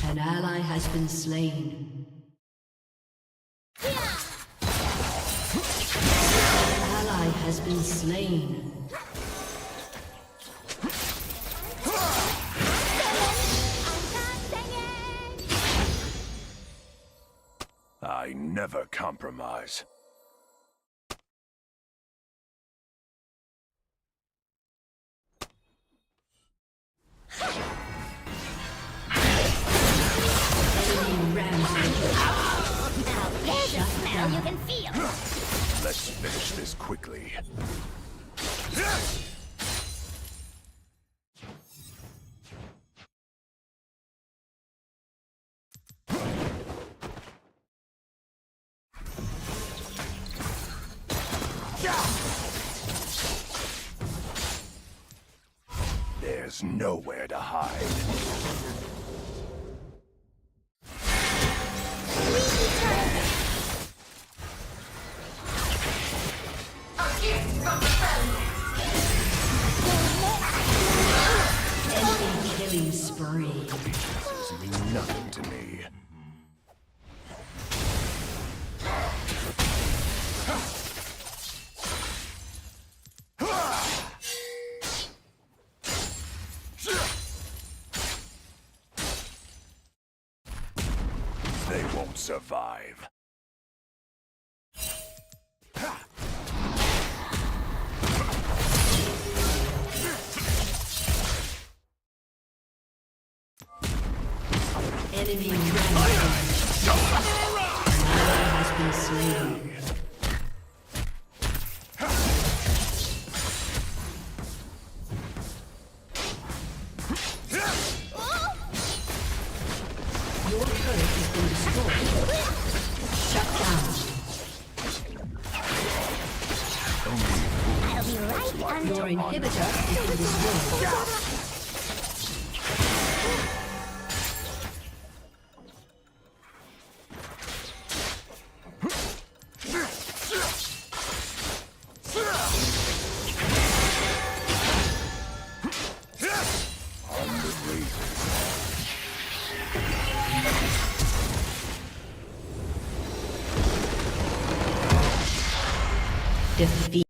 An ally has been slain. An ally has been slain. I never compromise. Enemy rampage. Now there's a smell you can feel. Let's finish this quickly. There's nowhere to hide. Enemy killing spree. Pieces mean nothing to me. They won't survive. Enemy rampage. Ally has been slain. Your turret has been destroyed. Shut down. I'll be right on Your inhibitor has been destroyed. Defeat.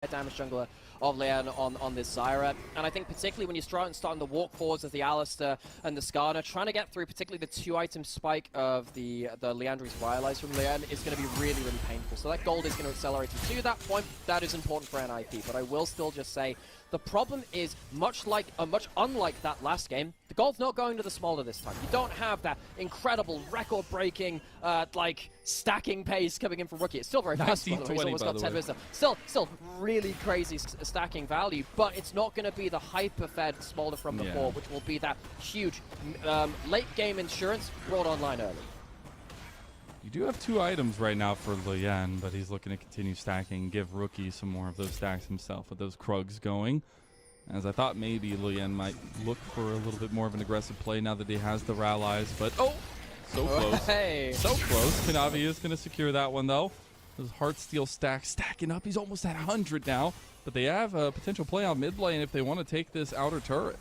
Damage jungler of Leon on this Zyra, and I think particularly when you're starting to walk forwards as the Alistair and the Skarner, trying to get through particularly the 2-item spike of the Leandry's Rylai's from Leon is going to be really, really painful. So that gold is going to accelerate you to that point. That is important for NIP, but I will still just say the problem is much unlike that last game, the gold's not going to the smaller this time. You don't have that incredible record-breaking stacking pace coming in from Rookie. It's still very fast, by the way. He's almost got 10 minutes. Still really crazy stacking value, but it's not going to be the hyper-fed Smolder from before, which will be that huge late-game insurance brought online early. You do have 2 items right now for Lian, but he's looking to continue stacking, give Rookie some more of those stacks himself with those Krugs going. As I thought maybe Lian might look for a little bit more of an aggressive play now that he has the Rallies, but so close. Hey. So close. Kanavi is going to secure that one though. Those Heartsteel stacks stacking up. He's almost at 100 now, but they have a potential play on mid lane if they want to take this outer turret.